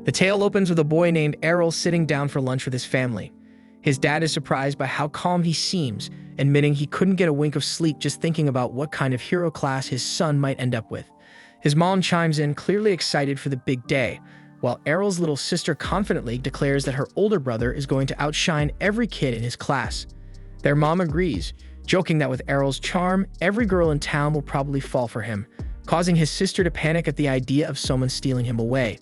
The tale opens with a boy named Errol sitting down for lunch with his family. His dad is surprised by how calm he seems, admitting he couldn't get a wink of sleep just thinking about what kind of hero class his son might end up with. His mom chimes in, clearly excited for the big day, while Errol's little sister confidently declares that her older brother is going to outshine every kid in his class. Their mom agrees, joking that with Errol's charm, every girl in town will probably fall for him, causing his sister to panic at the idea of someone stealing him away.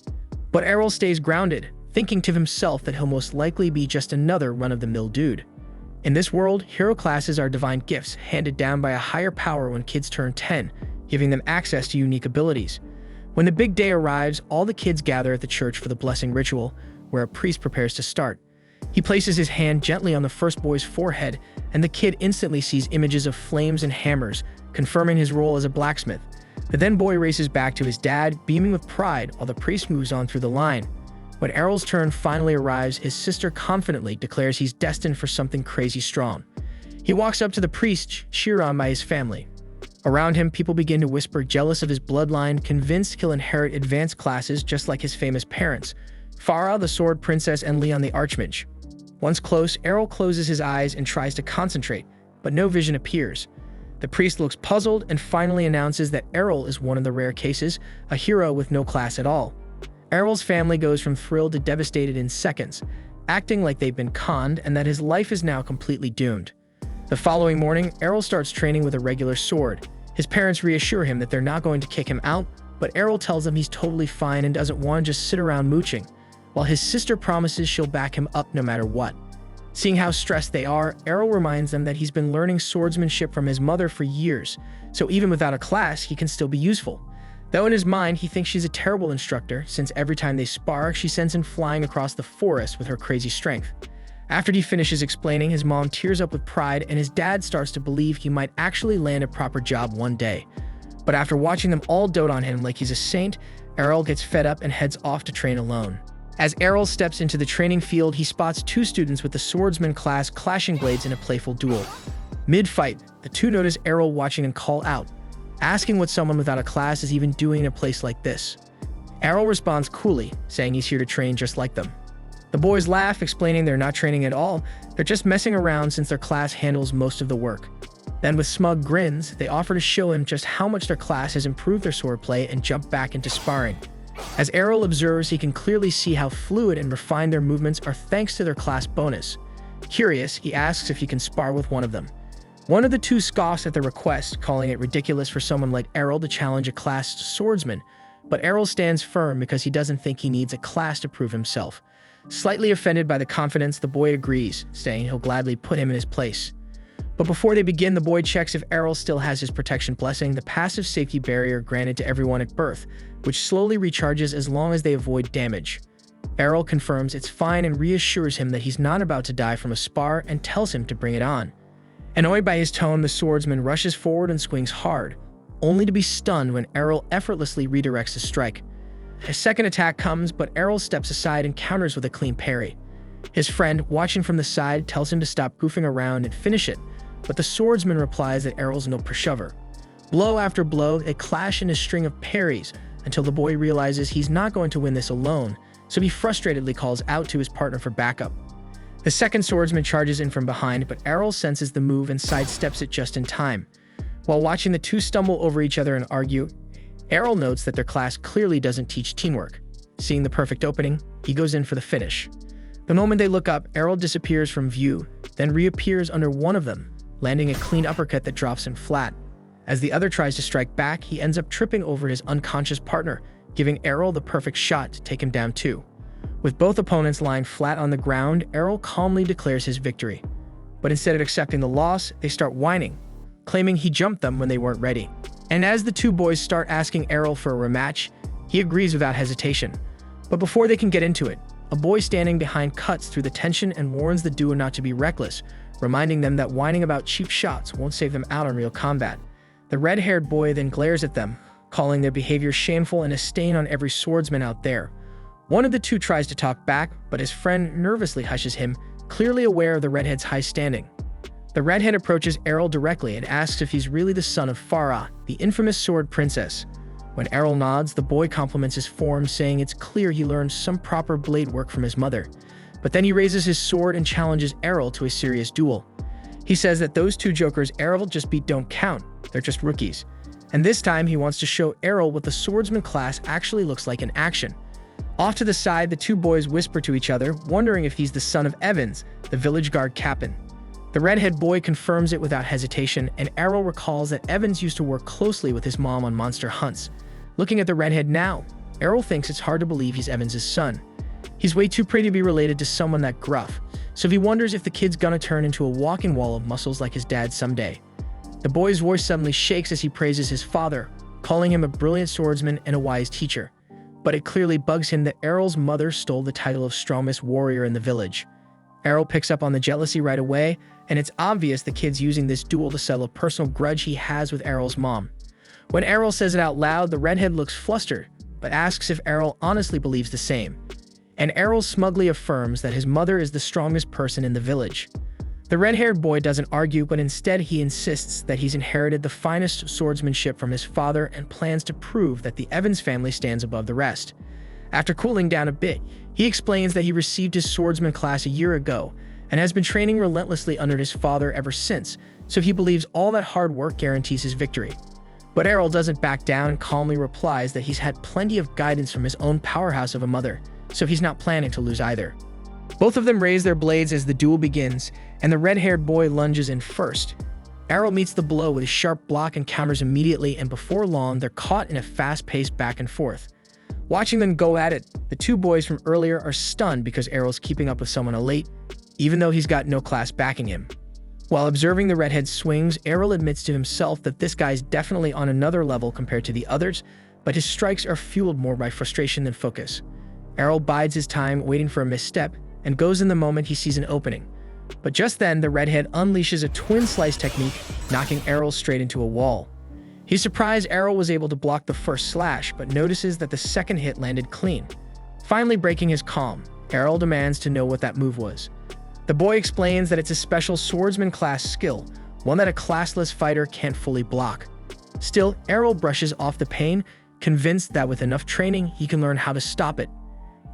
But Errol stays grounded, thinking to himself that he'll most likely be just another run-of-the-mill dude. In this world, hero classes are divine gifts handed down by a higher power when kids turn 10, giving them access to unique abilities. When the big day arrives, all the kids gather at the church for the blessing ritual, where a priest prepares to start. He places his hand gently on the first boy's forehead, and the kid instantly sees images of flames and hammers, confirming his role as a blacksmith. The then boy races back to his dad, beaming with pride, while the priest moves on through the line. When Errol's turn finally arrives, his sister confidently declares he's destined for something crazy strong. He walks up to the priest, cheered on by his family. Around him, people begin to whisper, jealous of his bloodline, convinced he'll inherit advanced classes just like his famous parents, Farah, the sword princess, and Leon, the archmage. Once close, Errol closes his eyes and tries to concentrate, but no vision appears. The priest looks puzzled and finally announces that Errol is one of the rare cases, a hero with no class at all. Errol's family goes from thrilled to devastated in seconds, acting like they've been conned and that his life is now completely doomed. The following morning, Errol starts training with a regular sword. His parents reassure him that they're not going to kick him out, but Errol tells them he's totally fine and doesn't want to just sit around mooching, while his sister promises she'll back him up no matter what. Seeing how stressed they are, Errol reminds them that he's been learning swordsmanship from his mother for years, so even without a class, he can still be useful. Though in his mind, he thinks she's a terrible instructor, since every time they spar, she sends him flying across the forest with her crazy strength. After he finishes explaining, his mom tears up with pride, and his dad starts to believe he might actually land a proper job one day. But after watching them all dote on him like he's a saint, Errol gets fed up and heads off to train alone. As Errol steps into the training field, he spots two students with the swordsman class clashing blades in a playful duel. Mid-fight, the two notice Errol watching and call out, asking what someone without a class is even doing in a place like this. Errol responds coolly, saying he's here to train just like them. The boys laugh, explaining they're not training at all, they're just messing around since their class handles most of the work. Then with smug grins, they offer to show him just how much their class has improved their swordplay and jump back into sparring. As Errol observes, he can clearly see how fluid and refined their movements are thanks to their class bonus. Curious, he asks if he can spar with one of them. One of the two scoffs at the request, calling it ridiculous for someone like Errol to challenge a classed swordsman, but Errol stands firm because he doesn't think he needs a class to prove himself. Slightly offended by the confidence, the boy agrees, saying he'll gladly put him in his place. But before they begin, the boy checks if Errol still has his protection blessing, the passive safety barrier granted to everyone at birth, which slowly recharges as long as they avoid damage. Errol confirms it's fine and reassures him that he's not about to die from a spar and tells him to bring it on. Annoyed by his tone, the swordsman rushes forward and swings hard, only to be stunned when Errol effortlessly redirects his strike. A second attack comes, but Errol steps aside and counters with a clean parry. His friend, watching from the side, tells him to stop goofing around and finish it, but the swordsman replies that Errol's no pushover. Blow after blow, they clash in a string of parries until the boy realizes he's not going to win this alone, so he frustratedly calls out to his partner for backup. The second swordsman charges in from behind, but Errol senses the move and sidesteps it just in time. While watching the two stumble over each other and argue, Errol notes that their class clearly doesn't teach teamwork. Seeing the perfect opening, he goes in for the finish. The moment they look up, Errol disappears from view, then reappears under one of them, landing a clean uppercut that drops him flat. As the other tries to strike back, he ends up tripping over his unconscious partner, giving Errol the perfect shot to take him down too. With both opponents lying flat on the ground, Errol calmly declares his victory. But instead of accepting the loss, they start whining, claiming he jumped them when they weren't ready. And as the two boys start asking Errol for a rematch, he agrees without hesitation. But before they can get into it, a boy standing behind cuts through the tension and warns the duo not to be reckless, reminding them that whining about cheap shots won't save them out in real combat. The red-haired boy then glares at them, calling their behavior shameful and a stain on every swordsman out there. One of the two tries to talk back, but his friend nervously hushes him, clearly aware of the redhead's high standing. The redhead approaches Errol directly and asks if he's really the son of Farah, the infamous sword princess. When Errol nods, the boy compliments his form, saying it's clear he learned some proper blade work from his mother. But then he raises his sword and challenges Errol to a serious duel. He says that those two jokers Errol just beat don't count, they're just rookies. And this time he wants to show Errol what the swordsman class actually looks like in action. Off to the side, the two boys whisper to each other, wondering if he's the son of Evans, the village guard captain. The redhead boy confirms it without hesitation, and Errol recalls that Evans used to work closely with his mom on monster hunts. Looking at the redhead now, Errol thinks it's hard to believe he's Evans' son. He's way too pretty to be related to someone that gruff, so he wonders if the kid's gonna turn into a walking wall of muscles like his dad someday. The boy's voice suddenly shakes as he praises his father, calling him a brilliant swordsman and a wise teacher. But it clearly bugs him that Errol's mother stole the title of strongest warrior in the village. Errol picks up on the jealousy right away, and it's obvious the kid's using this duel to settle a personal grudge he has with Errol's mom. When Errol says it out loud, the redhead looks flustered, but asks if Errol honestly believes the same. And Errol smugly affirms that his mother is the strongest person in the village. The red-haired boy doesn't argue, but instead he insists that he's inherited the finest swordsmanship from his father and plans to prove that the Evans family stands above the rest. After cooling down a bit, he explains that he received his swordsman class a year ago and has been training relentlessly under his father ever since, so he believes all that hard work guarantees his victory. But Errol doesn't back down and calmly replies that he's had plenty of guidance from his own powerhouse of a mother, so he's not planning to lose either. Both of them raise their blades as the duel begins, and the red-haired boy lunges in first. Errol meets the blow with a sharp block and counters immediately, and before long, they're caught in a fast-paced back and forth. Watching them go at it, the two boys from earlier are stunned because Errol's keeping up with someone elite, even though he's got no class backing him. While observing the redhead's swings, Errol admits to himself that this guy's definitely on another level compared to the others, but his strikes are fueled more by frustration than focus. Errol bides his time, waiting for a misstep, and goes in the moment he sees an opening. But just then, the redhead unleashes a twin slice technique, knocking Errol straight into a wall. He's surprised Errol was able to block the first slash, but notices that the second hit landed clean. Finally breaking his calm, Errol demands to know what that move was. The boy explains that it's a special swordsman class skill, one that a classless fighter can't fully block. Still, Errol brushes off the pain, convinced that with enough training, he can learn how to stop it.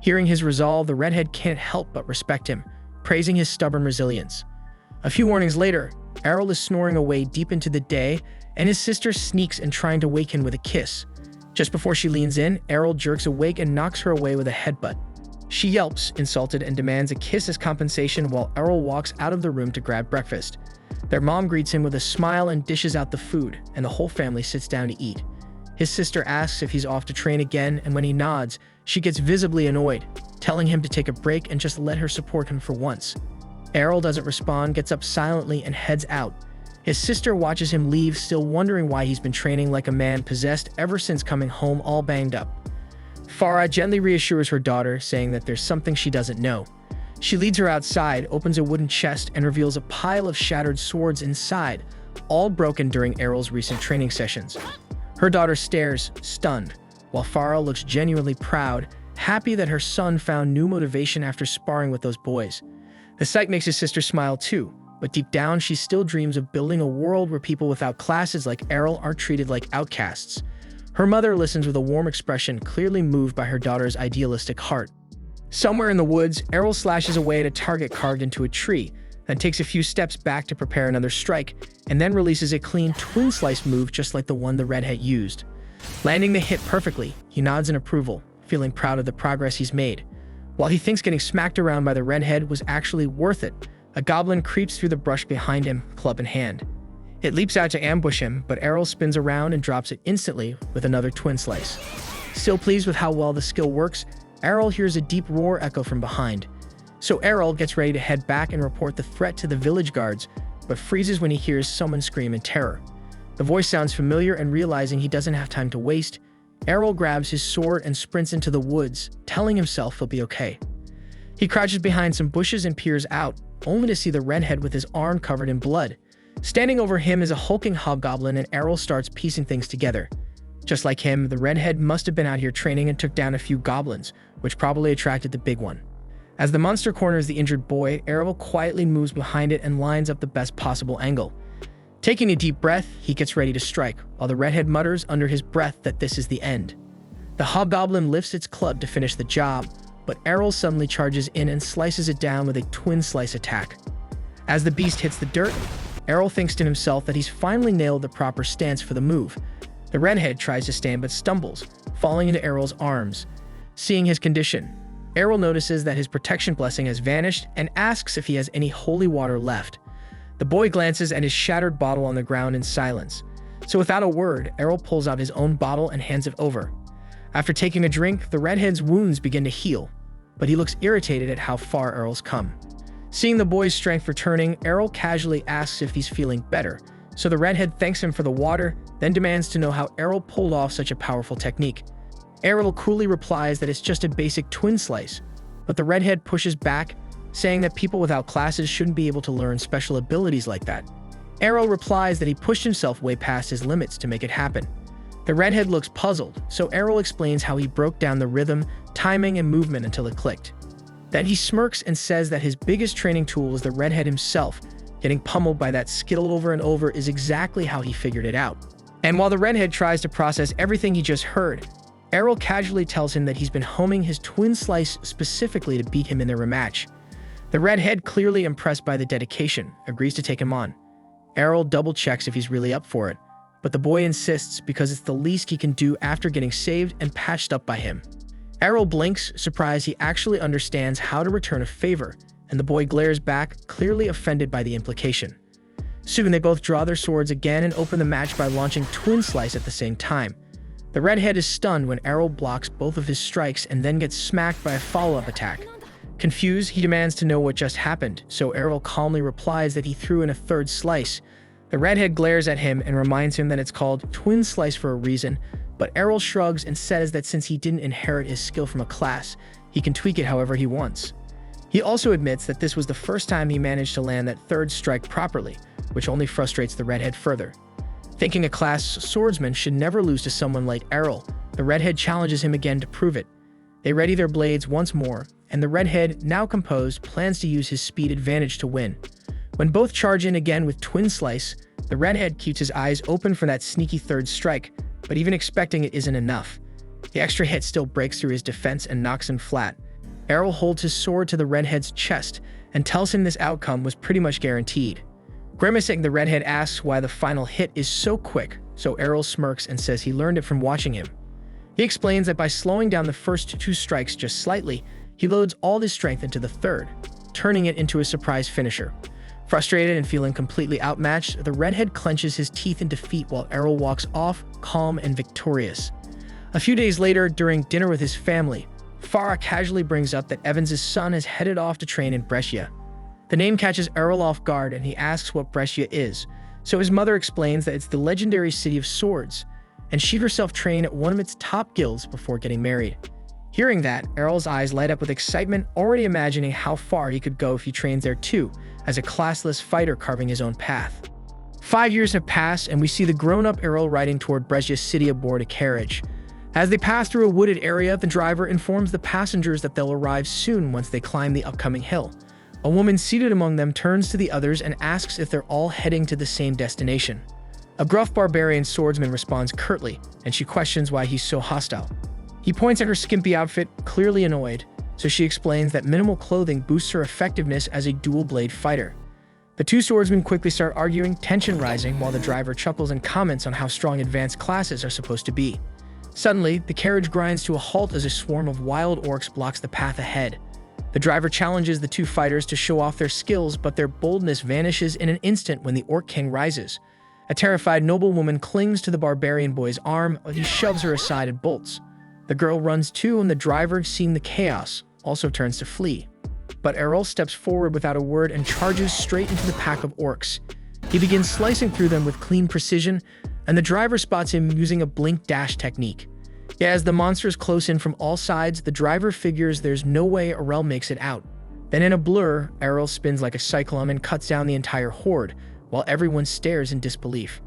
Hearing his resolve, the redhead can't help but respect him, praising his stubborn resilience. A few mornings later, Errol is snoring away deep into the day, and his sister sneaks in trying to wake him with a kiss. Just before she leans in, Errol jerks awake and knocks her away with a headbutt. She yelps, insulted, and demands a kiss as compensation while Errol walks out of the room to grab breakfast. Their mom greets him with a smile and dishes out the food, and the whole family sits down to eat. His sister asks if he's off to train again, and when he nods, she gets visibly annoyed, telling him to take a break and just let her support him for once. Errol doesn't respond, gets up silently, and heads out. His sister watches him leave, still wondering why he's been training like a man possessed ever since coming home all banged up. Farah gently reassures her daughter, saying that there's something she doesn't know. She leads her outside, opens a wooden chest, and reveals a pile of shattered swords inside, all broken during Errol's recent training sessions. Her daughter stares, stunned, while Farah looks genuinely proud, happy that her son found new motivation after sparring with those boys. The sight makes his sister smile too, but deep down she still dreams of building a world where people without classes like Errol aren't treated like outcasts. Her mother listens with a warm expression, clearly moved by her daughter's idealistic heart. Somewhere in the woods, Errol slashes away at a target carved into a tree, then takes a few steps back to prepare another strike, and then releases a clean twin slice move just like the one the redhead used. Landing the hit perfectly, he nods in approval, feeling proud of the progress he's made. While he thinks getting smacked around by the redhead was actually worth it, a goblin creeps through the brush behind him, club in hand. It leaps out to ambush him, but Errol spins around and drops it instantly with another twin slice. Still pleased with how well the skill works, Errol hears a deep roar echo from behind. So Errol gets ready to head back and report the threat to the village guards, but freezes when he hears someone scream in terror. The voice sounds familiar, and realizing he doesn't have time to waste, Errol grabs his sword and sprints into the woods, telling himself he'll be okay. He crouches behind some bushes and peers out, only to see the redhead with his arm covered in blood. Standing over him is a hulking hobgoblin, and Errol starts piecing things together. Just like him, the redhead must have been out here training and took down a few goblins, which probably attracted the big one. As the monster corners the injured boy, Errol quietly moves behind it and lines up the best possible angle. Taking a deep breath, he gets ready to strike, while the redhead mutters under his breath that this is the end. The hobgoblin lifts its club to finish the job, but Errol suddenly charges in and slices it down with a twin slice attack. As the beast hits the dirt, Errol thinks to himself that he's finally nailed the proper stance for the move. The redhead tries to stand but stumbles, falling into Errol's arms. Seeing his condition, Errol notices that his protection blessing has vanished and asks if he has any holy water left. The boy glances at his shattered bottle on the ground in silence. So without a word, Errol pulls out his own bottle and hands it over. After taking a drink, the redhead's wounds begin to heal, but he looks irritated at how far Errol's come. Seeing the boy's strength returning, Errol casually asks if he's feeling better, so the redhead thanks him for the water, then demands to know how Errol pulled off such a powerful technique. Errol coolly replies that it's just a basic twin slice, but the redhead pushes back, saying that people without classes shouldn't be able to learn special abilities like that. Errol replies that he pushed himself way past his limits to make it happen. The redhead looks puzzled, so Errol explains how he broke down the rhythm, timing, and movement until it clicked. Then he smirks and says that his biggest training tool is the redhead himself. Getting pummeled by that skittle over and over is exactly how he figured it out. And while the redhead tries to process everything he just heard, Errol casually tells him that he's been homing his twin slice specifically to beat him in their rematch. The redhead, clearly impressed by the dedication, agrees to take him on. Errol double-checks if he's really up for it, but the boy insists because it's the least he can do after getting saved and patched up by him. Errol blinks, surprised he actually understands how to return a favor, and the boy glares back, clearly offended by the implication. Soon they both draw their swords again and open the match by launching Twin Slice at the same time. The redhead is stunned when Errol blocks both of his strikes and then gets smacked by a follow-up attack. Confused, he demands to know what just happened, so Errol calmly replies that he threw in a third slice. The redhead glares at him and reminds him that it's called Twin Slice for a reason, but Errol shrugs and says that since he didn't inherit his skill from a class, he can tweak it however he wants. He also admits that this was the first time he managed to land that third strike properly, which only frustrates the redhead further. Thinking a class swordsman should never lose to someone like Errol, the redhead challenges him again to prove it. They ready their blades once more, and the redhead, now composed, plans to use his speed advantage to win. When both charge in again with Twin Slice, the redhead keeps his eyes open for that sneaky third strike, but even expecting it isn't enough. The extra hit still breaks through his defense and knocks him flat. Errol holds his sword to the redhead's chest and tells him this outcome was pretty much guaranteed. Grimacing, the redhead asks why the final hit is so quick, so Errol smirks and says he learned it from watching him. He explains that by slowing down the first two strikes just slightly, he loads all his strength into the third, turning it into a surprise finisher. Frustrated and feeling completely outmatched, the redhead clenches his teeth in defeat while Errol walks off, calm and victorious. A few days later, during dinner with his family, Farah casually brings up that Evans' son has headed off to train in Brescia. The name catches Errol off guard and he asks what Brescia is, so his mother explains that it's the legendary city of swords, and she herself trained at one of its top guilds before getting married. Hearing that, Errol's eyes light up with excitement, already imagining how far he could go if he trains there too, as a classless fighter carving his own path. 5 years have passed, and we see the grown-up Errol riding toward Brescia city aboard a carriage. As they pass through a wooded area, the driver informs the passengers that they'll arrive soon once they climb the upcoming hill. A woman seated among them turns to the others and asks if they're all heading to the same destination. A gruff barbarian swordsman responds curtly, and she questions why he's so hostile. He points at her skimpy outfit, clearly annoyed, so she explains that minimal clothing boosts her effectiveness as a dual-blade fighter. The two swordsmen quickly start arguing, tension rising, while the driver chuckles and comments on how strong advanced classes are supposed to be. Suddenly, the carriage grinds to a halt as a swarm of wild orcs blocks the path ahead. The driver challenges the two fighters to show off their skills, but their boldness vanishes in an instant when the Orc King rises. A terrified noblewoman clings to the barbarian boy's arm, but he shoves her aside and bolts. The girl runs too, and the driver, seeing the chaos, also turns to flee. But Errol steps forward without a word and charges straight into the pack of orcs. He begins slicing through them with clean precision, and the driver spots him using a blink dash technique. Yet as the monsters close in from all sides, the driver figures there's no way Errol makes it out. Then in a blur, Errol spins like a cyclone and cuts down the entire horde, while everyone stares in disbelief.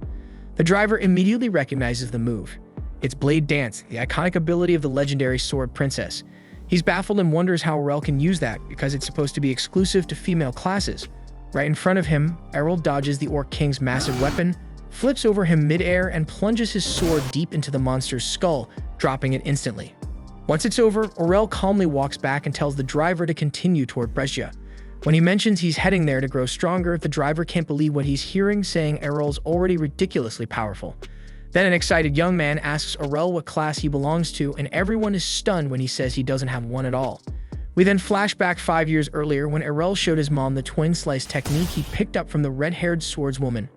The driver immediately recognizes the move. It's Blade Dance, the iconic ability of the legendary sword princess. He's baffled and wonders how Errol can use that because it's supposed to be exclusive to female classes. Right in front of him, Errol dodges the Orc King's massive weapon, flips over him mid-air, and plunges his sword deep into the monster's skull, dropping it instantly. Once it's over, Aurel calmly walks back and tells the driver to continue toward Brescia. When he mentions he's heading there to grow stronger, the driver can't believe what he's hearing, saying Errol's already ridiculously powerful. Then an excited young man asks Aurel what class he belongs to, and everyone is stunned when he says he doesn't have one at all. We then flash back 5 years earlier when Aurel showed his mom the twin slice technique he picked up from the red-haired swordswoman.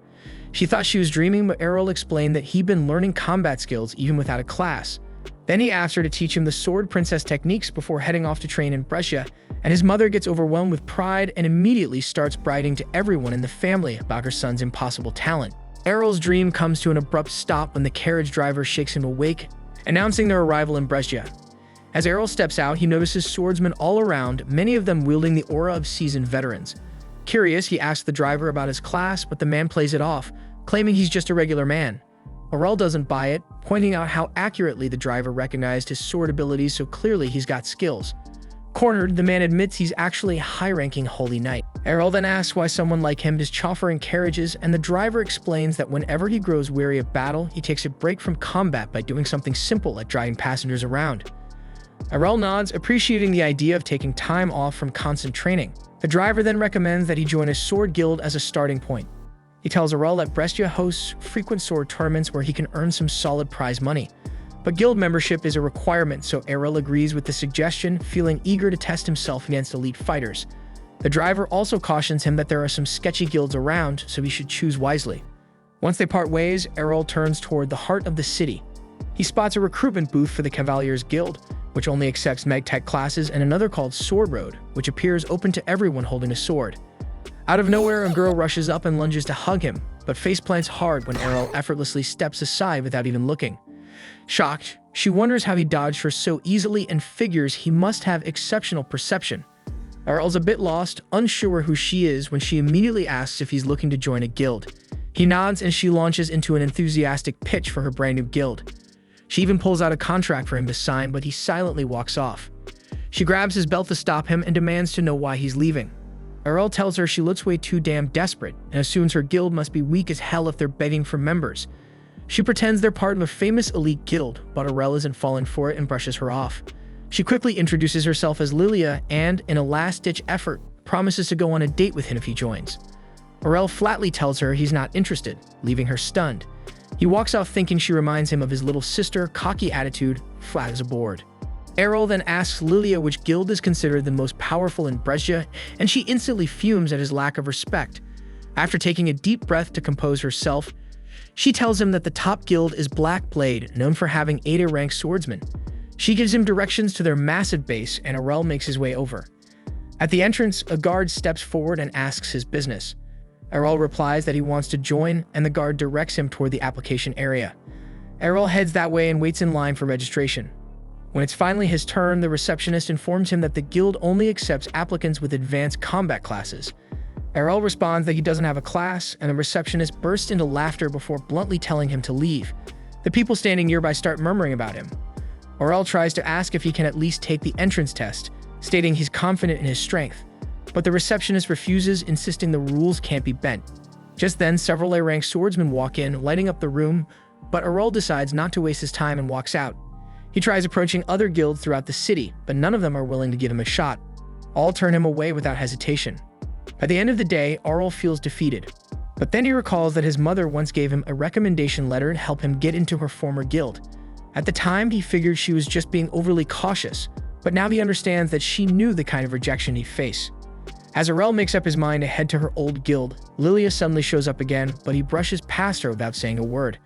She thought she was dreaming, but Aurel explained that he'd been learning combat skills even without a class. Then he asked her to teach him the sword princess techniques before heading off to train in Brescia, and his mother gets overwhelmed with pride and immediately starts bragging to everyone in the family about her son's impossible talent. Aurel's dream comes to an abrupt stop when the carriage driver shakes him awake, announcing their arrival in Brescia. As Aurel steps out, he notices swordsmen all around, many of them wielding the aura of seasoned veterans. Curious, he asks the driver about his class, but the man plays it off, claiming he's just a regular man. Aurel doesn't buy it, pointing out how accurately the driver recognized his sword abilities, so clearly he's got skills. Cornered, the man admits he's actually a high-ranking holy knight. Aurel then asks why someone like him is chauffeuring carriages, and the driver explains that whenever he grows weary of battle, he takes a break from combat by doing something simple like driving passengers around. Aurel nods, appreciating the idea of taking time off from constant training. The driver then recommends that he join a sword guild as a starting point. He tells Aurel that Brescia hosts frequent sword tournaments where he can earn some solid prize money. But guild membership is a requirement, so Aurel agrees with the suggestion, feeling eager to test himself against elite fighters. The driver also cautions him that there are some sketchy guilds around, so he should choose wisely. Once they part ways, Aurel turns toward the heart of the city. He spots a recruitment booth for the Cavaliers Guild, which only accepts Meg-Tech classes, and another called Sword Road, which appears open to everyone holding a sword. Out of nowhere, a girl rushes up and lunges to hug him, but faceplants hard when Aurel effortlessly steps aside without even looking. Shocked, she wonders how he dodged her so easily and figures he must have exceptional perception. Aurel's a bit lost, unsure who she is, when she immediately asks if he's looking to join a guild. He nods and she launches into an enthusiastic pitch for her brand new guild. She even pulls out a contract for him to sign, but he silently walks off. She grabs his belt to stop him and demands to know why he's leaving. Aurel tells her she looks way too damn desperate and assumes her guild must be weak as hell if they're begging for members. She pretends they're part of a famous elite guild, but Aurel isn't falling for it and brushes her off. She quickly introduces herself as Lilia and, in a last-ditch effort, promises to go on a date with him if he joins. Aurel flatly tells her he's not interested, leaving her stunned. He walks off thinking she reminds him of his little sister, cocky attitude, flat as a board. Aurel then asks Lilia which guild is considered the most powerful in Brescia, and she instantly fumes at his lack of respect. After taking a deep breath to compose herself, she tells him that the top guild is Black Blade, known for having 8-rank swordsmen. She gives him directions to their massive base, and Aurel makes his way over. At the entrance, a guard steps forward and asks his business. Aurel replies that he wants to join, and the guard directs him toward the application area. Aurel heads that way and waits in line for registration. When it's finally his turn, the receptionist informs him that the guild only accepts applicants with advanced combat classes. Aurel responds that he doesn't have a class, and the receptionist bursts into laughter before bluntly telling him to leave. The people standing nearby start murmuring about him. Aurel tries to ask if he can at least take the entrance test, stating he's confident in his strength. But the receptionist refuses, insisting the rules can't be bent. Just then, several A-rank swordsmen walk in, lighting up the room, but Aurel decides not to waste his time and walks out. He tries approaching other guilds throughout the city, but none of them are willing to give him a shot. All turn him away without hesitation. By the end of the day, Aurel feels defeated. But then he recalls that his mother once gave him a recommendation letter to help him get into her former guild. At the time, he figured she was just being overly cautious, but now he understands that she knew the kind of rejection he'd face. As Aurel makes up his mind to head to her old guild, Lilia suddenly shows up again, but he brushes past her without saying a word.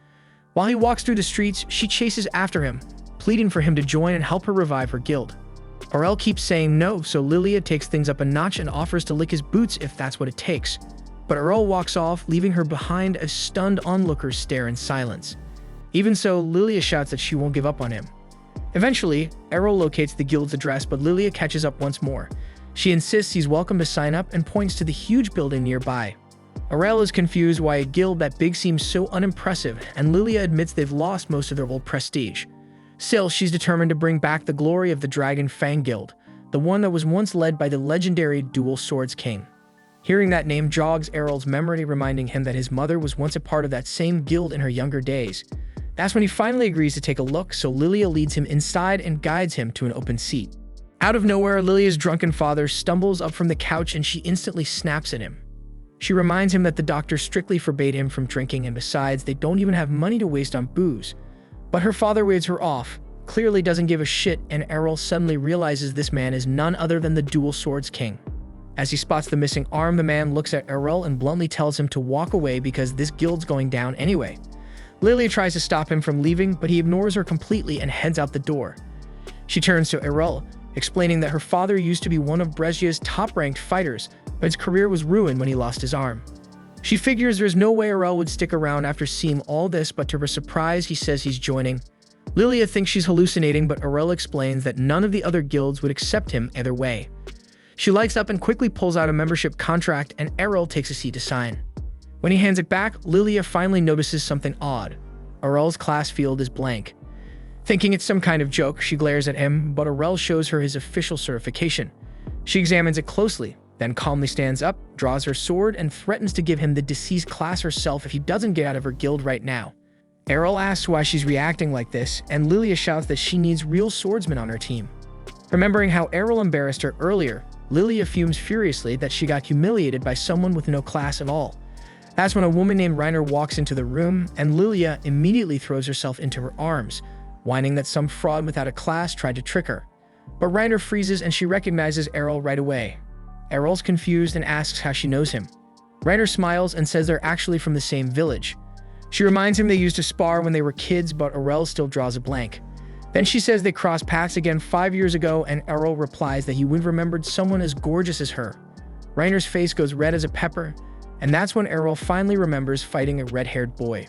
While he walks through the streets, she chases after him, pleading for him to join and help her revive her guild. Aurel keeps saying no, so Lilia takes things up a notch and offers to lick his boots if that's what it takes. But Aurel walks off, leaving her behind as stunned onlookers stare in silence. Even so, Lilia shouts that she won't give up on him. Eventually, Aurel locates the guild's address, but Lilia catches up once more. She insists he's welcome to sign up and points to the huge building nearby. Aurel is confused why a guild that big seems so unimpressive, and Lilia admits they've lost most of their old prestige. Still, she's determined to bring back the glory of the Dragon Fang Guild, the one that was once led by the legendary Dual Swords King. Hearing that name jogs Errol's memory, reminding him that his mother was once a part of that same guild in her younger days. That's when he finally agrees to take a look, so Lilia leads him inside and guides him to an open seat. Out of nowhere, Lilia's drunken father stumbles up from the couch and she instantly snaps at him. She reminds him that the doctor strictly forbade him from drinking, and besides, they don't even have money to waste on booze. But her father waves her off, clearly doesn't give a shit, and Errol suddenly realizes this man is none other than the Dual Swords King. As he spots the missing arm, the man looks at Errol and bluntly tells him to walk away because this guild's going down anyway. Lilia tries to stop him from leaving, but he ignores her completely and heads out the door. She turns to Errol, explaining that her father used to be one of Abridged's top-ranked fighters, but his career was ruined when he lost his arm. She figures there's no way Errol would stick around after seeing all this, but to her surprise, he says he's joining. Lilia thinks she's hallucinating, but Errol explains that none of the other guilds would accept him either way. She lights up and quickly pulls out a membership contract, and Errol takes a seat to sign. When he hands it back, Lilia finally notices something odd. Errol's class field is blank. Thinking it's some kind of joke, she glares at him, but Errol shows her his official certification. She examines it closely, then calmly stands up, draws her sword, and threatens to give him the deceased class herself if he doesn't get out of her guild right now. Errol asks why she's reacting like this, and Lilia shouts that she needs real swordsmen on her team. Remembering how Errol embarrassed her earlier, Lilia fumes furiously that she got humiliated by someone with no class at all. That's when a woman named Reiner walks into the room, and Lilia immediately throws herself into her arms, whining that some fraud without a class tried to trick her. But Reiner freezes and she recognizes Errol right away. Errol's confused and asks how she knows him. Reiner smiles and says they're actually from the same village. She reminds him they used to spar when they were kids, but Errol still draws a blank. Then she says they crossed paths again 5 years ago, and Errol replies that he would have remembered someone as gorgeous as her. Reiner's face goes red as a pepper, and that's when Errol finally remembers fighting a red-haired boy.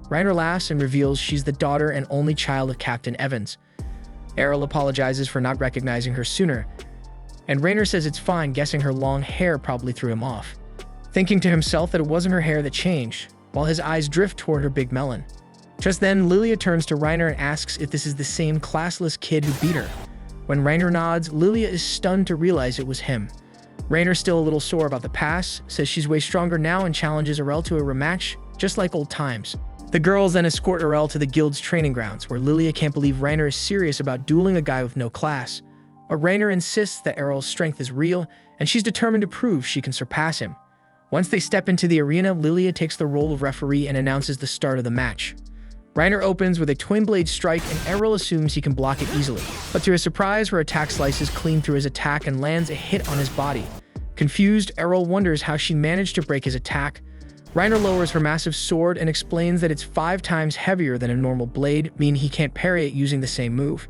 Reiner laughs and reveals she's the daughter and only child of Captain Evans. Errol apologizes for not recognizing her sooner, and Reiner says it's fine, guessing her long hair probably threw him off. Thinking to himself that it wasn't her hair that changed, while his eyes drift toward her big melon. Just then, Lilia turns to Reiner and asks if this is the same classless kid who beat her. When Reiner nods, Lilia is stunned to realize it was him. Reiner, still a little sore about the past, says she's way stronger now and challenges Errol to a rematch, just like old times. The girls then escort Errol to the guild's training grounds, where Lilia can't believe Reiner is serious about dueling a guy with no class. But Reiner insists that Errol's strength is real, and she's determined to prove she can surpass him. Once they step into the arena, Lilia takes the role of referee and announces the start of the match. Reiner opens with a twin-blade strike, and Errol assumes he can block it easily. But to his surprise, her attack slices clean through his attack and lands a hit on his body. Confused, Errol wonders how she managed to break his attack. Reiner lowers her massive sword and explains that it's 5 times heavier than a normal blade, meaning he can't parry it using the same move.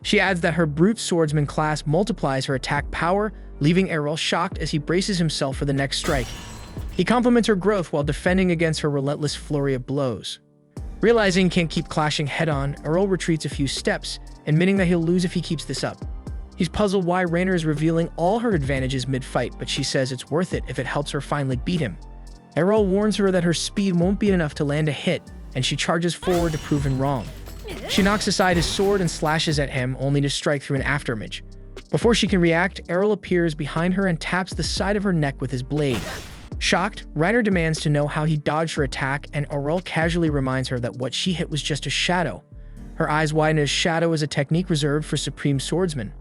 She adds that her brute swordsman class multiplies her attack power, leaving Errol shocked as he braces himself for the next strike. He compliments her growth while defending against her relentless flurry of blows. Realizing he can't keep clashing head-on, Errol retreats a few steps, admitting that he'll lose if he keeps this up. He's puzzled why Reiner is revealing all her advantages mid-fight, but she says it's worth it if it helps her finally beat him. Errol warns her that her speed won't be enough to land a hit, and she charges forward to prove him wrong. She knocks aside his sword and slashes at him, only to strike through an afterimage. Before she can react, Errol appears behind her and taps the side of her neck with his blade. Shocked, Reiner demands to know how he dodged her attack, and Errol casually reminds her that what she hit was just a shadow. Her eyes widen as shadow is a technique reserved for supreme swordsmen.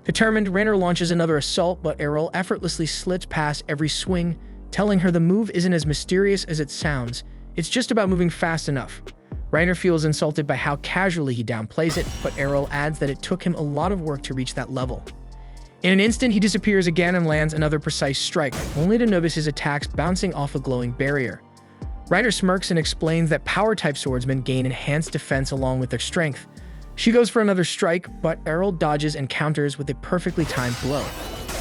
Determined, Reiner launches another assault, but Errol effortlessly slits past every swing, telling her the move isn't as mysterious as it sounds, it's just about moving fast enough. Reiner feels insulted by how casually he downplays it, but Errol adds that it took him a lot of work to reach that level. In an instant, he disappears again and lands another precise strike, only to notice his attacks bouncing off a glowing barrier. Reiner smirks and explains that power-type swordsmen gain enhanced defense along with their strength. She goes for another strike, but Errol dodges and counters with a perfectly timed blow.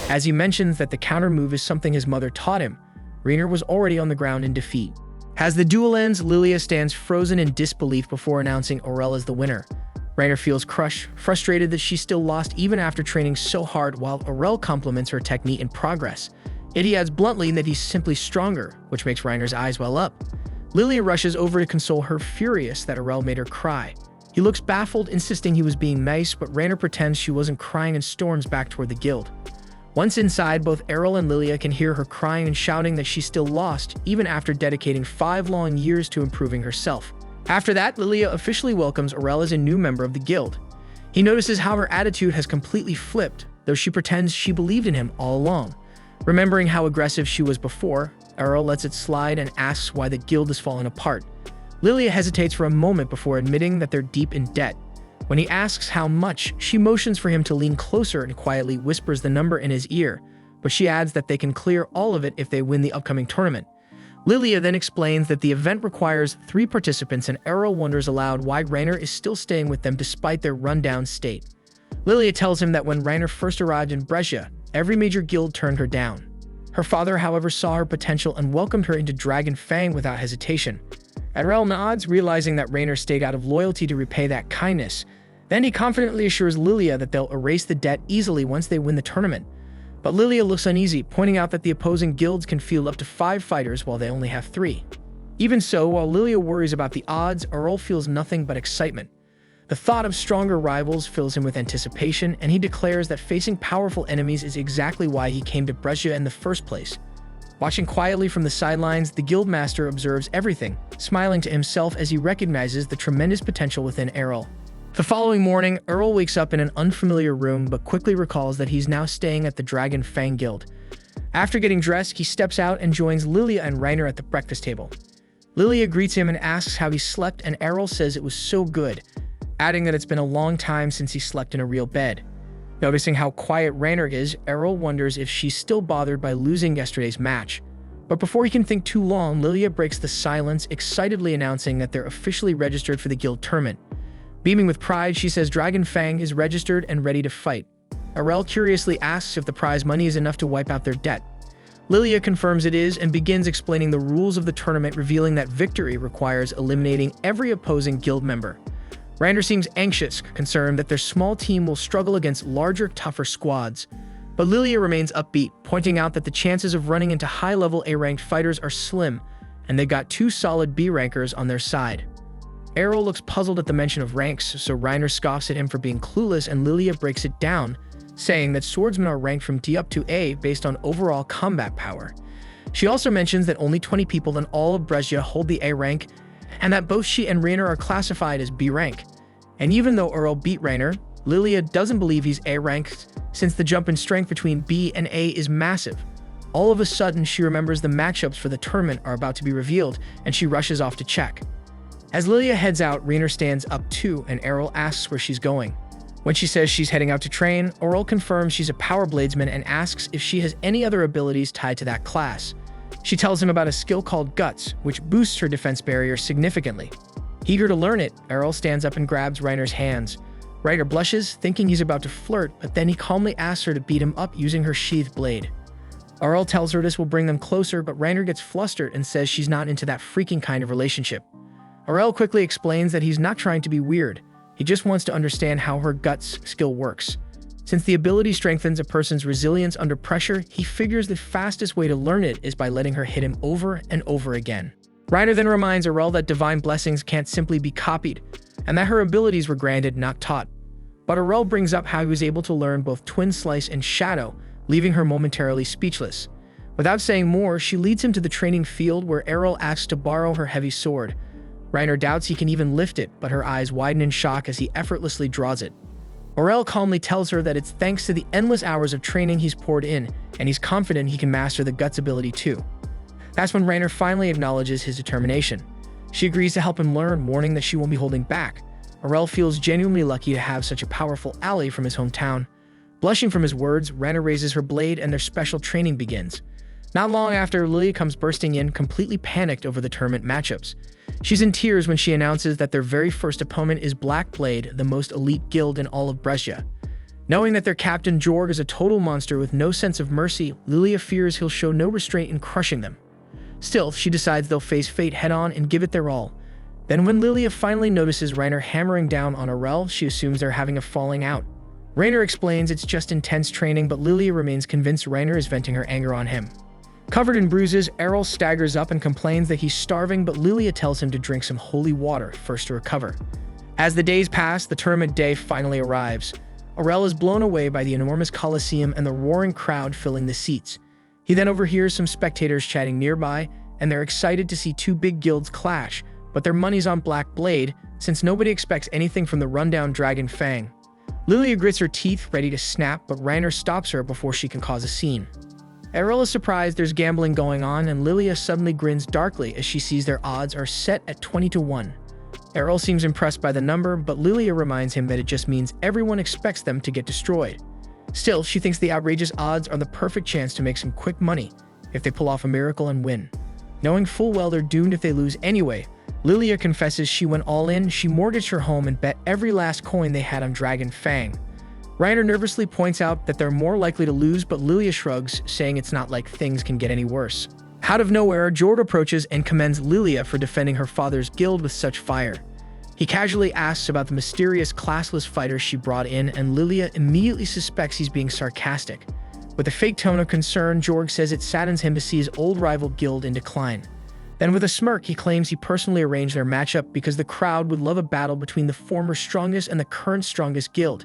As he mentions that the counter move is something his mother taught him, Reiner was already on the ground in defeat. As the duel ends, Lilia stands frozen in disbelief before announcing Errol as the winner. Reiner feels crushed, frustrated that she still lost even after training so hard, while Errol compliments her technique and progress. Yet he adds bluntly that he's simply stronger, which makes Reiner's eyes well up. Lilia rushes over to console her, furious that Errol made her cry. He looks baffled, insisting he was being nice, but Reiner pretends she wasn't crying and storms back toward the guild. Once inside, both Errol and Lilia can hear her crying and shouting that she's still lost, even after dedicating 5 long years to improving herself. After that, Lilia officially welcomes Errol as a new member of the guild. He notices how her attitude has completely flipped, though she pretends she believed in him all along. Remembering how aggressive she was before, Errol lets it slide and asks why the guild is falling apart. Lilia hesitates for a moment before admitting that they're deep in debt. When he asks how much, she motions for him to lean closer and quietly whispers the number in his ear, but she adds that they can clear all of it if they win the upcoming tournament. Lilia then explains that the event requires 3 participants, and Errol wonders aloud why Rainer is still staying with them despite their rundown state. Lilia tells him that when Rainer first arrived in Brescia, every major guild turned her down. Her father, however, saw her potential and welcomed her into Dragon Fang without hesitation. Errol nods, realizing that Rainer stayed out of loyalty to repay that kindness. Then he confidently assures Lilia that they'll erase the debt easily once they win the tournament. But Lilia looks uneasy, pointing out that the opposing guilds can field up to 5 fighters while they only have 3. Even so, while Lilia worries about the odds, Errol feels nothing but excitement. The thought of stronger rivals fills him with anticipation, and he declares that facing powerful enemies is exactly why he came to Brescia in the first place. Watching quietly from the sidelines, the guildmaster observes everything, smiling to himself as he recognizes the tremendous potential within Errol. The following morning, Errol wakes up in an unfamiliar room but quickly recalls that he's now staying at the Dragon Fang Guild. After getting dressed, he steps out and joins Lilia and Rainer at the breakfast table. Lilia greets him and asks how he slept, and Errol says it was so good, adding that it's been a long time since he slept in a real bed. Noticing how quiet Rainer is, Errol wonders if she's still bothered by losing yesterday's match. But before he can think too long, Lilia breaks the silence, excitedly announcing that they're officially registered for the guild tournament. Beaming with pride, she says Dragon Fang is registered and ready to fight. Errol curiously asks if the prize money is enough to wipe out their debt. Lilia confirms it is and begins explaining the rules of the tournament, revealing that victory requires eliminating every opposing guild member. Rainer seems anxious, concerned that their small team will struggle against larger, tougher squads. But Lilia remains upbeat, pointing out that the chances of running into high-level A-ranked fighters are slim, and they've got 2 solid B-rankers on their side. Errol looks puzzled at the mention of ranks, so Rainer scoffs at him for being clueless, and Lilia breaks it down, saying that swordsmen are ranked from D up to A based on overall combat power. She also mentions that only 20 people in all of Brescia hold the A rank, and that both she and Rainer are classified as B rank. And even though Errol beat Rainer, Lilia doesn't believe he's A ranked, since the jump in strength between B and A is massive. All of a sudden, she remembers the matchups for the tournament are about to be revealed, and she rushes off to check. As Lilia heads out, Rainer stands up too, and Errol asks where she's going. When she says she's heading out to train, Errol confirms she's a power bladesman and asks if she has any other abilities tied to that class. She tells him about a skill called Guts, which boosts her defense barrier significantly. Eager to learn it, Errol stands up and grabs Rainer's hands. Rainer blushes, thinking he's about to flirt, but then he calmly asks her to beat him up using her sheathed blade. Errol tells her this will bring them closer, but Rainer gets flustered and says she's not into that freaking kind of relationship. Errol quickly explains that he's not trying to be weird. He just wants to understand how her Guts skill works. Since the ability strengthens a person's resilience under pressure, he figures the fastest way to learn it is by letting her hit him over and over again. Rainer then reminds Errol that divine blessings can't simply be copied, and that her abilities were granted, not taught. But Errol brings up how he was able to learn both Twin Slice and Shadow, leaving her momentarily speechless. Without saying more, she leads him to the training field where Errol asks to borrow her heavy sword. Rainer doubts he can even lift it, but her eyes widen in shock as he effortlessly draws it. Errol calmly tells her that it's thanks to the endless hours of training he's poured in, and he's confident he can master the Guts ability too. That's when Rainer finally acknowledges his determination. She agrees to help him learn, warning that she won't be holding back. Errol feels genuinely lucky to have such a powerful ally from his hometown. Blushing from his words, Rainer raises her blade and their special training begins. Not long after, Lilia comes bursting in, completely panicked over the tournament matchups. She's in tears when she announces that their very first opponent is Black Blade, the most elite guild in all of Brescia. Knowing that their captain Jorg is a total monster with no sense of mercy, Lilia fears he'll show no restraint in crushing them. Still, she decides they'll face fate head-on and give it their all. Then when Lilia finally notices Rainer hammering down on Errol, she assumes they're having a falling out. Rainer explains it's just intense training, but Lilia remains convinced Rainer is venting her anger on him. Covered in bruises, Errol staggers up and complains that he's starving, but Lilia tells him to drink some holy water first to recover. As the days pass, the tournament day finally arrives. Errol is blown away by the enormous coliseum and the roaring crowd filling the seats. He then overhears some spectators chatting nearby, and they're excited to see two big guilds clash, but their money's on Black Blade, since nobody expects anything from the rundown Dragon Fang. Lilia grits her teeth, ready to snap, but Reiner stops her before she can cause a scene. Errol is surprised there's gambling going on, and Lilia suddenly grins darkly as she sees their odds are set at 20-1. Errol seems impressed by the number, but Lilia reminds him that it just means everyone expects them to get destroyed. Still, she thinks the outrageous odds are the perfect chance to make some quick money if they pull off a miracle and win. Knowing full well they're doomed if they lose anyway, Lilia confesses she went all in. She mortgaged her home and bet every last coin they had on Dragon Fang. Reiner nervously points out that they're more likely to lose, but Lilia shrugs, saying it's not like things can get any worse. Out of nowhere, Jord approaches and commends Lilia for defending her father's guild with such fire. He casually asks about the mysterious classless fighter she brought in, and Lilia immediately suspects he's being sarcastic. With a fake tone of concern, Jorg says it saddens him to see his old rival guild in decline. Then with a smirk, he claims he personally arranged their matchup because the crowd would love a battle between the former strongest and the current strongest guild.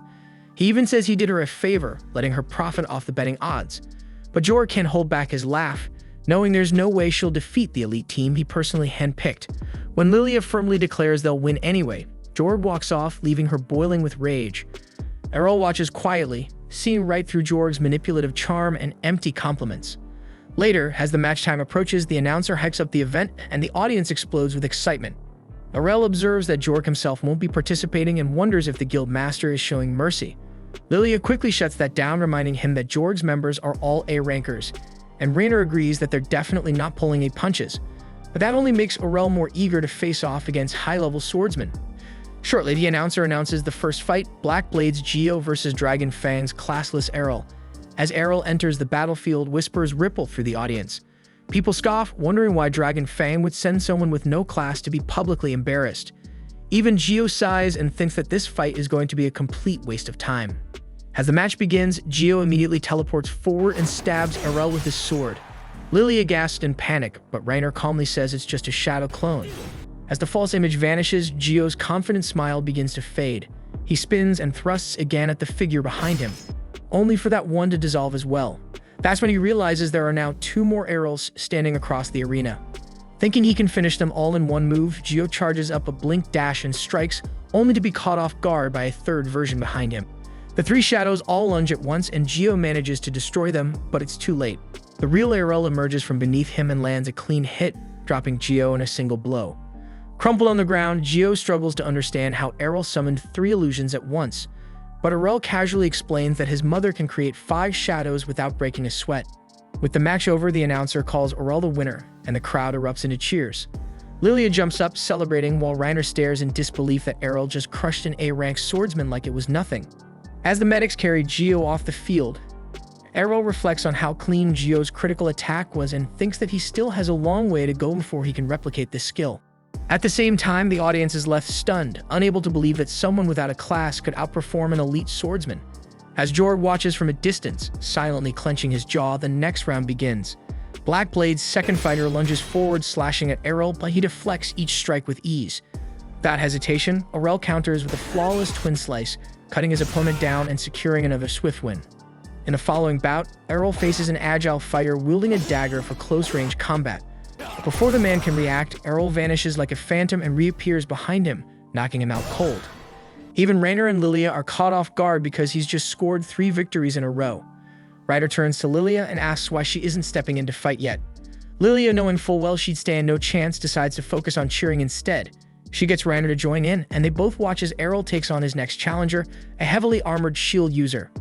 He even says he did her a favor, letting her profit off the betting odds. But Jorg can't hold back his laugh, knowing there's no way she'll defeat the elite team he personally handpicked. When Lilia firmly declares they'll win anyway, Jorg walks off, leaving her boiling with rage. Errol watches quietly, seeing right through Jorg's manipulative charm and empty compliments. Later, as the match time approaches, the announcer hypes up the event and the audience explodes with excitement. Errol observes that Jorg himself won't be participating and wonders if the guild master is showing mercy. Lilia quickly shuts that down, reminding him that Jorg's members are all A rankers, and Reiner agrees that they're definitely not pulling any punches. But that only makes Errol more eager to face off against high-level swordsmen. Shortly, the announcer announces the first fight, Black Blade's Geo versus Dragon Fang's classless Errol. As Errol enters the battlefield, whispers ripple through the audience. People scoff, wondering why Dragon Fang would send someone with no class to be publicly embarrassed. Even Geo sighs and thinks that this fight is going to be a complete waste of time. As the match begins, Geo immediately teleports forward and stabs Errol with his sword. Lilia gasps in panic, but Reiner calmly says it's just a shadow clone. As the false image vanishes, Geo's confident smile begins to fade. He spins and thrusts again at the figure behind him, only for that one to dissolve as well. That's when he realizes there are now two more Errols standing across the arena. Thinking he can finish them all in one move, Geo charges up a blink dash and strikes, only to be caught off guard by a third version behind him. The three shadows all lunge at once, and Geo manages to destroy them, but it's too late. The real Errol emerges from beneath him and lands a clean hit, dropping Geo in a single blow. Crumpled on the ground, Geo struggles to understand how Errol summoned three illusions at once, but Errol casually explains that his mother can create 5 shadows without breaking a sweat. With the match over, the announcer calls Errol the winner, and the crowd erupts into cheers. Lilia jumps up, celebrating, while Reiner stares in disbelief that Errol just crushed an A-rank swordsman like it was nothing. As the medics carry Geo off the field, Errol reflects on how clean Geo's critical attack was and thinks that he still has a long way to go before he can replicate this skill. At the same time, the audience is left stunned, unable to believe that someone without a class could outperform an elite swordsman. As Jorg watches from a distance, silently clenching his jaw, the next round begins. Black Blade's second fighter lunges forward, slashing at Errol, but he deflects each strike with ease. Without hesitation, Errol counters with a flawless twin slice, cutting his opponent down and securing another swift win. In the following bout, Errol faces an agile fighter wielding a dagger for close-range combat. Before the man can react, Errol vanishes like a phantom and reappears behind him, knocking him out cold. Even Reiner and Lilia are caught off guard because he's just scored 3 victories in a row. Ryder turns to Lilia and asks why she isn't stepping in to fight yet. Lilia, knowing full well she'd stand no chance, decides to focus on cheering instead. She gets Reiner to join in, and they both watch as Errol takes on his next challenger, a heavily armored shield user.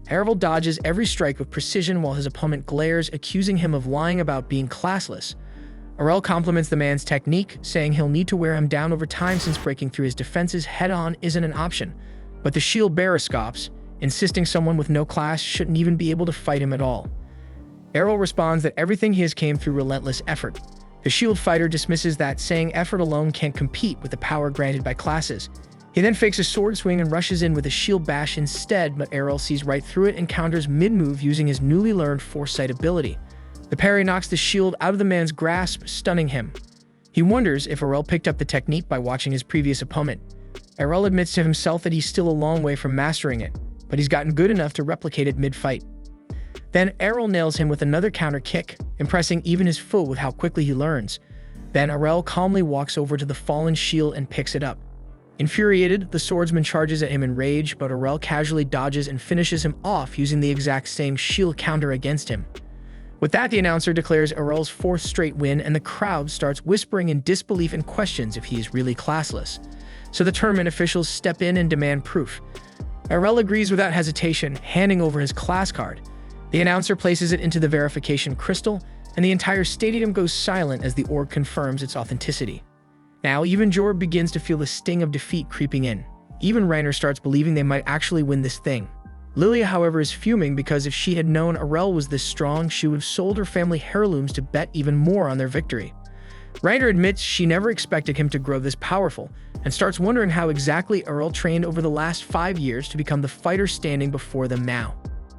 Errol dodges every strike with precision while his opponent glares, accusing him of lying about being classless. Errol compliments the man's technique, saying he'll need to wear him down over time since breaking through his defenses head-on isn't an option. But the shield bearer scoffs, insisting someone with no class shouldn't even be able to fight him at all. Errol responds that everything he has came through relentless effort. The shield fighter dismisses that, saying effort alone can't compete with the power granted by classes. He then fakes a sword swing and rushes in with a shield bash instead, but Errol sees right through it and counters mid-move using his newly learned foresight ability. The parry knocks the shield out of the man's grasp, stunning him. He wonders if Errol picked up the technique by watching his previous opponent. Errol admits to himself that he's still a long way from mastering it. but he's gotten good enough to replicate it mid-fight. Then Errol nails him with another counter kick, impressing even his foe with how quickly he learns. Then Errol calmly walks over to the fallen shield and picks it up. Infuriated, the swordsman charges at him in rage, but Errol casually dodges and finishes him off using the exact same shield counter against him. With that, the announcer declares Errol's fourth straight win, and the crowd starts whispering in disbelief and questions if he is really classless. So the tournament officials step in and demand proof. Errol agrees without hesitation, handing over his class card. The announcer places it into the verification crystal, and the entire stadium goes silent as the orb confirms its authenticity. Now, even Jorb begins to feel the sting of defeat creeping in. Even Reiner starts believing they might actually win this thing. Lilia, however, is fuming because if she had known Errol was this strong, she would have sold her family heirlooms to bet even more on their victory. Reiner admits she never expected him to grow this powerful, and starts wondering how exactly Errol trained over the last 5 years to become the fighter standing before them now.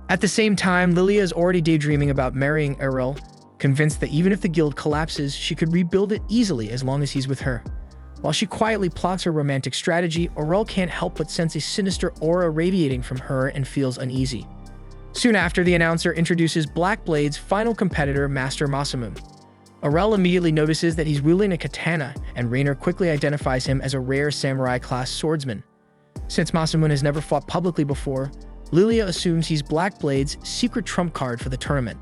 At the same time, Lilia is already daydreaming about marrying Errol, convinced that even if the guild collapses, she could rebuild it easily as long as he's with her. While she quietly plots her romantic strategy, Errol can't help but sense a sinister aura radiating from her and feels uneasy. Soon after, the announcer introduces Black Blade's final competitor, Master Masamune. Errol immediately notices that he's wielding a katana, and Reiner quickly identifies him as a rare samurai-class swordsman. Since Masamune has never fought publicly before, Lilia assumes he's Black Blade's secret trump card for the tournament.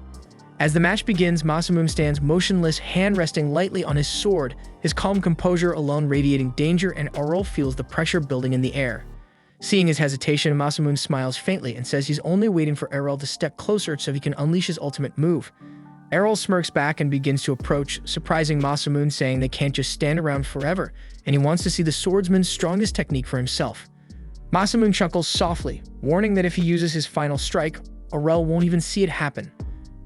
As the match begins, Masamune stands motionless, hand resting lightly on his sword, his calm composure alone radiating danger, and Errol feels the pressure building in the air. Seeing his hesitation, Masamune smiles faintly and says he's only waiting for Errol to step closer so he can unleash his ultimate move. Errol smirks back and begins to approach, surprising Masamune, saying they can't just stand around forever, and he wants to see the swordsman's strongest technique for himself. Masamune chuckles softly, warning that if he uses his final strike, Errol won't even see it happen.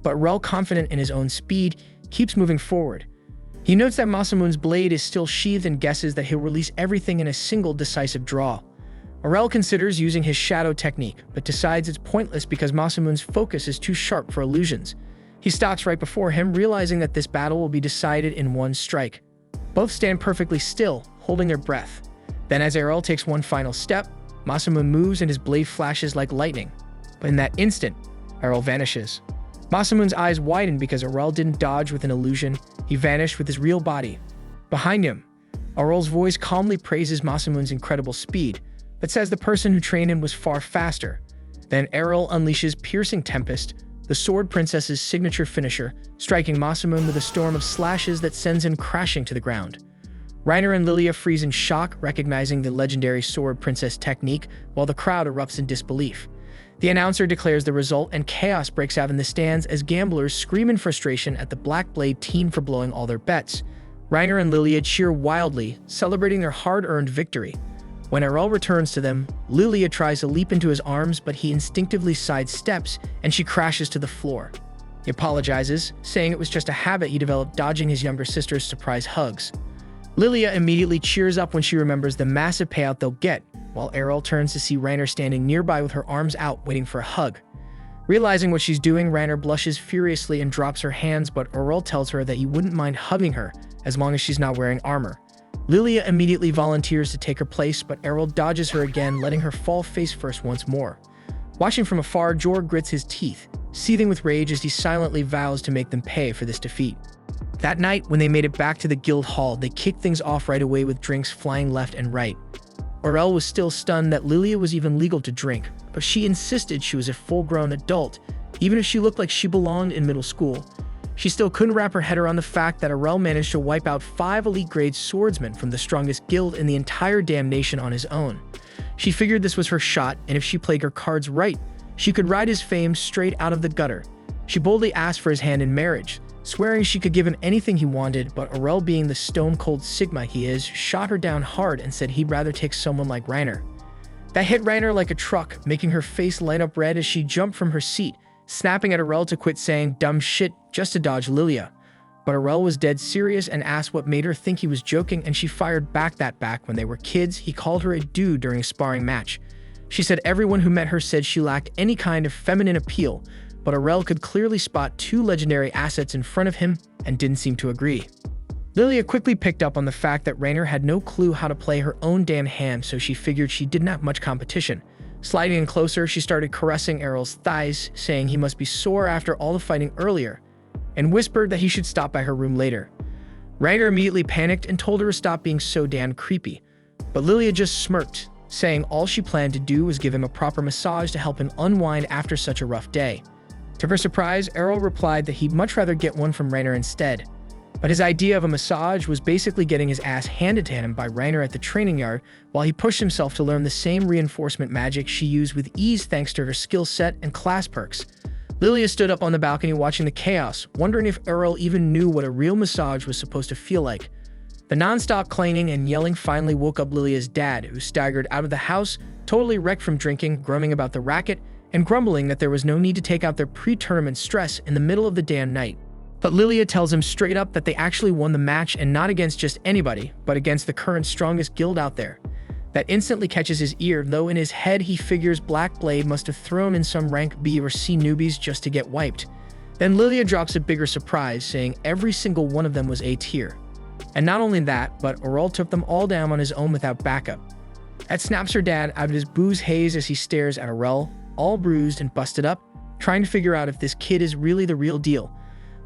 But Errol, confident in his own speed, keeps moving forward. He notes that Masamune's blade is still sheathed and guesses that he'll release everything in a single decisive draw. Errol considers using his shadow technique, but decides it's pointless because Masamune's focus is too sharp for illusions. He stops right before him, realizing that this battle will be decided in one strike. Both stand perfectly still, holding their breath. Then as Errol takes one final step, Masamune moves and his blade flashes like lightning. But in that instant, Errol vanishes. Masamune's eyes widen because Errol didn't dodge with an illusion, he vanished with his real body. Behind him, Errol's voice calmly praises Masamune's incredible speed, but says the person who trained him was far faster. Then Errol unleashes Piercing Tempest, the Sword Princess's signature finisher, striking Masamune with a storm of slashes that sends him crashing to the ground. Reiner and Lilia freeze in shock, recognizing the legendary Sword Princess technique, while the crowd erupts in disbelief. The announcer declares the result, and chaos breaks out in the stands as gamblers scream in frustration at the Black Blade team for blowing all their bets. Reiner and Lilia cheer wildly, celebrating their hard-earned victory. When Errol returns to them, Lilia tries to leap into his arms, but he instinctively sidesteps, and she crashes to the floor. He apologizes, saying it was just a habit he developed dodging his younger sister's surprise hugs. Lilia immediately cheers up when she remembers the massive payout they'll get, while Errol turns to see Reiner standing nearby with her arms out, waiting for a hug. Realizing what she's doing, Reiner blushes furiously and drops her hands, but Errol tells her that he wouldn't mind hugging her as long as she's not wearing armor. Lilia immediately volunteers to take her place, but Errol dodges her again, letting her fall face first once more. Watching from afar, Jorg grits his teeth, seething with rage as he silently vows to make them pay for this defeat. That night, when they made it back to the guild hall, they kicked things off right away with drinks flying left and right. Errol was still stunned that Lilia was even legal to drink, but she insisted she was a full-grown adult, even if she looked like she belonged in middle school. She still couldn't wrap her head around the fact that Errol managed to wipe out 5 elite-grade swordsmen from the strongest guild in the entire damn nation on his own. She figured this was her shot, and if she played her cards right, she could ride his fame straight out of the gutter. She boldly asked for his hand in marriage, swearing she could give him anything he wanted, but Errol, being the stone-cold Sigma he is, shot her down hard and said he'd rather take someone like Reiner. That hit Reiner like a truck, making her face light up red as she jumped from her seat, snapping at Errol to quit saying dumb shit just to dodge Lilia. But Errol was dead serious and asked what made her think he was joking, and she fired back when they were kids, he called her a dude during a sparring match. She said everyone who met her said she lacked any kind of feminine appeal, but Errol could clearly spot 2 legendary assets in front of him and didn't seem to agree. Lilia quickly picked up on the fact that Reiner had no clue how to play her own damn hand, so she figured she didn't have much competition. Sliding in closer, she started caressing Errol's thighs, saying he must be sore after all the fighting earlier, and whispered that he should stop by her room later. Rainer immediately panicked and told her to stop being so damn creepy, but Lilia just smirked, saying all she planned to do was give him a proper massage to help him unwind after such a rough day. To her surprise, Errol replied that he'd much rather get one from Rainer instead. But his idea of a massage was basically getting his ass handed to him by Rainer at the training yard while he pushed himself to learn the same reinforcement magic she used with ease thanks to her skill set and class perks. Lilia stood up on the balcony watching the chaos, wondering if Errol even knew what a real massage was supposed to feel like. The non-stop clanging and yelling finally woke up Lilia's dad, who staggered out of the house, totally wrecked from drinking, groaning about the racket, and grumbling that there was no need to take out their pre-tournament stress in the middle of the damn night. But Lilia tells him straight up that they actually won the match and not against just anybody, but against the current strongest guild out there. That instantly catches his ear, though in his head he figures Black Blade must have thrown in some rank B or C newbies just to get wiped. Then Lilia drops a bigger surprise, saying every single one of them was A tier. And not only that, but Errol took them all down on his own without backup. That snaps her dad out of his booze haze as he stares at Errol, all bruised and busted up, trying to figure out if this kid is really the real deal.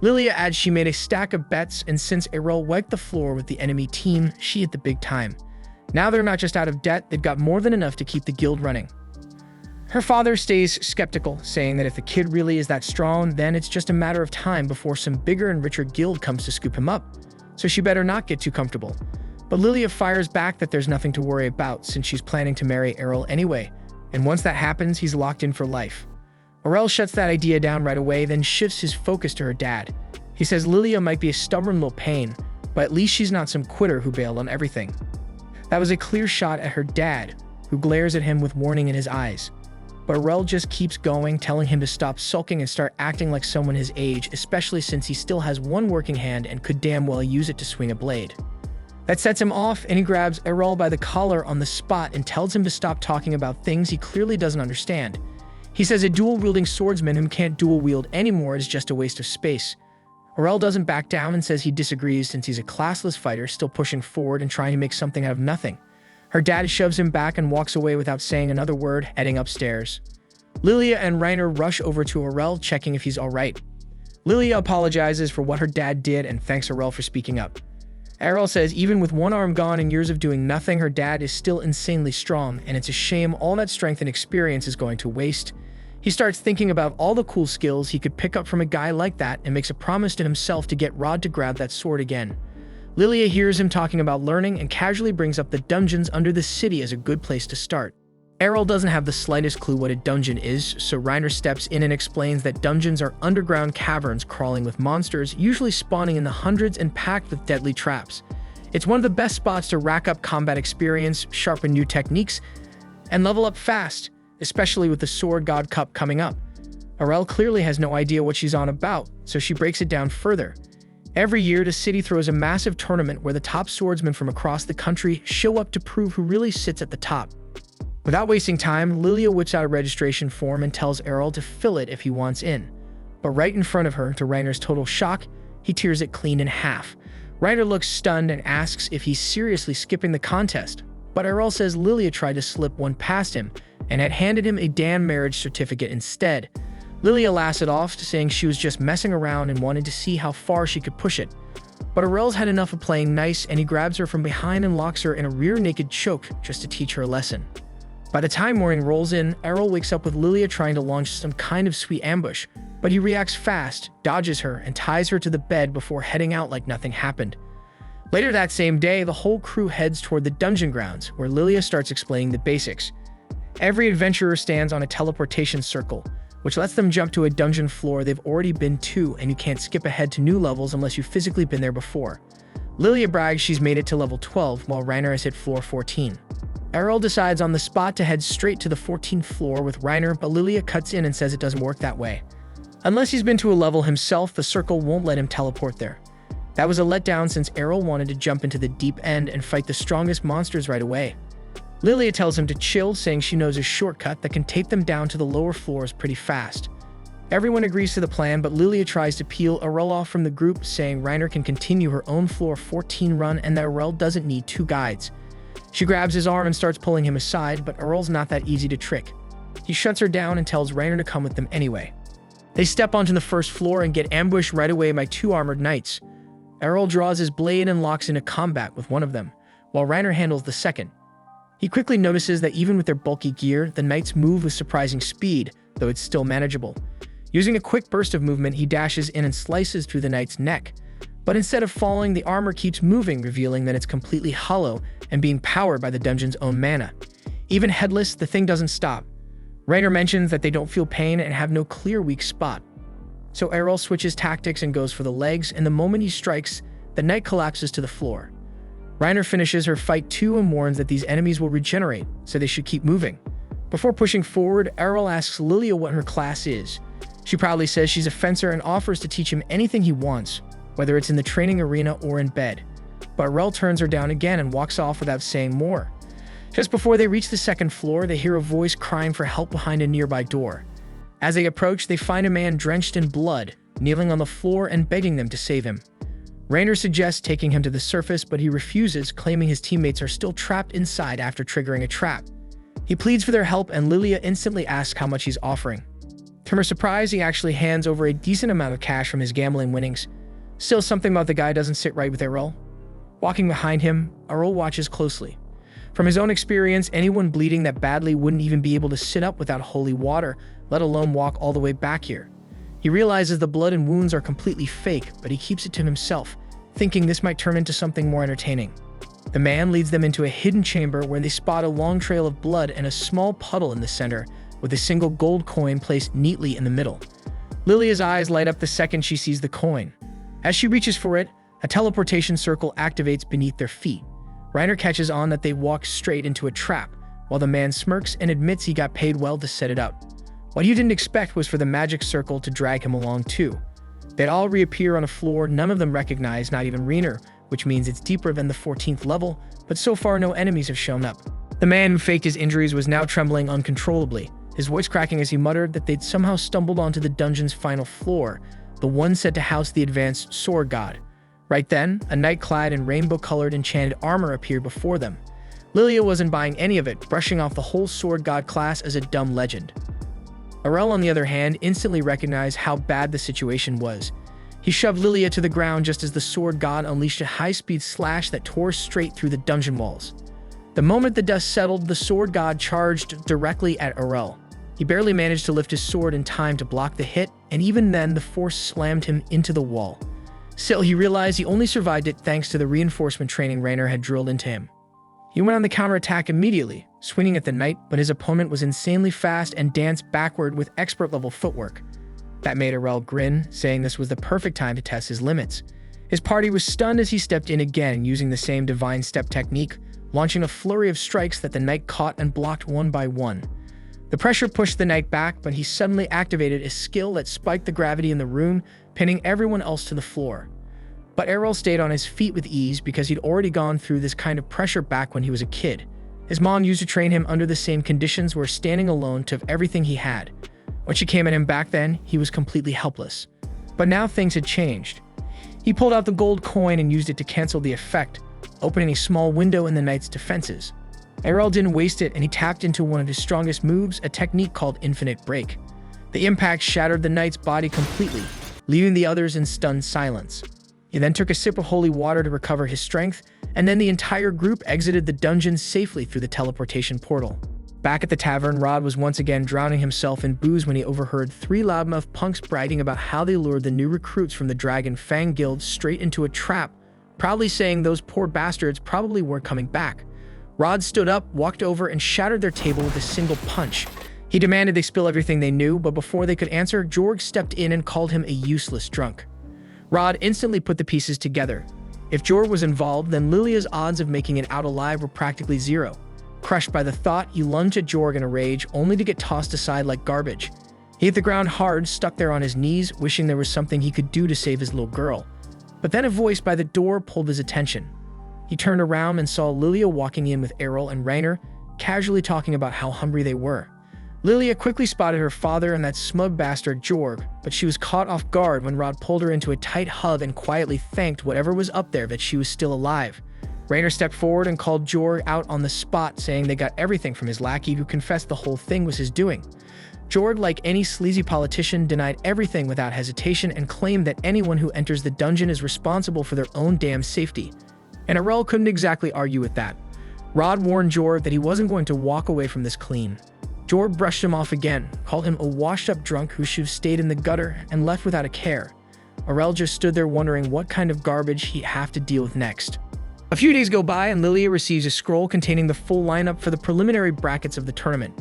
Lilia adds she made a stack of bets, and since Errol wiped the floor with the enemy team, she hit the big time. Now they're not just out of debt, they've got more than enough to keep the guild running. Her father stays skeptical, saying that if the kid really is that strong, then it's just a matter of time before some bigger and richer guild comes to scoop him up, so she better not get too comfortable. But Lilia fires back that there's nothing to worry about since she's planning to marry Errol anyway, and once that happens, he's locked in for life. Errol shuts that idea down right away, then shifts his focus to her dad. He says Lilia might be a stubborn little pain, but at least she's not some quitter who bailed on everything. That was a clear shot at her dad, who glares at him with warning in his eyes. But Errol just keeps going, telling him to stop sulking and start acting like someone his age, especially since he still has one working hand and could damn well use it to swing a blade. That sets him off, and he grabs Errol by the collar on the spot and tells him to stop talking about things he clearly doesn't understand. He says a dual-wielding swordsman who can't dual-wield anymore is just a waste of space. Errol doesn't back down and says he disagrees since he's a classless fighter still pushing forward and trying to make something out of nothing. Her dad shoves him back and walks away without saying another word, heading upstairs. Lilia and Rainer rush over to Errol, checking if he's alright. Lilia apologizes for what her dad did and thanks Errol for speaking up. Errol says even with one arm gone and years of doing nothing, her dad is still insanely strong, and it's a shame all that strength and experience is going to waste. He starts thinking about all the cool skills he could pick up from a guy like that and makes a promise to himself to get Rod to grab that sword again. Lilia hears him talking about learning and casually brings up the dungeons under the city as a good place to start. Errol doesn't have the slightest clue what a dungeon is, so Rainer steps in and explains that dungeons are underground caverns crawling with monsters, usually spawning in the hundreds and packed with deadly traps. It's one of the best spots to rack up combat experience, sharpen new techniques, and level up fast, especially with the Sword God Cup coming up. Errol clearly has no idea what she's on about, so she breaks it down further. Every year, the city throws a massive tournament where the top swordsmen from across the country show up to prove who really sits at the top. Without wasting time, Lilia whips out a registration form and tells Errol to fill it if he wants in. But right in front of her, to Rainer's total shock, he tears it clean in half. Rainer looks stunned and asks if he's seriously skipping the contest, but Errol says Lilia tried to slip one past him and had handed him a damn marriage certificate instead. Lilia laughs it off, saying she was just messing around and wanted to see how far she could push it. But Errol's had enough of playing nice, and he grabs her from behind and locks her in a rear naked choke just to teach her a lesson. By the time morning rolls in, Errol wakes up with Lilia trying to launch some kind of sweet ambush, but he reacts fast, dodges her, and ties her to the bed before heading out like nothing happened. Later that same day, the whole crew heads toward the dungeon grounds, where Lilia starts explaining the basics. Every adventurer stands on a teleportation circle, which lets them jump to a dungeon floor they've already been to, and you can't skip ahead to new levels unless you've physically been there before. Lilia brags she's made it to level 12, while Rainer has hit floor 14. Errol decides on the spot to head straight to the 14th floor with Rainer, but Lilia cuts in and says it doesn't work that way. Unless he's been to a level himself, the circle won't let him teleport there. That was a letdown since Errol wanted to jump into the deep end and fight the strongest monsters right away. Lilia tells him to chill, saying she knows a shortcut that can take them down to the lower floors pretty fast. Everyone agrees to the plan, but Lilia tries to peel Errol off from the group, saying Rainer can continue her own floor 14 run and that Errol doesn't need two guides. She grabs his arm and starts pulling him aside, but Errol's not that easy to trick. He shuts her down and tells Rainer to come with them anyway. They step onto the first floor and get ambushed right away by two armored knights. Errol draws his blade and locks into combat with one of them, while Rainer handles the second. He quickly notices that even with their bulky gear, the knights move with surprising speed, though it's still manageable. Using a quick burst of movement, he dashes in and slices through the knight's neck. But instead of falling, the armor keeps moving, revealing that it's completely hollow and being powered by the dungeon's own mana. Even headless, the thing doesn't stop. Rainer mentions that they don't feel pain and have no clear weak spot. So Errol switches tactics and goes for the legs, and the moment he strikes, the knight collapses to the floor. Rainer finishes her fight too and warns that these enemies will regenerate, so they should keep moving. Before pushing forward, Errol asks Lilia what her class is. She proudly says she's a fencer and offers to teach him anything he wants, whether it's in the training arena or in bed. But Errol turns her down again and walks off without saying more. Just before they reach the second floor, they hear a voice crying for help behind a nearby door. As they approach, they find a man drenched in blood, kneeling on the floor and begging them to save him. Rainer suggests taking him to the surface, but he refuses, claiming his teammates are still trapped inside after triggering a trap. He pleads for their help, and Lilia instantly asks how much he's offering. To her surprise, he actually hands over a decent amount of cash from his gambling winnings. Still, something about the guy doesn't sit right with Errol. Walking behind him, Errol watches closely. From his own experience, anyone bleeding that badly wouldn't even be able to sit up without holy water, let alone walk all the way back here. He realizes the blood and wounds are completely fake, but he keeps it to himself, thinking this might turn into something more entertaining. The man leads them into a hidden chamber where they spot a long trail of blood and a small puddle in the center, with a single gold coin placed neatly in the middle. Lilia's eyes light up the second she sees the coin. As she reaches for it, a teleportation circle activates beneath their feet. Rainer catches on that they walk straight into a trap, while the man smirks and admits he got paid well to set it up. What he didn't expect was for the magic circle to drag him along too. They'd all reappear on a floor none of them recognize, not even Rainer, which means it's deeper than the 14th level, but so far no enemies have shown up. The man who faked his injuries was now trembling uncontrollably, his voice cracking as he muttered that they'd somehow stumbled onto the dungeon's final floor, the one said to house the advanced sword god. Right then, a knight clad in rainbow-colored enchanted armor appeared before them. Lilia wasn't buying any of it, brushing off the whole sword god class as a dumb legend. Errol, on the other hand, instantly recognized how bad the situation was. He shoved Lilia to the ground just as the sword god unleashed a high-speed slash that tore straight through the dungeon walls. The moment the dust settled, the sword god charged directly at Errol. He barely managed to lift his sword in time to block the hit, and even then the force slammed him into the wall. Still, he realized he only survived it thanks to the reinforcement training Rainer had drilled into him. He went on the counterattack immediately, swinging at the knight, but his opponent was insanely fast and danced backward with expert-level footwork. That made Errol grin, saying this was the perfect time to test his limits. His party was stunned as he stepped in again, using the same divine step technique, launching a flurry of strikes that the knight caught and blocked one by one. The pressure pushed the knight back, but he suddenly activated a skill that spiked the gravity in the room, pinning everyone else to the floor. But Errol stayed on his feet with ease because he'd already gone through this kind of pressure back when he was a kid. His mom used to train him under the same conditions where standing alone took everything he had. When she came at him back then, he was completely helpless. But now things had changed. He pulled out the gold coin and used it to cancel the effect, opening a small window in the knight's defenses. Errol didn't waste it, and he tapped into one of his strongest moves, a technique called infinite break. The impact shattered the knight's body completely, leaving the others in stunned silence. He then took a sip of holy water to recover his strength, and then the entire group exited the dungeon safely through the teleportation portal. Back at the tavern, Rod was once again drowning himself in booze when he overheard three loudmouth punks bragging about how they lured the new recruits from the Dragon Fang Guild straight into a trap, proudly saying those poor bastards probably weren't coming back. Rod stood up, walked over, and shattered their table with a single punch. He demanded they spill everything they knew, but before they could answer, Jorg stepped in and called him a useless drunk. Rod instantly put the pieces together. If Jorg was involved, then Lilia's odds of making it out alive were practically zero. Crushed by the thought, he lunged at Jorg in a rage, only to get tossed aside like garbage. He hit the ground hard, stuck there on his knees, wishing there was something he could do to save his little girl. But then a voice by the door pulled his attention. He turned around and saw Lilia walking in with Errol and Rainer, casually talking about how hungry they were. Lilia quickly spotted her father and that smug bastard Jorg, but she was caught off guard when Rod pulled her into a tight hug and quietly thanked whatever was up there that she was still alive. Raynor stepped forward and called Jorg out on the spot, saying they got everything from his lackey, who confessed the whole thing was his doing. Jorg, like any sleazy politician, denied everything without hesitation and claimed that anyone who enters the dungeon is responsible for their own damn safety. And Arel couldn't exactly argue with that. Rod warned Jorg that he wasn't going to walk away from this clean. Jorg brushed him off again, called him a washed-up drunk who should have stayed in the gutter, and left without a care. Arel just stood there wondering what kind of garbage he'd have to deal with next. A few days go by and Lilia receives a scroll containing the full lineup for the preliminary brackets of the tournament.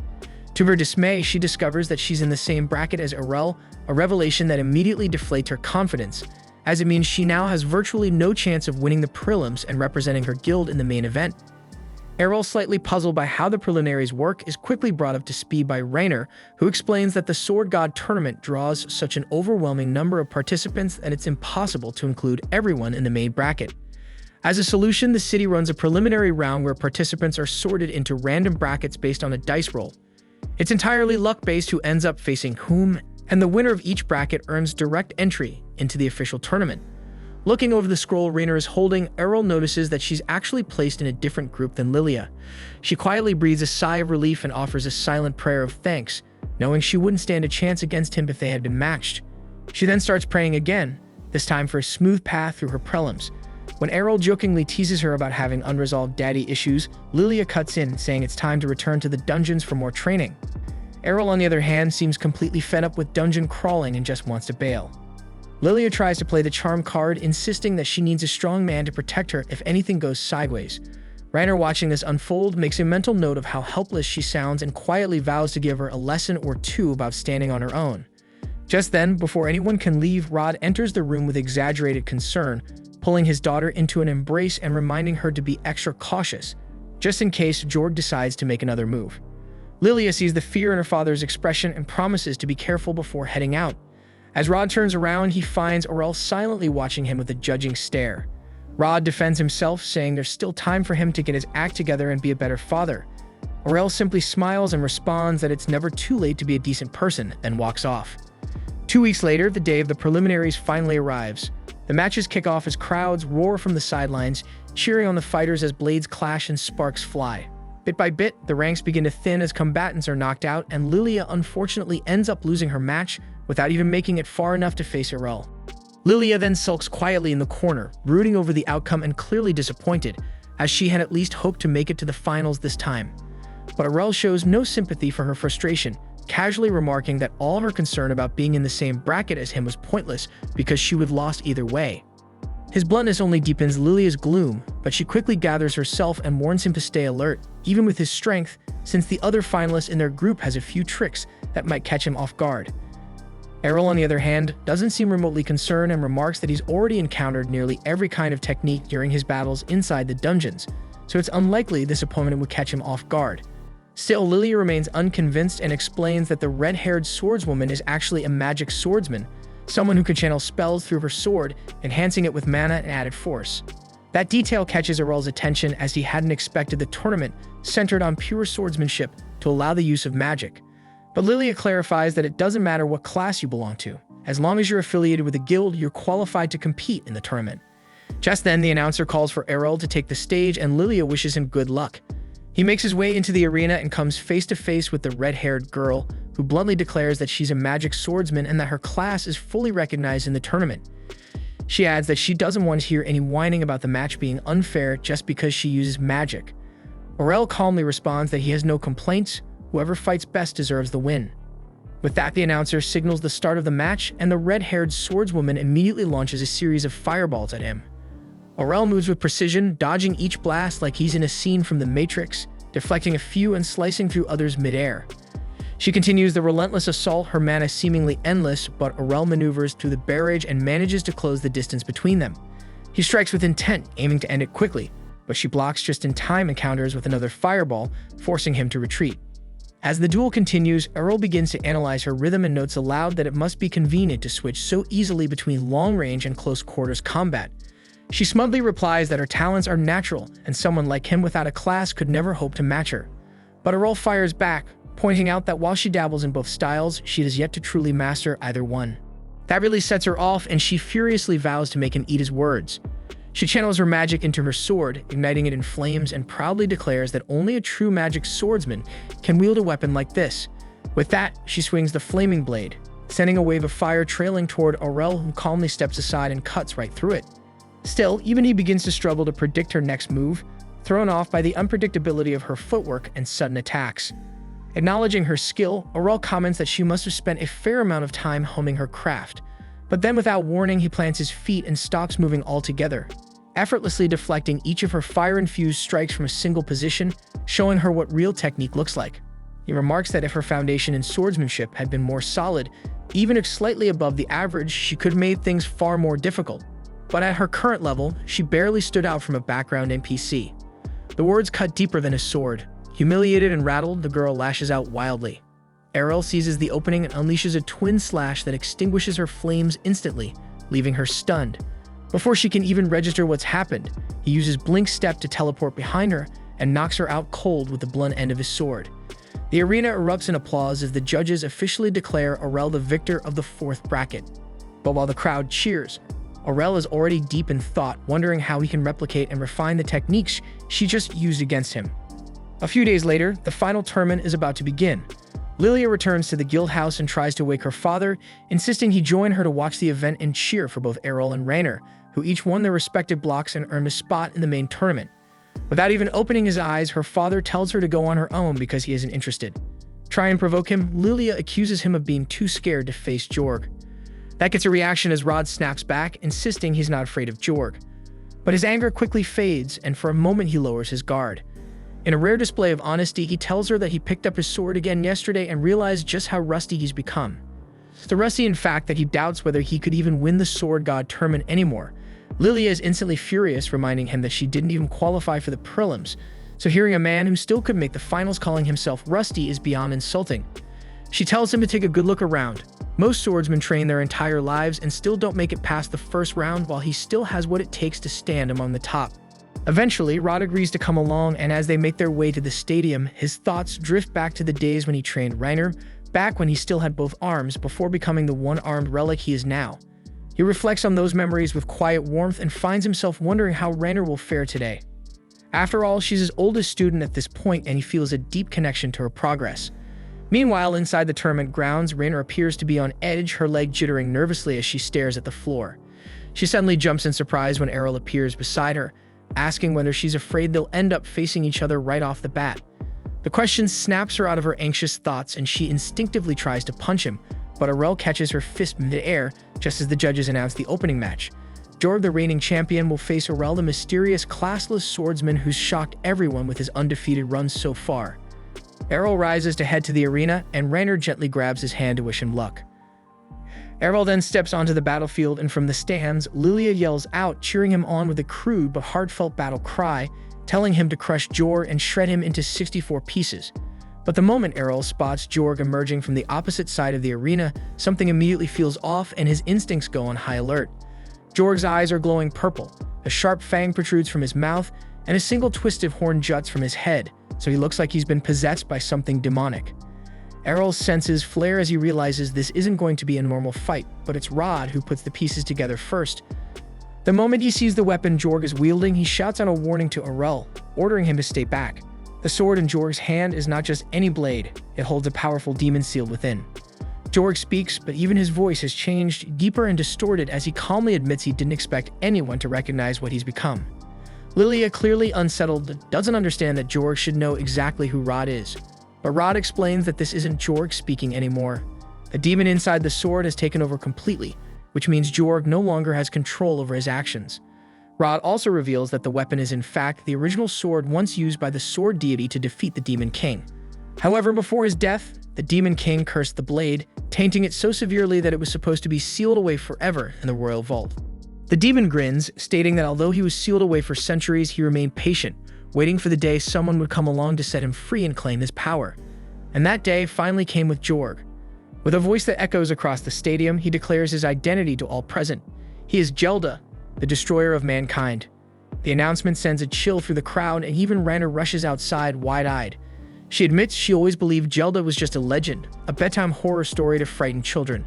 To her dismay, she discovers that she's in the same bracket as Arel, a revelation that immediately deflates her confidence, as it means she now has virtually no chance of winning the prelims and representing her guild in the main event. Arel, slightly puzzled by how the preliminaries work, is quickly brought up to speed by Raynor, who explains that the Sword God tournament draws such an overwhelming number of participants that it's impossible to include everyone in the main bracket. As a solution, the city runs a preliminary round where participants are sorted into random brackets based on a dice roll. It's entirely luck-based who ends up facing whom, and the winner of each bracket earns direct entry into the official tournament. Looking over the scroll Raynor is holding, Arel notices that she's actually placed in a different group than Lilia. She quietly breathes a sigh of relief and offers a silent prayer of thanks, knowing she wouldn't stand a chance against him if they had been matched. She then starts praying again, this time for a smooth path through her prelims. When Arel jokingly teases her about having unresolved daddy issues, Lilia cuts in, saying it's time to return to the dungeons for more training. Arel, on the other hand, seems completely fed up with dungeon crawling and just wants to bail. Lilia tries to play the charm card, insisting that she needs a strong man to protect her if anything goes sideways. Raynor, watching this unfold, makes a mental note of how helpless she sounds and quietly vows to give her a lesson or two about standing on her own. Just then, before anyone can leave, Rod enters the room with exaggerated concern, pulling his daughter into an embrace and reminding her to be extra cautious, just in case Jorg decides to make another move. Lilia sees the fear in her father's expression and promises to be careful before heading out. As Rod turns around, he finds Arel silently watching him with a judging stare. Rod defends himself, saying there's still time for him to get his act together and be a better father. Arel simply smiles and responds that it's never too late to be a decent person, then walks off. 2 weeks later, the day of the preliminaries finally arrives. The matches kick off as crowds roar from the sidelines, cheering on the fighters as blades clash and sparks fly. Bit by bit, the ranks begin to thin as combatants are knocked out, and Lilia unfortunately ends up losing her match without even making it far enough to face Arel. Lilia then sulks quietly in the corner, brooding over the outcome and clearly disappointed, as she had at least hoped to make it to the finals this time. But Arel shows no sympathy for her frustration, casually remarking that all her concern about being in the same bracket as him was pointless because she would have lost either way. His bluntness only deepens Lilia's gloom, but she quickly gathers herself and warns him to stay alert, even with his strength, since the other finalist in their group has a few tricks that might catch him off guard. Arel, on the other hand, doesn't seem remotely concerned and remarks that he's already encountered nearly every kind of technique during his battles inside the dungeons, so it's unlikely this opponent would catch him off guard. Still, Lilia remains unconvinced and explains that the red-haired swordswoman is actually a magic swordsman, someone who could channel spells through her sword, enhancing it with mana and added force. That detail catches Arel's attention, as he hadn't expected the tournament centered on pure swordsmanship to allow the use of magic. But Lilia clarifies that it doesn't matter what class you belong to. As long as you're affiliated with a guild, you're qualified to compete in the tournament. Just then, the announcer calls for Arel to take the stage, and Lilia wishes him good luck. He makes his way into the arena and comes face to face with the red-haired girl, who bluntly declares that she's a magic swordsman and that her class is fully recognized in the tournament. She adds that she doesn't want to hear any whining about the match being unfair just because she uses magic. Arel calmly responds that he has no complaints. Whoever fights best deserves the win. With that, the announcer signals the start of the match, and the red-haired swordswoman immediately launches a series of fireballs at him. Arel moves with precision, dodging each blast like he's in a scene from The Matrix, deflecting a few and slicing through others midair. She continues the relentless assault, her mana seemingly endless, but Arel maneuvers through the barrage and manages to close the distance between them. He strikes with intent, aiming to end it quickly, but she blocks just in time and counters with another fireball, forcing him to retreat. As the duel continues, Arel begins to analyze her rhythm and notes aloud that it must be convenient to switch so easily between long-range and close-quarters combat. She smugly replies that her talents are natural, and someone like him without a class could never hope to match her. But Arel fires back, pointing out that while she dabbles in both styles, she has yet to truly master either one. That really sets her off, and she furiously vows to make him eat his words. She channels her magic into her sword, igniting it in flames, and proudly declares that only a true magic swordsman can wield a weapon like this. With that, she swings the flaming blade, sending a wave of fire trailing toward Aurel, who calmly steps aside and cuts right through it. Still, even he begins to struggle to predict her next move, thrown off by the unpredictability of her footwork and sudden attacks. Acknowledging her skill, Aurel comments that she must have spent a fair amount of time honing her craft. But then without warning, he plants his feet and stops moving altogether, effortlessly deflecting each of her fire-infused strikes from a single position, showing her what real technique looks like. He remarks that if her foundation in swordsmanship had been more solid, even if slightly above the average, she could have made things far more difficult. But at her current level, she barely stood out from a background NPC. The words cut deeper than a sword. Humiliated and rattled, the girl lashes out wildly. Aurel seizes the opening and unleashes a twin slash that extinguishes her flames instantly, leaving her stunned. Before she can even register what's happened, he uses Blink's step to teleport behind her and knocks her out cold with the blunt end of his sword. The arena erupts in applause as the judges officially declare Aurel the victor of the fourth bracket. But while the crowd cheers, Aurel is already deep in thought, wondering how he can replicate and refine the techniques she just used against him. A few days later, the final tournament is about to begin. Lilia returns to the guild house and tries to wake her father, insisting he join her to watch the event and cheer for both Aurel and Rainer, who each won their respective blocks and earned a spot in the main tournament. Without even opening his eyes, her father tells her to go on her own because he isn't interested. Try and provoke him, Lilia accuses him of being too scared to face Jorg. That gets a reaction as Rod snaps back, insisting he's not afraid of Jorg. But his anger quickly fades, and for a moment he lowers his guard. In a rare display of honesty, he tells her that he picked up his sword again yesterday and realized just how rusty he's become. So rusty, in fact, that he doubts whether he could even win the Sword God tournament anymore. Lilia is instantly furious, reminding him that she didn't even qualify for the prelims, so hearing a man who still could make the finals calling himself rusty is beyond insulting. She tells him to take a good look around. Most swordsmen train their entire lives and still don't make it past the first round, while he still has what it takes to stand among the top. Eventually, Rod agrees to come along, and as they make their way to the stadium, his thoughts drift back to the days when he trained Rainer, back when he still had both arms before becoming the one-armed relic he is now. He reflects on those memories with quiet warmth and finds himself wondering how Rainer will fare today. After all, she's his oldest student at this point, and he feels a deep connection to her progress. Meanwhile, inside the tournament grounds, Rainer appears to be on edge, her leg jittering nervously as she stares at the floor. She suddenly jumps in surprise when Aurel appears beside her, asking whether she's afraid they'll end up facing each other right off the bat. The question snaps her out of her anxious thoughts, and she instinctively tries to punch him, but Aurel catches her fist mid-air just as the judges announce the opening match. Jorg, the reigning champion, will face Aurel, the mysterious, classless swordsman who's shocked everyone with his undefeated run so far. Aurel rises to head to the arena, and Rainer gently grabs his hand to wish him luck. Aurel then steps onto the battlefield, and from the stands, Lilia yells out, cheering him on with a crude but heartfelt battle cry, telling him to crush Jorg and shred him into 64 pieces. But the moment Aurel spots Jorg emerging from the opposite side of the arena, something immediately feels off and his instincts go on high alert. Jorg's eyes are glowing purple, a sharp fang protrudes from his mouth, and a single twisted horn juts from his head, so he looks like he's been possessed by something demonic. Aurel's senses flare as he realizes this isn't going to be a normal fight, but it's Rod who puts the pieces together first. The moment he sees the weapon Jorg is wielding, he shouts out a warning to Aurel, ordering him to stay back. The sword in Jorg's hand is not just any blade, it holds a powerful demon sealed within. Jorg speaks, but even his voice has changed, deeper and distorted, as he calmly admits he didn't expect anyone to recognize what he's become. Lilia, clearly unsettled, doesn't understand that Jorg should know exactly who Rod is. But Rod explains that this isn't Jorg speaking anymore. The demon inside the sword has taken over completely, which means Jorg no longer has control over his actions. Rod also reveals that the weapon is in fact the original sword once used by the sword deity to defeat the Demon King. However, before his death, the Demon King cursed the blade, tainting it so severely that it was supposed to be sealed away forever in the royal vault. The demon grins, stating that although he was sealed away for centuries, he remained patient, waiting for the day someone would come along to set him free and claim his power. And that day finally came with Jorg. With a voice that echoes across the stadium, he declares his identity to all present. He is Gelda, the destroyer of mankind. The announcement sends a chill through the crowd, and even Rainer rushes outside wide-eyed. She admits she always believed Gelda was just a legend, a bedtime horror story to frighten children.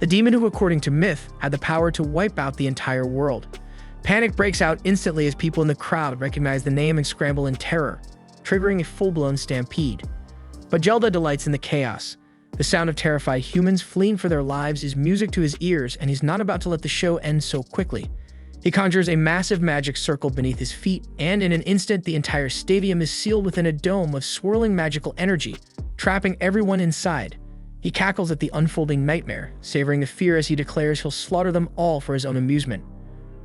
The demon who, according to myth, had the power to wipe out the entire world. Panic breaks out instantly as people in the crowd recognize the name and scramble in terror, triggering a full-blown stampede. But Gelda delights in the chaos. The sound of terrified humans fleeing for their lives is music to his ears, and he's not about to let the show end so quickly. He conjures a massive magic circle beneath his feet, and in an instant, the entire stadium is sealed within a dome of swirling magical energy, trapping everyone inside. He cackles at the unfolding nightmare, savoring the fear as he declares he'll slaughter them all for his own amusement.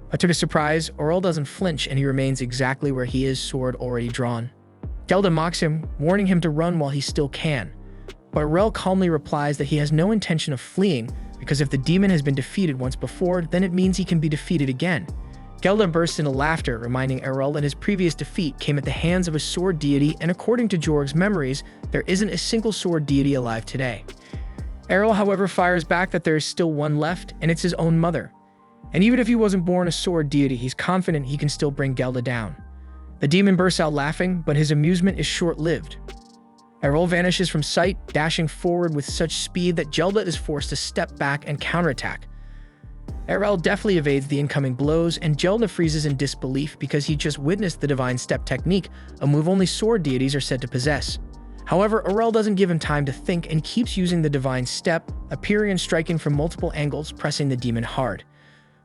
But to his surprise, Aurel doesn't flinch, and he remains exactly where he is, sword already drawn. Gelda mocks him, warning him to run while he still can. But Aurel calmly replies that he has no intention of fleeing, because if the demon has been defeated once before, then it means he can be defeated again. Gelda bursts into laughter, reminding Aurel that his previous defeat came at the hands of a sword deity, and according to Jorg's memories, there isn't a single sword deity alive today. Aurel, however, fires back that there is still one left, and it's his own mother. And even if he wasn't born a sword deity, he's confident he can still bring Gelda down. The demon bursts out laughing, but his amusement is short-lived. Aurel vanishes from sight, dashing forward with such speed that Gelda is forced to step back and counterattack. Aurel deftly evades the incoming blows, and Gelda freezes in disbelief because he just witnessed the divine step technique, a move only sword deities are said to possess. However, Aurel doesn't give him time to think and keeps using the divine step, appearing and striking from multiple angles, pressing the demon hard.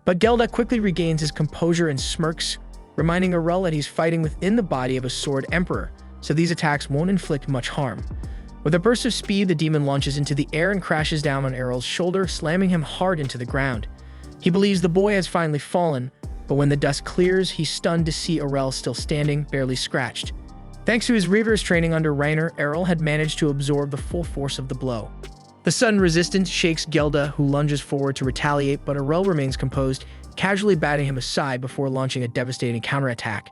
But Gelda quickly regains his composure and smirks, reminding Aurel that he's fighting within the body of a sword emperor, so these attacks won't inflict much harm. With a burst of speed, the demon launches into the air and crashes down on Aurel's shoulder, slamming him hard into the ground. He believes the boy has finally fallen, but when the dust clears, he's stunned to see Aurel still standing, barely scratched. Thanks to his rigorous training under Rainer, Aurel had managed to absorb the full force of the blow. The sudden resistance shakes Gelda, who lunges forward to retaliate, but Aurel remains composed, casually batting him aside before launching a devastating counterattack.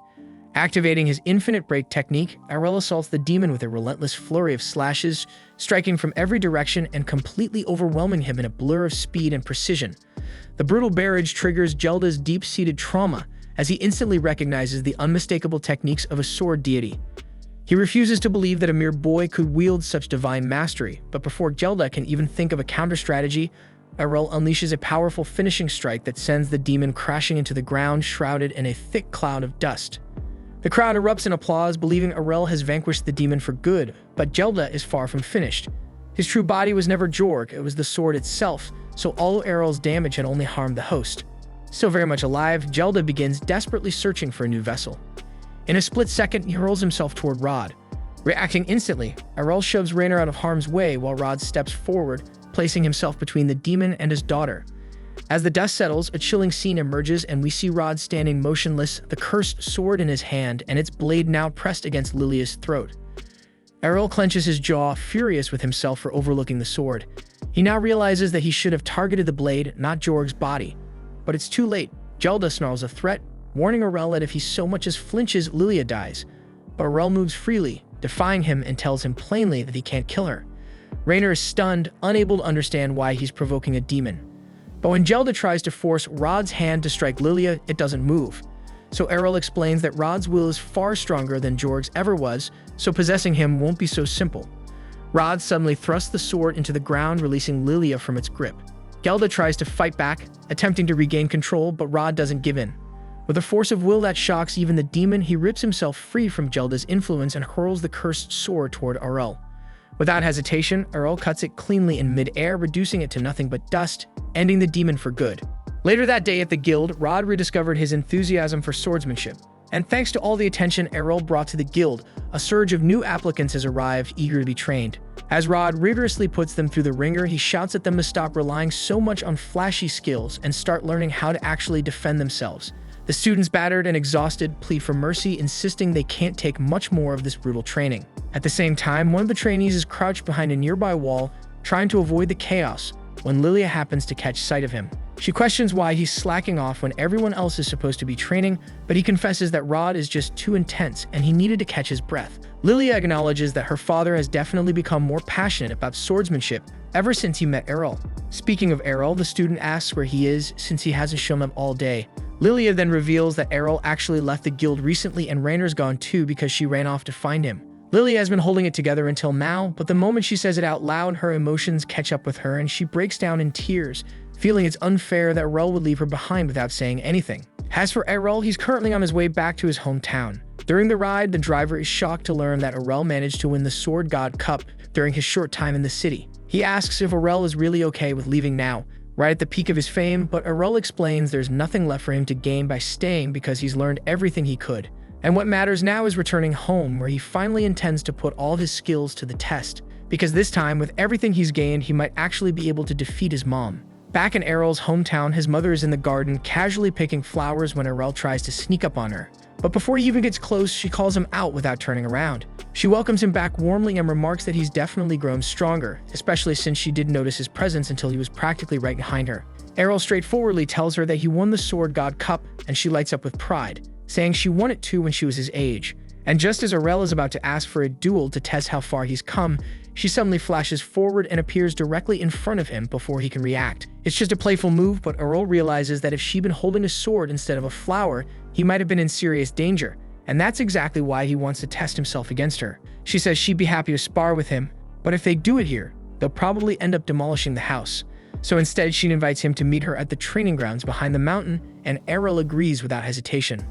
Activating his infinite break technique, Aurel assaults the demon with a relentless flurry of slashes, striking from every direction and completely overwhelming him in a blur of speed and precision. The brutal barrage triggers Gelda's deep-seated trauma, as he instantly recognizes the unmistakable techniques of a sword deity. He refuses to believe that a mere boy could wield such divine mastery, but before Gelda can even think of a counter-strategy, Aurel unleashes a powerful finishing strike that sends the demon crashing into the ground, shrouded in a thick cloud of dust. The crowd erupts in applause, believing Aurel has vanquished the demon for good, but Gelda is far from finished. His true body was never Jorg, it was the sword itself, so all Aurel's damage had only harmed the host. Still very much alive, Gelda begins desperately searching for a new vessel. In a split second, he hurls himself toward Rod. Reacting instantly, Aurel shoves Rainer out of harm's way while Rod steps forward, placing himself between the demon and his daughter. As the dust settles, a chilling scene emerges and we see Rod standing motionless, the cursed sword in his hand and its blade now pressed against Lilia's throat. Aurel clenches his jaw, furious with himself for overlooking the sword. He now realizes that he should have targeted the blade, not Jorg's body. But it's too late. Gelda snarls a threat, warning Aurel that if he so much as flinches, Lilia dies. But Aurel moves freely, defying him and tells him plainly that he can't kill her. Rainer is stunned, unable to understand why he's provoking a demon. But when Gelda tries to force Rod's hand to strike Lilia, it doesn't move. So Aurel explains that Rod's will is far stronger than Jorg's ever was, so possessing him won't be so simple. Rod suddenly thrusts the sword into the ground, releasing Lilia from its grip. Gelda tries to fight back, attempting to regain control, but Rod doesn't give in. With a force of will that shocks even the demon, he rips himself free from Gelda's influence and hurls the cursed sword toward Aurel. Without hesitation, Aurel cuts it cleanly in mid-air, reducing it to nothing but dust, ending the demon for good. Later that day at the guild, Rod rediscovered his enthusiasm for swordsmanship. And thanks to all the attention Aurel brought to the guild, a surge of new applicants has arrived, eager to be trained. As Rod rigorously puts them through the ringer, he shouts at them to stop relying so much on flashy skills and start learning how to actually defend themselves. The students, battered and exhausted, plead for mercy, insisting they can't take much more of this brutal training. At the same time, one of the trainees is crouched behind a nearby wall, trying to avoid the chaos, when Lilia happens to catch sight of him. She questions why he's slacking off when everyone else is supposed to be training, but he confesses that Rod is just too intense and he needed to catch his breath. Lilia acknowledges that her father has definitely become more passionate about swordsmanship ever since he met Aurel. Speaking of Aurel, the student asks where he is since he hasn't shown up all day. Lilia then reveals that Aurel actually left the guild recently and Rainer's gone too because she ran off to find him. Lilia has been holding it together until now, but the moment she says it out loud, her emotions catch up with her and she breaks down in tears, feeling it's unfair that Aurel would leave her behind without saying anything. As for Errol, he's currently on his way back to his hometown. During the ride, the driver is shocked to learn that Errol managed to win the Sword God Cup during his short time in the city. He asks if Errol is really okay with leaving now, right at the peak of his fame, but Errol explains there's nothing left for him to gain by staying because he's learned everything he could. And what matters now is returning home, where he finally intends to put all of his skills to the test, because this time, with everything he's gained, he might actually be able to defeat his mom. Back in Errol's hometown, his mother is in the garden casually picking flowers when Errol tries to sneak up on her. But before he even gets close, she calls him out without turning around. She welcomes him back warmly and remarks that he's definitely grown stronger, especially since she didn't notice his presence until he was practically right behind her. Errol straightforwardly tells her that he won the Sword God Cup, and she lights up with pride, saying she won it too when she was his age. And just as Errol is about to ask for a duel to test how far he's come, she suddenly flashes forward and appears directly in front of him before he can react. It's just a playful move, but Errol realizes that if she'd been holding a sword instead of a flower, he might have been in serious danger, and that's exactly why he wants to test himself against her. She says she'd be happy to spar with him, but if they do it here, they'll probably end up demolishing the house. So instead, she invites him to meet her at the training grounds behind the mountain, and Errol agrees without hesitation.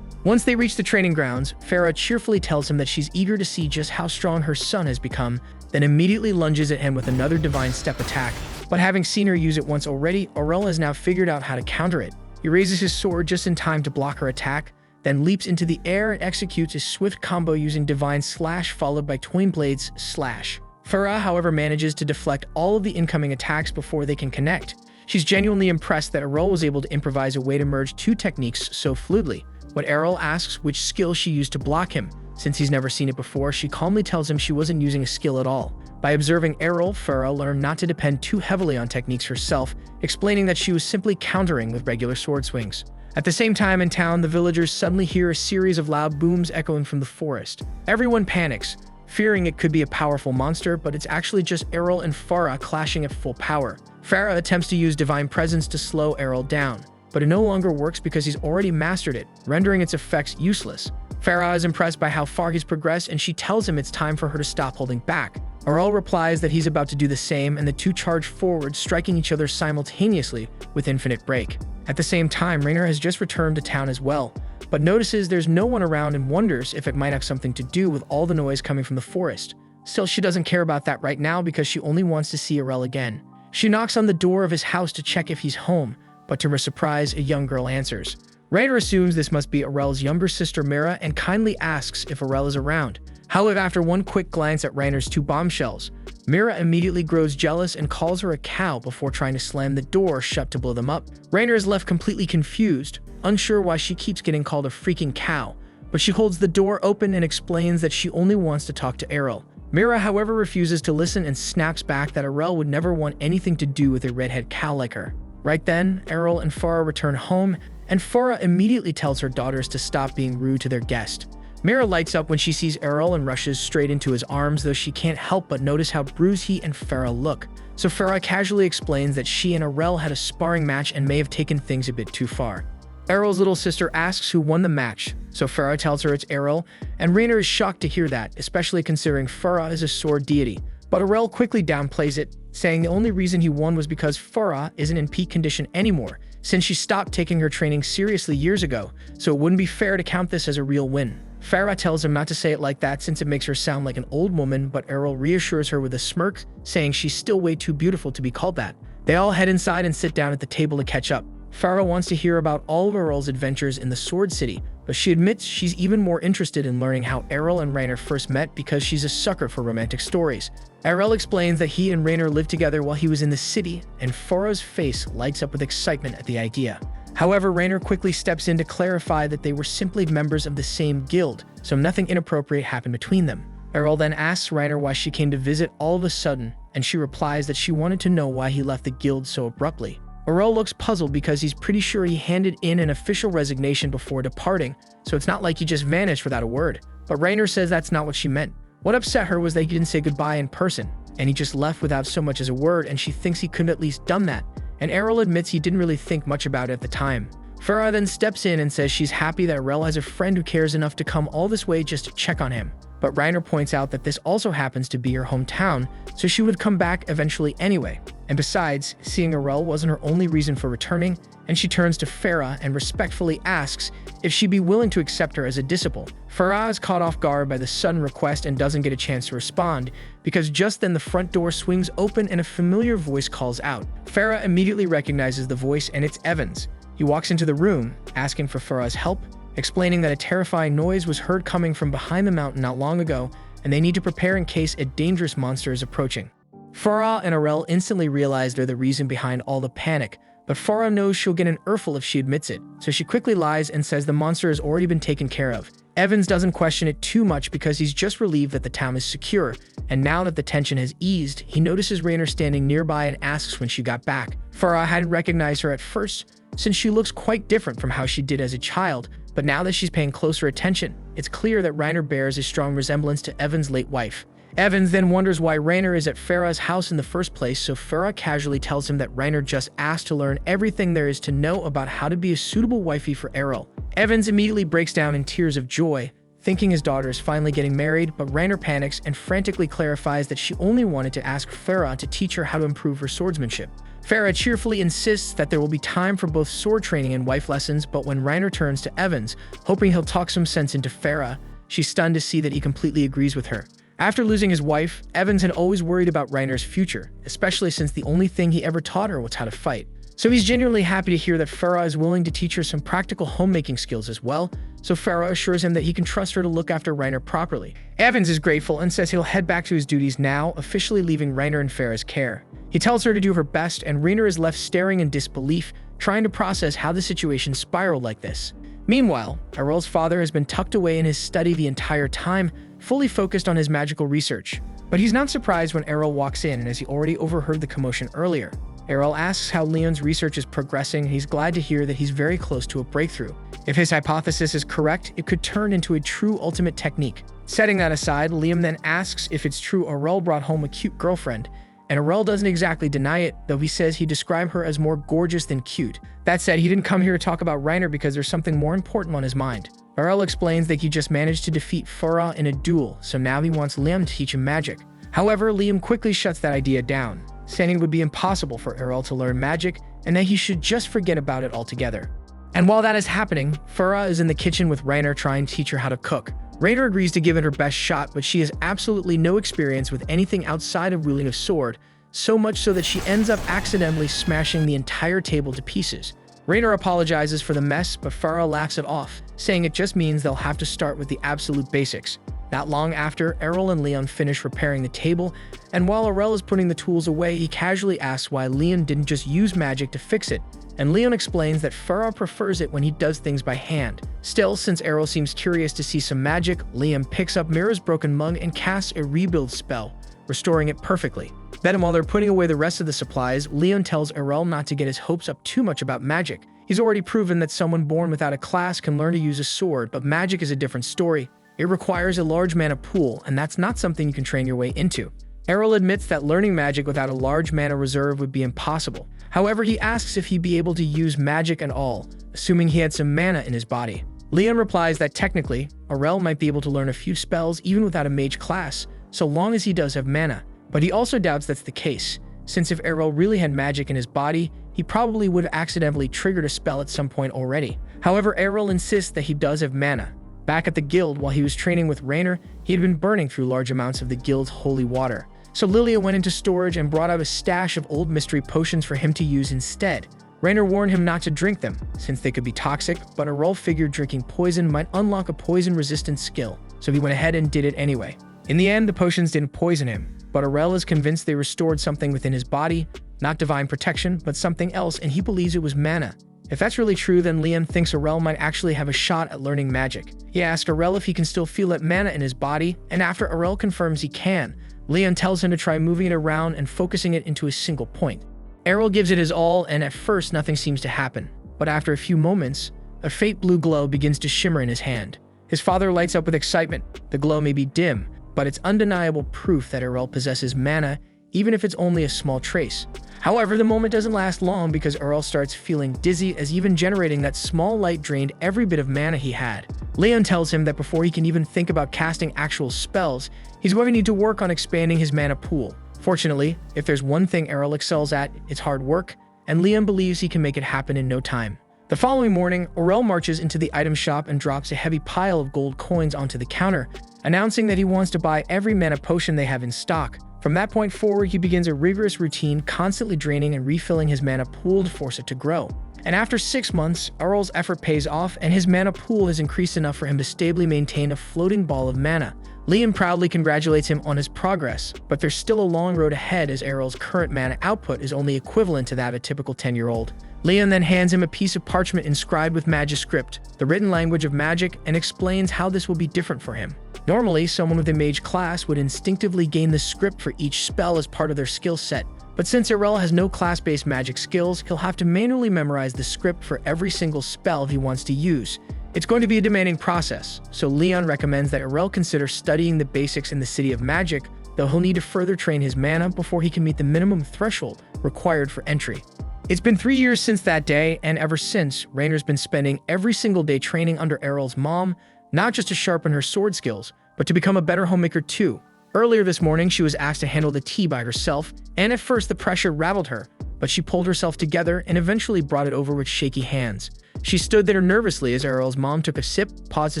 Once they reach the training grounds, Farah cheerfully tells him that she's eager to see just how strong her son has become, then immediately lunges at him with another divine step attack. But having seen her use it once already, Errol has now figured out how to counter it. He raises his sword just in time to block her attack, then leaps into the air and executes a swift combo using Divine Slash followed by Twin Blades Slash. Farah, however, manages to deflect all of the incoming attacks before they can connect. She's genuinely impressed that Errol was able to improvise a way to merge two techniques so fluidly. When Errol asks which skill she used to block him, since he's never seen it before, she calmly tells him she wasn't using a skill at all. By observing Errol, Farah learned not to depend too heavily on techniques herself, explaining that she was simply countering with regular sword swings. At the same time in town, the villagers suddenly hear a series of loud booms echoing from the forest. Everyone panics, fearing it could be a powerful monster, but it's actually just Errol and Farah clashing at full power. Farah attempts to use Divine Presence to slow Errol down, but it no longer works because he's already mastered it, rendering its effects useless. Farah is impressed by how far he's progressed, and she tells him it's time for her to stop holding back. Errol replies that he's about to do the same, and the two charge forward, striking each other simultaneously with infinite break. At the same time, Rainer has just returned to town as well, but notices there's no one around and wonders if it might have something to do with all the noise coming from the forest. Still, she doesn't care about that right now because she only wants to see Errol again. She knocks on the door of his house to check if he's home, but to her surprise, a young girl answers. Rainer assumes this must be Errol's younger sister Mira and kindly asks if Errol is around. However, after one quick glance at Rainer's two bombshells, Mira immediately grows jealous and calls her a cow before trying to slam the door shut to blow them up. Rainer is left completely confused, unsure why she keeps getting called a freaking cow, but she holds the door open and explains that she only wants to talk to Errol. Mira, however, refuses to listen and snaps back that Errol would never want anything to do with a redhead cow like her. Right then, Errol and Farah return home, and Farah immediately tells her daughters to stop being rude to their guest. Mira lights up when she sees Errol and rushes straight into his arms, though she can't help but notice how bruised he and Farah look. So Farah casually explains that she and Errol had a sparring match and may have taken things a bit too far. Errol's little sister asks who won the match, so Farah tells her it's Errol, and Rainer is shocked to hear that, especially considering Farah is a sword deity. But Errol quickly downplays it, saying the only reason he won was because Farah isn't in peak condition anymore, since she stopped taking her training seriously years ago, so it wouldn't be fair to count this as a real win. Farah tells him not to say it like that since it makes her sound like an old woman, but Errol reassures her with a smirk, saying she's still way too beautiful to be called that. They all head inside and sit down at the table to catch up. Farah wants to hear about all of Errol's adventures in the Sword City, but she admits she's even more interested in learning how Errol and Rainer first met because she's a sucker for romantic stories. Errol explains that he and Rainer lived together while he was in the city, and Farah's face lights up with excitement at the idea. However, Rainer quickly steps in to clarify that they were simply members of the same guild, so nothing inappropriate happened between them. Errol then asks Rainer why she came to visit all of a sudden, and she replies that she wanted to know why he left the guild so abruptly. Errol looks puzzled because he's pretty sure he handed in an official resignation before departing, so it's not like he just vanished without a word. But Rainer says that's not what she meant. What upset her was that he didn't say goodbye in person, and he just left without so much as a word, and she thinks he couldn't at least done that, and Errol admits he didn't really think much about it at the time. Farah then steps in and says she's happy that Errol has a friend who cares enough to come all this way just to check on him. But Rainer points out that this also happens to be her hometown, so she would come back eventually anyway. And besides, seeing Aurel wasn't her only reason for returning, and she turns to Farah and respectfully asks if she'd be willing to accept her as a disciple. Farah is caught off guard by the sudden request and doesn't get a chance to respond, because just then the front door swings open and a familiar voice calls out. Farah immediately recognizes the voice, and it's Evans. He walks into the room, asking for Farah's help, explaining that a terrifying noise was heard coming from behind the mountain not long ago, and they need to prepare in case a dangerous monster is approaching. Farah and Aurel instantly realize they're the reason behind all the panic, but Farah knows she'll get an earful if she admits it, so she quickly lies and says the monster has already been taken care of. Evans doesn't question it too much because he's just relieved that the town is secure, and now that the tension has eased, he notices Rainer standing nearby and asks when she got back. Farah hadn't recognized her at first, since she looks quite different from how she did as a child, but now that she's paying closer attention, it's clear that Rainer bears a strong resemblance to Evans' late wife. Evans then wonders why Rainer is at Farah's house in the first place, so Farah casually tells him that Rainer just asked to learn everything there is to know about how to be a suitable wifey for Aurel. Evans immediately breaks down in tears of joy, thinking his daughter is finally getting married, but Rainer panics and frantically clarifies that she only wanted to ask Farah to teach her how to improve her swordsmanship. Farah cheerfully insists that there will be time for both sword training and wife lessons, but when Rainer turns to Evans, hoping he'll talk some sense into Farah, she's stunned to see that he completely agrees with her. After losing his wife, Evans had always worried about Rainer's future, especially since the only thing he ever taught her was how to fight. So he's genuinely happy to hear that Farah is willing to teach her some practical homemaking skills as well, so Farah assures him that he can trust her to look after Rainer properly. Evans is grateful and says he'll head back to his duties now, officially leaving Rainer in Farah's care. He tells her to do her best, and Rainer is left staring in disbelief, trying to process how the situation spiraled like this. Meanwhile, Aurel's father has been tucked away in his study the entire time, fully focused on his magical research. But he's not surprised when Aurel walks in, and as he already overheard the commotion earlier. Aurel asks how Leon's research is progressing, and he's glad to hear that he's very close to a breakthrough. If his hypothesis is correct, it could turn into a true ultimate technique. Setting that aside, Liam then asks if it's true Aurel brought home a cute girlfriend, and Aurel doesn't exactly deny it, though he says he'd describe her as more gorgeous than cute. That said, he didn't come here to talk about Rainer because there's something more important on his mind. Aurel explains that he just managed to defeat Farah in a duel, so now he wants Liam to teach him magic. However, Liam quickly shuts that idea down, saying it would be impossible for Aurel to learn magic and that he should just forget about it altogether. And while that is happening, Farah is in the kitchen with Rainer trying to teach her how to cook. Rainer agrees to give it her best shot, but she has absolutely no experience with anything outside of wielding a sword, so much so that she ends up accidentally smashing the entire table to pieces. Rainer apologizes for the mess, but Farah laughs it off, saying it just means they'll have to start with the absolute basics. Not long after, Aurel and Leon finish repairing the table, and while Aurel is putting the tools away, he casually asks why Leon didn't just use magic to fix it, and Leon explains that Farah prefers it when he does things by hand. Still, since Aurel seems curious to see some magic, Liam picks up Mira's broken mug and casts a rebuild spell, restoring it perfectly. Then, while they're putting away the rest of the supplies, Leon tells Aurel not to get his hopes up too much about magic. He's already proven that someone born without a class can learn to use a sword, but magic is a different story. It requires a large mana pool, and that's not something you can train your way into. Aurel admits that learning magic without a large mana reserve would be impossible. However, he asks if he'd be able to use magic at all, assuming he had some mana in his body. Leon replies that technically, Aurel might be able to learn a few spells even without a mage class, so long as he does have mana. But he also doubts that's the case, since if Aurel really had magic in his body, he probably would have accidentally triggered a spell at some point already. However, Aurel insists that he does have mana. Back at the guild, while he was training with Rainer, he had been burning through large amounts of the guild's holy water. So Lilia went into storage and brought out a stash of old mystery potions for him to use instead. Rainer warned him not to drink them, since they could be toxic, but Aurel figured drinking poison might unlock a poison-resistant skill, so he went ahead and did it anyway. In the end, the potions didn't poison him, but Aurel is convinced they restored something within his body, not divine protection, but something else, and he believes it was mana. If that's really true, then Liam thinks Aurel might actually have a shot at learning magic. He asks Aurel if he can still feel that mana in his body, and after Aurel confirms he can, Leon tells him to try moving it around and focusing it into a single point. Aurel gives it his all, and at first nothing seems to happen, but after a few moments, a faint blue glow begins to shimmer in his hand. His father lights up with excitement. The glow may be dim, but it's undeniable proof that Aurel possesses mana, even if it's only a small trace. However, the moment doesn't last long because Aurel starts feeling dizzy, as even generating that small light drained every bit of mana he had. Leon tells him that before he can even think about casting actual spells, he's going to need to work on expanding his mana pool. Fortunately, if there's one thing Errol excels at, it's hard work, and Liam believes he can make it happen in no time. The following morning, Errol marches into the item shop and drops a heavy pile of gold coins onto the counter, announcing that he wants to buy every mana potion they have in stock. From that point forward, he begins a rigorous routine, constantly draining and refilling his mana pool to force it to grow. And after 6 months, Errol's effort pays off, and his mana pool has increased enough for him to stably maintain a floating ball of mana. Liam proudly congratulates him on his progress, but there's still a long road ahead as Errol's current mana output is only equivalent to that of a typical 10-year-old. Liam then hands him a piece of parchment inscribed with Magiscript, the written language of magic, and explains how this will be different for him. Normally, someone with a mage class would instinctively gain the script for each spell as part of their skill set, but since Errol has no class-based magic skills, he'll have to manually memorize the script for every single spell he wants to use. It's going to be a demanding process, so Leon recommends that Errol consider studying the basics in the City of Magic, though he'll need to further train his mana before he can meet the minimum threshold required for entry. It's been 3 years since that day, and ever since, Rainer's been spending every single day training under Errol's mom, not just to sharpen her sword skills, but to become a better homemaker too. Earlier this morning, she was asked to handle the tea by herself, and at first the pressure rattled her, but she pulled herself together and eventually brought it over with shaky hands. She stood there nervously as Errol's mom took a sip, paused to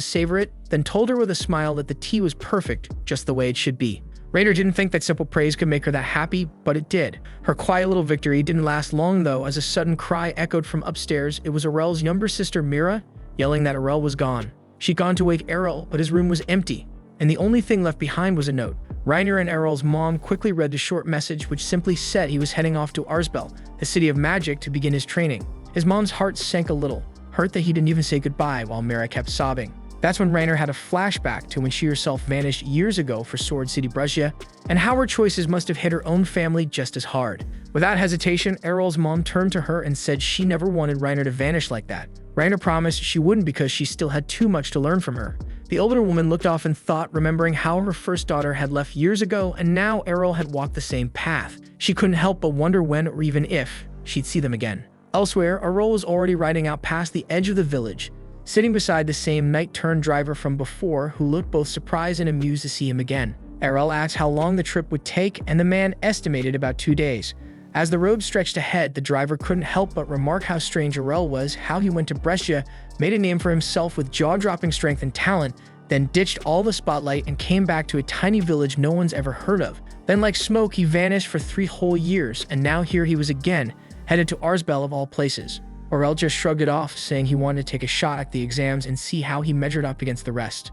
savor it, then told her with a smile that the tea was perfect, just the way it should be. Rainer didn't think that simple praise could make her that happy, but it did. Her quiet little victory didn't last long though, as a sudden cry echoed from upstairs. It was Errol's younger sister Mira, yelling that Errol was gone. She'd gone to wake Errol, but his room was empty, and the only thing left behind was a note. Rainer and Errol's mom quickly read the short message, which simply said he was heading off to Arzbel, the City of Magic, to begin his training. His mom's heart sank a little, hurt that he didn't even say goodbye, while Mira kept sobbing. That's when Rainer had a flashback to when she herself vanished years ago for Sword City Brescia, and how her choices must have hit her own family just as hard. Without hesitation, Errol's mom turned to her and said she never wanted Rainer to vanish like that. Rainer promised she wouldn't because she still had too much to learn from her. The older woman looked off in thought, remembering how her first daughter had left years ago, and now Errol had walked the same path. She couldn't help but wonder when, or even if, she'd see them again. Elsewhere, Errol was already riding out past the edge of the village, sitting beside the same night-turned driver from before, who looked both surprised and amused to see him again. Errol asked how long the trip would take, and the man estimated about 2 days. As the road stretched ahead, the driver couldn't help but remark how strange Errol was, how he went to Brescia, made a name for himself with jaw-dropping strength and talent, then ditched all the spotlight and came back to a tiny village no one's ever heard of. Then like smoke, he vanished for 3 whole years, and now here he was again, headed to Arzbel of all places. Errol just shrugged it off, saying he wanted to take a shot at the exams and see how he measured up against the rest.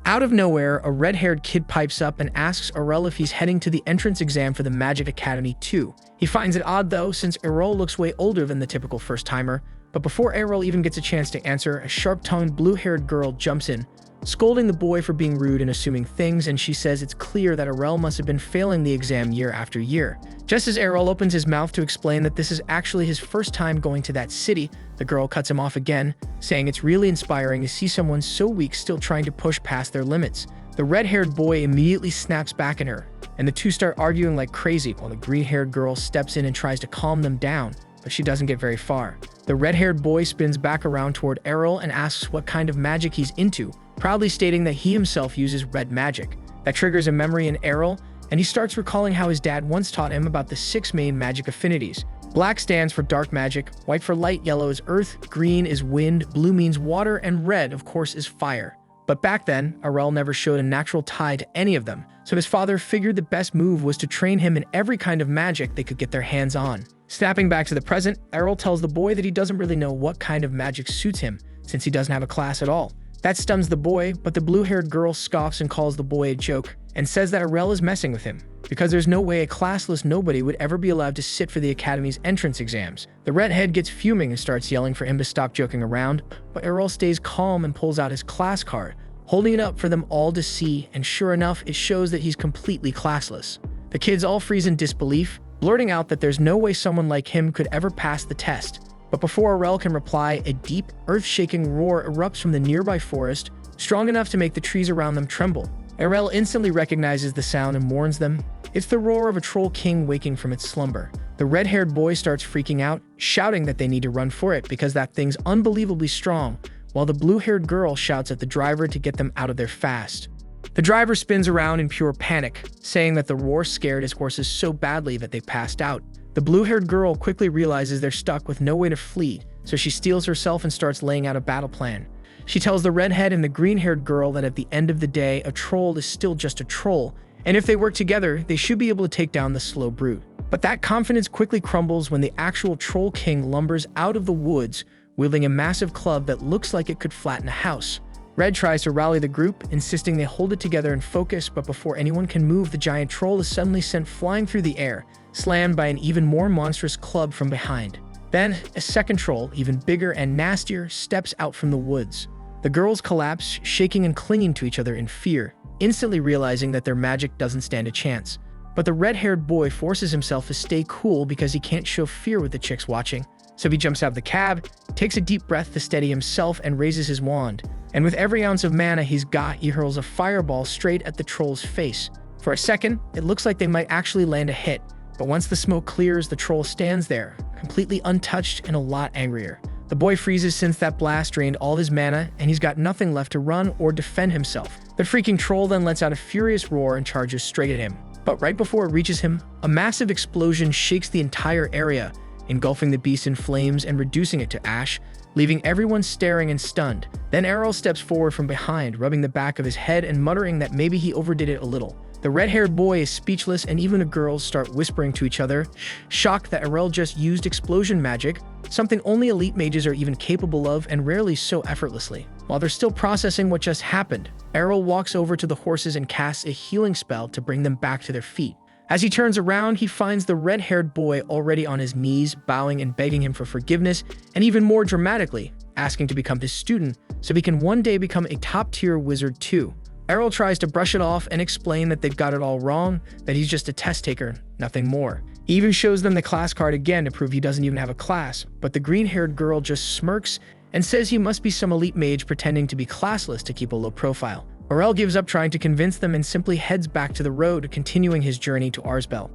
Out of nowhere, a red-haired kid pipes up and asks Errol if he's heading to the entrance exam for the Magic Academy too. He finds it odd though, since Errol looks way older than the typical first-timer, but before Errol even gets a chance to answer, a sharp-tongued, blue-haired girl jumps in, scolding the boy for being rude and assuming things, and she says it's clear that Errol must have been failing the exam year after year. Just as Errol opens his mouth to explain that this is actually his first time going to that city, the girl cuts him off again, saying it's really inspiring to see someone so weak still trying to push past their limits. The red-haired boy immediately snaps back at her, and the two start arguing like crazy while the green-haired girl steps in and tries to calm them down, but she doesn't get very far. The red-haired boy spins back around toward Errol and asks what kind of magic he's into, proudly stating that he himself uses red magic. That triggers a memory in Errol, and he starts recalling how his dad once taught him about the 6 main magic affinities. Black stands for dark magic, white for light, yellow is earth, green is wind, blue means water, and red, of course, is fire. But back then, Errol never showed a natural tie to any of them, so his father figured the best move was to train him in every kind of magic they could get their hands on. Snapping back to the present, Errol tells the boy that he doesn't really know what kind of magic suits him, since he doesn't have a class at all. That stuns the boy, but the blue-haired girl scoffs and calls the boy a joke, and says that Errol is messing with him, because there's no way a classless nobody would ever be allowed to sit for the academy's entrance exams. The redhead gets fuming and starts yelling for him to stop joking around, but Errol stays calm and pulls out his class card, holding it up for them all to see, and sure enough, it shows that he's completely classless. The kids all freeze in disbelief, blurting out that there's no way someone like him could ever pass the test. But before Errol can reply, a deep, earth-shaking roar erupts from the nearby forest, strong enough to make the trees around them tremble. Errol instantly recognizes the sound and warns them. It's the roar of a troll king waking from its slumber. The red-haired boy starts freaking out, shouting that they need to run for it because that thing's unbelievably strong, while the blue-haired girl shouts at the driver to get them out of there fast. The driver spins around in pure panic, saying that the roar scared his horses so badly that they passed out. The blue-haired girl quickly realizes they're stuck with no way to flee, so she steels herself and starts laying out a battle plan. She tells the redhead and the green-haired girl that at the end of the day, a troll is still just a troll, and if they work together, they should be able to take down the slow brute. But that confidence quickly crumbles when the actual Troll King lumbers out of the woods, wielding a massive club that looks like it could flatten a house. Red tries to rally the group, insisting they hold it together and focus, but before anyone can move, the giant troll is suddenly sent flying through the air, slammed by an even more monstrous club from behind. Then, a second troll, even bigger and nastier, steps out from the woods. The girls collapse, shaking and clinging to each other in fear, instantly realizing that their magic doesn't stand a chance. But the red-haired boy forces himself to stay cool because he can't show fear with the chicks watching. So he jumps out of the cab, takes a deep breath to steady himself, and raises his wand. And with every ounce of mana he's got, he hurls a fireball straight at the troll's face. For a second, it looks like they might actually land a hit, but once the smoke clears, the troll stands there, completely untouched and a lot angrier. The boy freezes since that blast drained all his mana, and he's got nothing left to run or defend himself. The freaking troll then lets out a furious roar and charges straight at him. But right before it reaches him, a massive explosion shakes the entire area, engulfing the beast in flames and reducing it to ash, leaving everyone staring and stunned. Then Errol steps forward from behind, rubbing the back of his head and muttering that maybe he overdid it a little. The red-haired boy is speechless, and even the girls start whispering to each other, shocked that Errol just used explosion magic, something only elite mages are even capable of and rarely so effortlessly. While they're still processing what just happened, Errol walks over to the horses and casts a healing spell to bring them back to their feet. As he turns around, he finds the red-haired boy already on his knees, bowing and begging him for forgiveness, and even more dramatically, asking to become his student so he can one day become a top-tier wizard too. Errol tries to brush it off and explain that they've got it all wrong, that he's just a test taker, nothing more. He even shows them the class card again to prove he doesn't even have a class, but the green-haired girl just smirks and says he must be some elite mage pretending to be classless to keep a low profile. Errol gives up trying to convince them and simply heads back to the road, continuing his journey to Arsbel.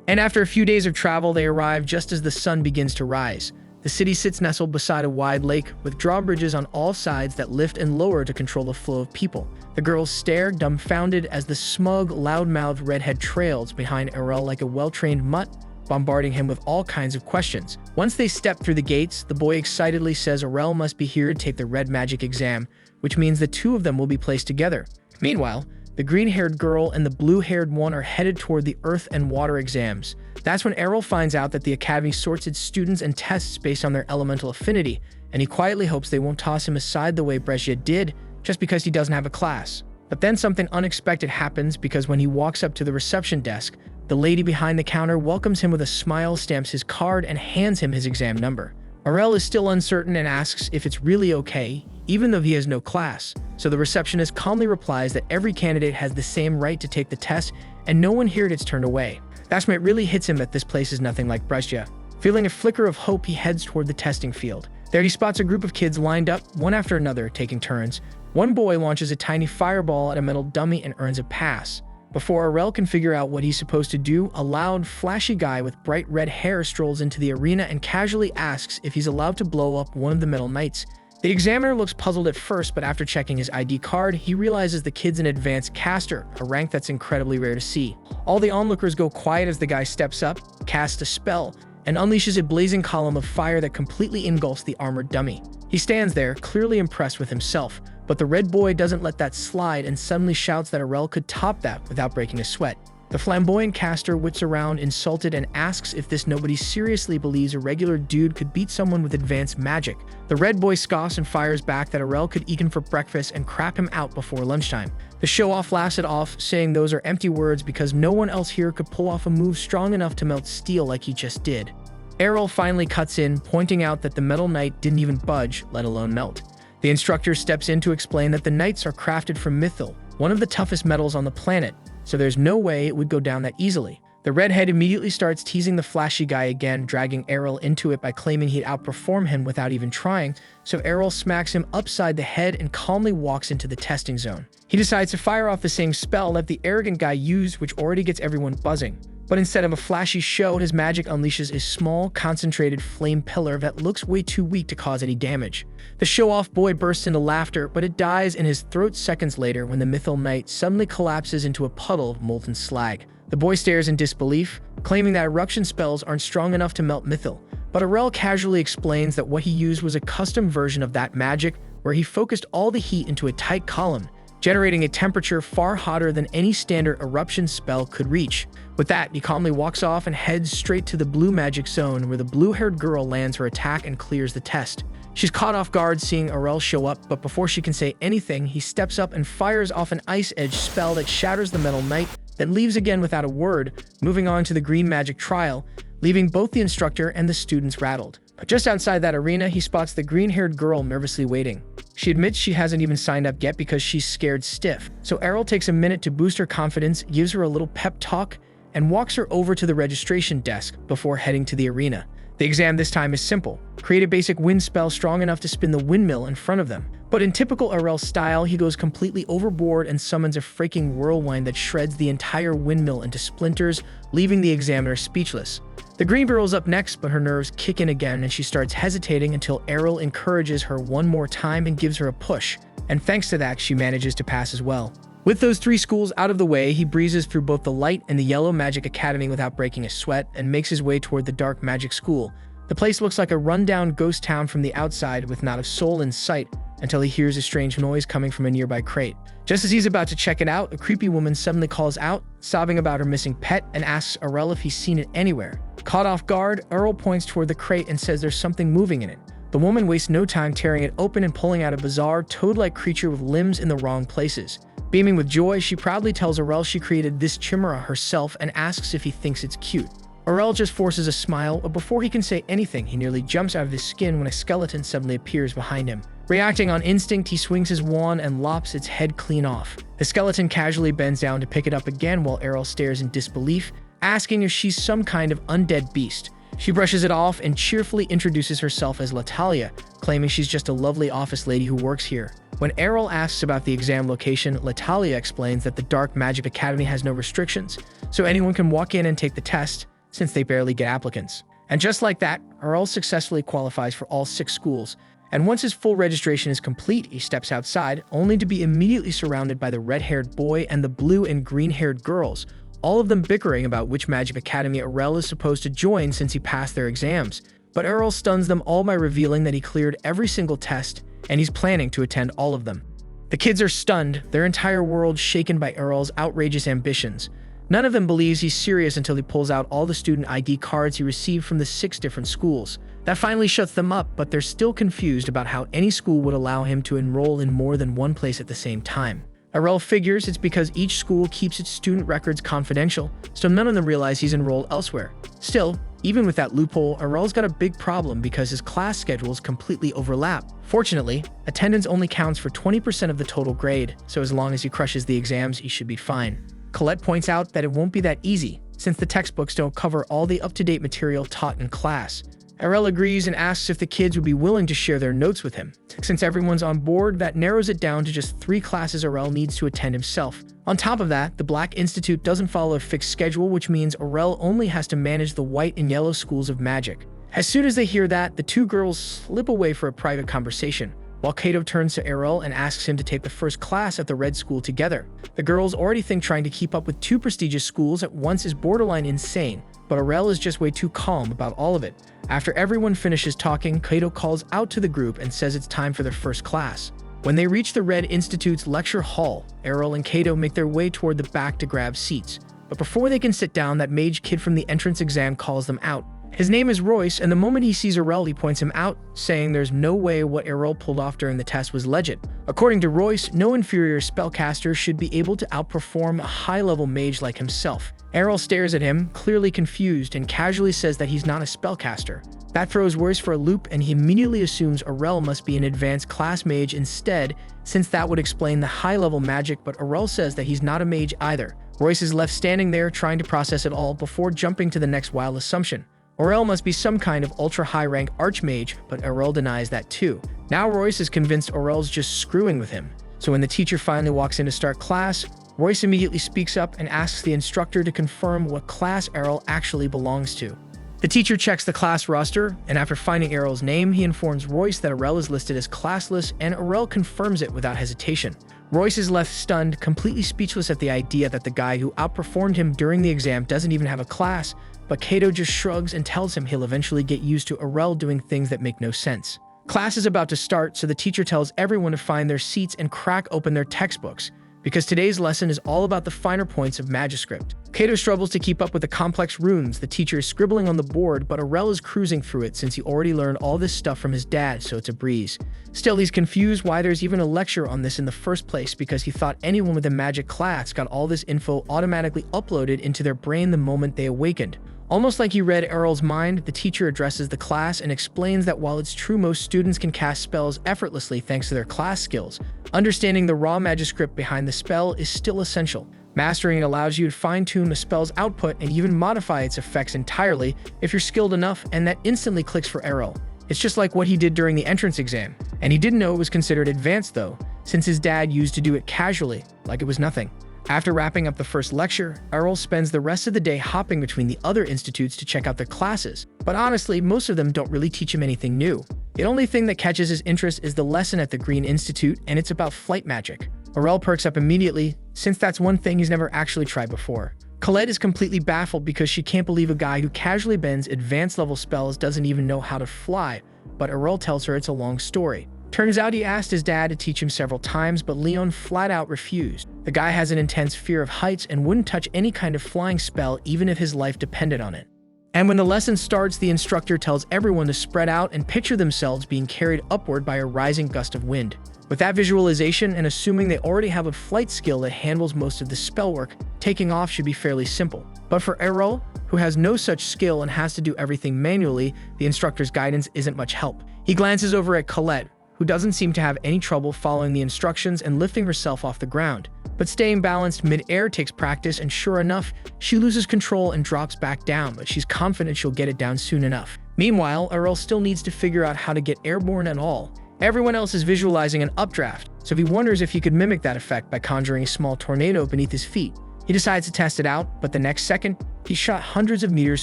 And after a few days of travel, they arrive just as the sun begins to rise. The city sits nestled beside a wide lake, with drawbridges on all sides that lift and lower to control the flow of people. The girls stare, dumbfounded, as the smug, loud-mouthed redhead trails behind Errol like a well-trained mutt, bombarding him with all kinds of questions. Once they step through the gates, the boy excitedly says Errol must be here to take the red magic exam, which means the two of them will be placed together. Meanwhile, the green-haired girl and the blue-haired one are headed toward the earth and water exams. That's when Errol finds out that the academy sorts its students and tests based on their elemental affinity, and he quietly hopes they won't toss him aside the way Brescia did, just because he doesn't have a class. But then something unexpected happens, because when he walks up to the reception desk, the lady behind the counter welcomes him with a smile, stamps his card, and hands him his exam number. Errol is still uncertain and asks if it's really okay, even though he has no class. So the receptionist calmly replies that every candidate has the same right to take the test, and no one here gets turned away. That's when it really hits him that this place is nothing like Brescia. Feeling a flicker of hope, he heads toward the testing field. There he spots a group of kids lined up, one after another, taking turns. One boy launches a tiny fireball at a metal dummy and earns a pass. Before Errol can figure out what he's supposed to do, a loud, flashy guy with bright red hair strolls into the arena and casually asks if he's allowed to blow up one of the metal knights. The examiner looks puzzled at first, but after checking his ID card, he realizes the kid's an advanced caster, a rank that's incredibly rare to see. All the onlookers go quiet as the guy steps up, casts a spell, and unleashes a blazing column of fire that completely engulfs the armored dummy. He stands there, clearly impressed with himself, but the red boy doesn't let that slide and suddenly shouts that Errol could top that without breaking a sweat. The flamboyant caster whips around, insulted, and asks if this nobody seriously believes a regular dude could beat someone with advanced magic. The red boy scoffs and fires back that Errol could eat him for breakfast and crap him out before lunchtime. The show-off laughs it off, saying those are empty words because no one else here could pull off a move strong enough to melt steel like he just did. Errol finally cuts in, pointing out that the metal knight didn't even budge, let alone melt. The instructor steps in to explain that the knights are crafted from mithril, one of the toughest metals on the planet, so there's no way it would go down that easily. The redhead immediately starts teasing the flashy guy again, dragging Errol into it by claiming he'd outperform him without even trying, so Errol smacks him upside the head and calmly walks into the testing zone. He decides to fire off the same spell that the arrogant guy used, which already gets everyone buzzing. But instead of a flashy show, his magic unleashes a small, concentrated flame pillar that looks way too weak to cause any damage. The show-off boy bursts into laughter, but it dies in his throat seconds later when the Mythal Knight suddenly collapses into a puddle of molten slag. The boy stares in disbelief, claiming that eruption spells aren't strong enough to melt Mythal. But Arel casually explains that what he used was a custom version of that magic, where he focused all the heat into a tight column, generating a temperature far hotter than any standard eruption spell could reach. With that, he calmly walks off and heads straight to the blue magic zone, where the blue-haired girl lands her attack and clears the test. She's caught off guard seeing Arel show up, but before she can say anything, he steps up and fires off an Ice Edge spell that shatters the Metal Knight, then leaves again without a word, moving on to the green magic trial, leaving both the instructor and the students rattled. But just outside that arena, he spots the green-haired girl nervously waiting. She admits she hasn't even signed up yet because she's scared stiff. So Arel takes a minute to boost her confidence, gives her a little pep talk, and walks her over to the registration desk before heading to the arena. The exam this time is simple. Create a basic wind spell strong enough to spin the windmill in front of them. But in typical Arel style, he goes completely overboard and summons a freaking whirlwind that shreds the entire windmill into splinters, leaving the examiner speechless. The green girl's up next, but her nerves kick in again and she starts hesitating until Arel encourages her one more time and gives her a push. And thanks to that, she manages to pass as well. With those 3 schools out of the way, he breezes through both the Light and the Yellow Magic Academy without breaking a sweat and makes his way toward the Dark Magic School. The place looks like a rundown ghost town from the outside with not a soul in sight until he hears a strange noise coming from a nearby crate. Just as he's about to check it out, a creepy woman suddenly calls out, sobbing about her missing pet, and asks Arel if he's seen it anywhere. Caught off guard, Arel points toward the crate and says there's something moving in it. The woman wastes no time tearing it open and pulling out a bizarre, toad-like creature with limbs in the wrong places. Beaming with joy, she proudly tells Arel she created this chimera herself and asks if he thinks it's cute. Arel just forces a smile, but before he can say anything, he nearly jumps out of his skin when a skeleton suddenly appears behind him. Reacting on instinct, he swings his wand and lops its head clean off. The skeleton casually bends down to pick it up again while Arel stares in disbelief, asking if she's some kind of undead beast. She brushes it off and cheerfully introduces herself as Latalia, claiming she's just a lovely office lady who works here. When Arel asks about the exam location, Latalia explains that the Dark Magic Academy has no restrictions, so anyone can walk in and take the test, since they barely get applicants. And just like that, Arel successfully qualifies for all 6 schools, and once his full registration is complete, he steps outside, only to be immediately surrounded by the red-haired boy and the blue and green-haired girls, all of them bickering about which magic academy Arel is supposed to join since he passed their exams. But Arel stuns them all by revealing that he cleared every single test, and he's planning to attend all of them. The kids are stunned, their entire world shaken by Arel's outrageous ambitions. None of them believes he's serious until he pulls out all the student ID cards he received from the 6 different schools. That finally shuts them up, but they're still confused about how any school would allow him to enroll in more than one place at the same time. Arel figures it's because each school keeps its student records confidential, so none of them realize he's enrolled elsewhere. Still, even with that loophole, Arel's got a big problem because his class schedules completely overlap. Fortunately, attendance only counts for 20% of the total grade, so as long as he crushes the exams, he should be fine. Colette points out that it won't be that easy, since the textbooks don't cover all the up-to-date material taught in class. Arel agrees and asks if the kids would be willing to share their notes with him. Since everyone's on board, that narrows it down to just 3 classes Arel needs to attend himself. On top of that, the Black Institute doesn't follow a fixed schedule, which means Arel only has to manage the white and yellow schools of magic. As soon as they hear that, the 2 girls slip away for a private conversation, while Kato turns to Arel and asks him to take the first class at the red school together. The girls already think trying to keep up with 2 prestigious schools at once is borderline insane, but Arel is just way too calm about all of it. After everyone finishes talking, Kato calls out to the group and says it's time for their first class. When they reach the Red Institute's lecture hall, Arel and Kato make their way toward the back to grab seats. But before they can sit down, that mage kid from the entrance exam calls them out. His name is Royce, and the moment he sees Arel, he points him out, saying there's no way what Arel pulled off during the test was legit. According to Royce, no inferior spellcaster should be able to outperform a high-level mage like himself. Arel stares at him, clearly confused, and casually says that he's not a spellcaster. That throws Royce for a loop, and he immediately assumes Arel must be an advanced class mage instead, since that would explain the high-level magic, but Arel says that he's not a mage either. Royce is left standing there trying to process it all before jumping to the next wild assumption. Arel must be some kind of ultra-high-rank archmage, but Arel denies that too. Now Royce is convinced Arel's just screwing with him. So when the teacher finally walks in to start class, Royce immediately speaks up and asks the instructor to confirm what class Errol actually belongs to. The teacher checks the class roster, and after finding Errol's name, he informs Royce that Errol is listed as classless, and Errol confirms it without hesitation. Royce is left stunned, completely speechless at the idea that the guy who outperformed him during the exam doesn't even have a class, but Cato just shrugs and tells him he'll eventually get used to Errol doing things that make no sense. Class is about to start, so the teacher tells everyone to find their seats and crack open their textbooks, because today's lesson is all about the finer points of Magiscript. Cato struggles to keep up with the complex runes the teacher is scribbling on the board, but Errol is cruising through it since he already learned all this stuff from his dad, so it's a breeze. Still, he's confused why there's even a lecture on this in the first place, because he thought anyone with a magic class got all this info automatically uploaded into their brain the moment they awakened. Almost like he read Errol's mind, the teacher addresses the class and explains that while it's true most students can cast spells effortlessly thanks to their class skills, understanding the raw Magiscript behind the spell is still essential. Mastering it allows you to fine-tune the spell's output and even modify its effects entirely if you're skilled enough, and that instantly clicks for Errol. It's just like what he did during the entrance exam, and he didn't know it was considered advanced though, since his dad used to do it casually, like it was nothing. After wrapping up the first lecture, Errol spends the rest of the day hopping between the other institutes to check out their classes, but honestly, most of them don't really teach him anything new. The only thing that catches his interest is the lesson at the Green Institute, and it's about flight magic. Errol perks up immediately, since that's one thing he's never actually tried before. Colette is completely baffled because she can't believe a guy who casually bends advanced level spells doesn't even know how to fly, but Errol tells her it's a long story. Turns out he asked his dad to teach him several times, but Leon flat out refused. The guy has an intense fear of heights and wouldn't touch any kind of flying spell even if his life depended on it. And when the lesson starts, the instructor tells everyone to spread out and picture themselves being carried upward by a rising gust of wind. With that visualization, and assuming they already have a flight skill that handles most of the spell work, taking off should be fairly simple. But for Errol, who has no such skill and has to do everything manually, the instructor's guidance isn't much help. He glances over at Colette, who doesn't seem to have any trouble following the instructions and lifting herself off the ground. But staying balanced mid-air takes practice, and sure enough, she loses control and drops back down, but she's confident she'll get it down soon enough. Meanwhile, Errol still needs to figure out how to get airborne at all. Everyone else is visualizing an updraft, so he wonders if he could mimic that effect by conjuring a small tornado beneath his feet. He decides to test it out, but the next second, he's shot hundreds of meters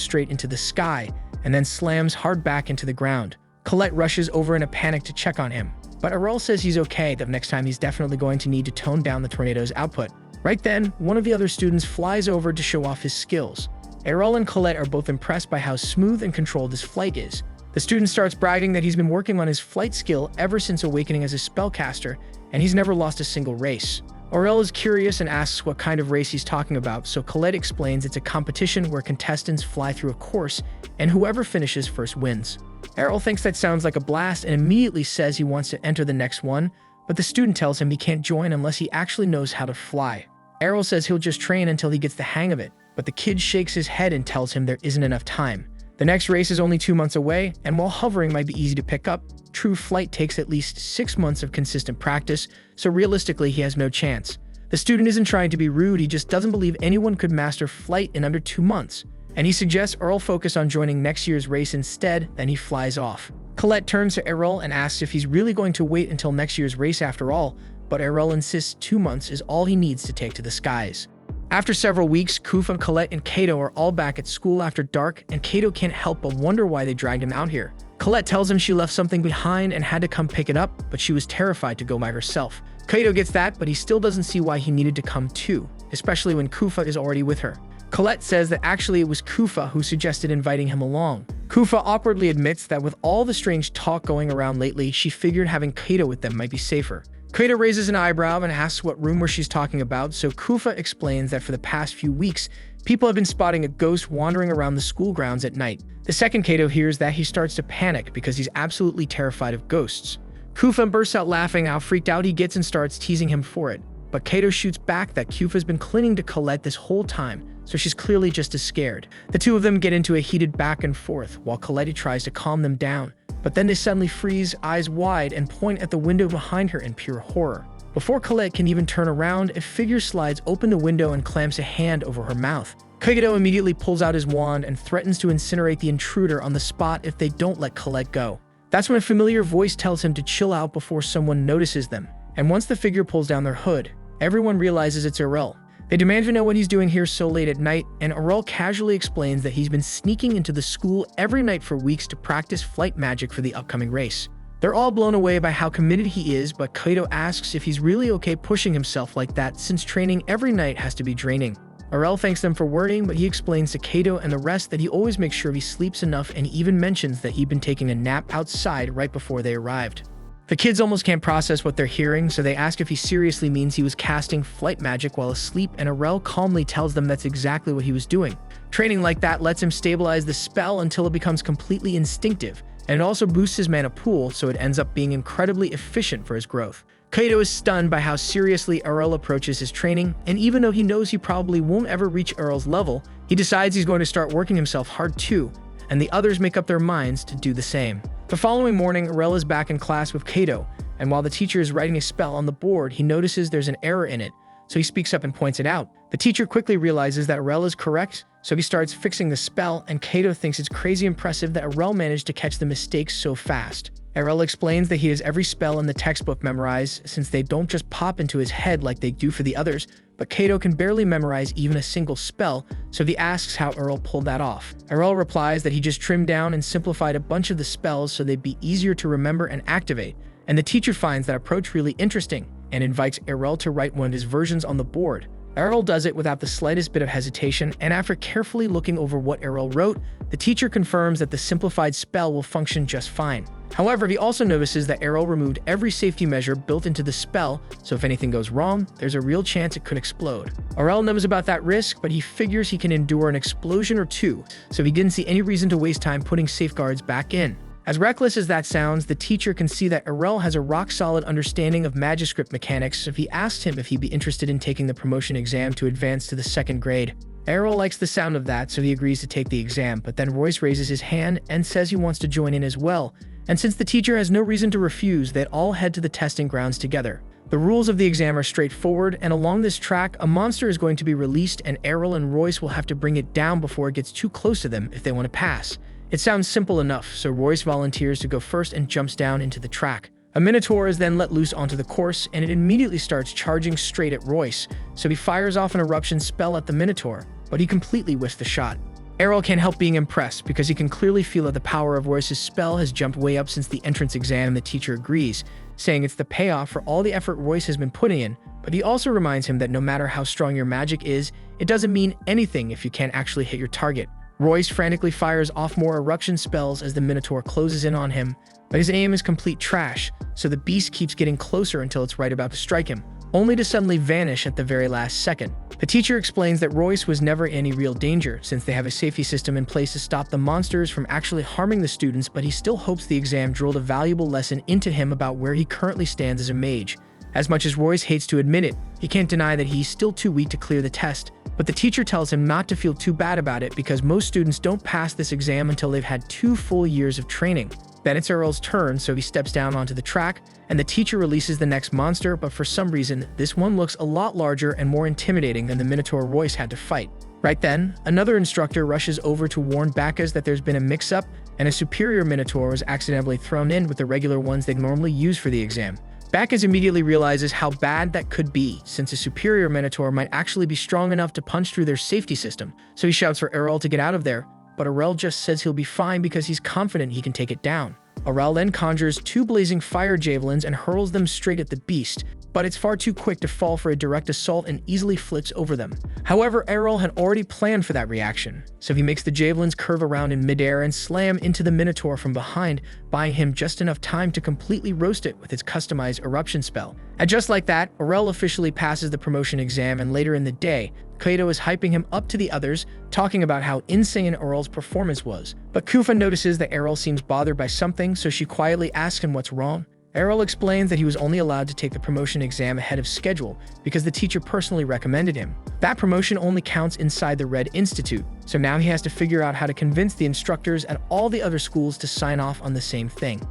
straight into the sky, and then slams hard back into the ground. Colette rushes over in a panic to check on him, but Errol says he's okay, that next time he's definitely going to need to tone down the tornado's output. Right then, one of the other students flies over to show off his skills. Errol and Colette are both impressed by how smooth and controlled his flight is. The student starts bragging that he's been working on his flight skill ever since awakening as a spellcaster, and he's never lost a single race. Errol is curious and asks what kind of race he's talking about, so Colette explains it's a competition where contestants fly through a course, and whoever finishes first wins. Errol thinks that sounds like a blast and immediately says he wants to enter the next one, but the student tells him he can't join unless he actually knows how to fly. Errol says he'll just train until he gets the hang of it, but the kid shakes his head and tells him there isn't enough time. The next race is only 2 months away, and while hovering might be easy to pick up, true flight takes at least 6 months of consistent practice, so realistically he has no chance. The student isn't trying to be rude, he just doesn't believe anyone could master flight in under 2 months. And he suggests Errol focus on joining next year's race instead, then he flies off. Colette turns to Errol and asks if he's really going to wait until next year's race after all, but Errol insists 2 months is all he needs to take to the skies. After several weeks, Kufa, Colette, and Cato are all back at school after dark, and Cato can't help but wonder why they dragged him out here. Colette tells him she left something behind and had to come pick it up, but she was terrified to go by herself. Cato gets that, but he still doesn't see why he needed to come too, especially when Kufa is already with her. Colette says that actually it was Kufa who suggested inviting him along. Kufa awkwardly admits that with all the strange talk going around lately, she figured having Cato with them might be safer. Cato raises an eyebrow and asks what rumor she's talking about, so Kufa explains that for the past few weeks, people have been spotting a ghost wandering around the school grounds at night. The second Cato hears that, he starts to panic because he's absolutely terrified of ghosts. Kufa bursts out laughing how freaked out he gets and starts teasing him for it. But Cato shoots back that Kufa's been clinging to Colette this whole time, so she's clearly just as scared. The two of them get into a heated back and forth while Colette tries to calm them down, but then they suddenly freeze, eyes wide, and point at the window behind her in pure horror. Before Colette can even turn around, a figure slides open the window and clamps a hand over her mouth. Cato immediately pulls out his wand and threatens to incinerate the intruder on the spot if they don't let Colette go. That's when a familiar voice tells him to chill out before someone notices them. And once the figure pulls down their hood, everyone realizes it's Errol. They demand to know what he's doing here so late at night, and Aurel casually explains that he's been sneaking into the school every night for weeks to practice flight magic for the upcoming race. They're all blown away by how committed he is, but Kaito asks if he's really okay pushing himself like that since training every night has to be draining. Aurel thanks them for worrying, but he explains to Kaito and the rest that he always makes sure he sleeps enough and even mentions that he'd been taking a nap outside right before they arrived. The kids almost can't process what they're hearing, so they ask if he seriously means he was casting flight magic while asleep, and Aurel calmly tells them that's exactly what he was doing. Training like that lets him stabilize the spell until it becomes completely instinctive, and it also boosts his mana pool, so it ends up being incredibly efficient for his growth. Kaito is stunned by how seriously Aurel approaches his training, and even though he knows he probably won't ever reach Aurel's level, he decides he's going to start working himself hard too, and the others make up their minds to do the same. The following morning, Aurel is back in class with Kaito, and while the teacher is writing a spell on the board, he notices there's an error in it, so he speaks up and points it out. The teacher quickly realizes that Aurel is correct, so he starts fixing the spell, and Kaito thinks it's crazy impressive that Aurel managed to catch the mistakes so fast. Aurel explains that he has every spell in the textbook memorized since they don't just pop into his head like they do for the others, but Kaito can barely memorize even a single spell, so he asks how Aurel pulled that off. Aurel replies that he just trimmed down and simplified a bunch of the spells so they'd be easier to remember and activate, and the teacher finds that approach really interesting and invites Aurel to write one of his versions on the board. Aurel does it without the slightest bit of hesitation, and after carefully looking over what Aurel wrote, the teacher confirms that the simplified spell will function just fine. However, he also notices that Aurel removed every safety measure built into the spell, so if anything goes wrong, there's a real chance it could explode. Aurel knows about that risk, but he figures he can endure an explosion or two, so he didn't see any reason to waste time putting safeguards back in. As reckless as that sounds, the teacher can see that Aurel has a rock-solid understanding of Magiscript mechanics, so he asks him if he'd be interested in taking the promotion exam to advance to the 2nd grade. Aurel likes the sound of that, so he agrees to take the exam, but then Royce raises his hand and says he wants to join in as well, and since the teacher has no reason to refuse, they all head to the testing grounds together. The rules of the exam are straightforward, and along this track, a monster is going to be released, and Aurel and Royce will have to bring it down before it gets too close to them if they want to pass. It sounds simple enough, so Royce volunteers to go first and jumps down into the track. A Minotaur is then let loose onto the course, and it immediately starts charging straight at Royce, so he fires off an eruption spell at the Minotaur, but he completely whiffed the shot. Aurel can't help being impressed because he can clearly feel that the power of Royce's spell has jumped way up since the entrance exam. The teacher agrees, saying it's the payoff for all the effort Royce has been putting in, but he also reminds him that no matter how strong your magic is, it doesn't mean anything if you can't actually hit your target. Royce frantically fires off more eruption spells as the Minotaur closes in on him, but his aim is complete trash, so the beast keeps getting closer until it's right about to strike him, only to suddenly vanish at the very last second. The teacher explains that Royce was never in any real danger since they have a safety system in place to stop the monsters from actually harming the students, but he still hopes the exam drilled a valuable lesson into him about where he currently stands as a mage. As much as Royce hates to admit it, he can't deny that he's still too weak to clear the test, but the teacher tells him not to feel too bad about it because most students don't pass this exam until they've had 2 full years of training. Then it's Aurel's turn, so he steps down onto the track, and the teacher releases the next monster, but for some reason, this one looks a lot larger and more intimidating than the Minotaur Royce had to fight. Right then, another instructor rushes over to warn Bacchus that there's been a mix-up, and a superior Minotaur was accidentally thrown in with the regular ones they'd normally use for the exam. Bacchus immediately realizes how bad that could be, since a superior Minotaur might actually be strong enough to punch through their safety system, so he shouts for Aurel to get out of there, but Aurel just says he'll be fine because he's confident he can take it down. Aurel then conjures 2 blazing fire javelins and hurls them straight at the beast, but it's far too quick to fall for a direct assault and easily flips over them. However, Aurel had already planned for that reaction, so he makes the javelins curve around in midair and slam into the Minotaur from behind, buying him just enough time to completely roast it with its customized eruption spell. And just like that, Aurel officially passes the promotion exam, and later in the day, Kaito is hyping him up to the others, talking about how insane Aurel's performance was. But Kufa notices that Aurel seems bothered by something, so she quietly asks him what's wrong. Aurel explains that he was only allowed to take the promotion exam ahead of schedule because the teacher personally recommended him. That promotion only counts inside the Red Institute, so now he has to figure out how to convince the instructors at all the other schools to sign off on the same thing.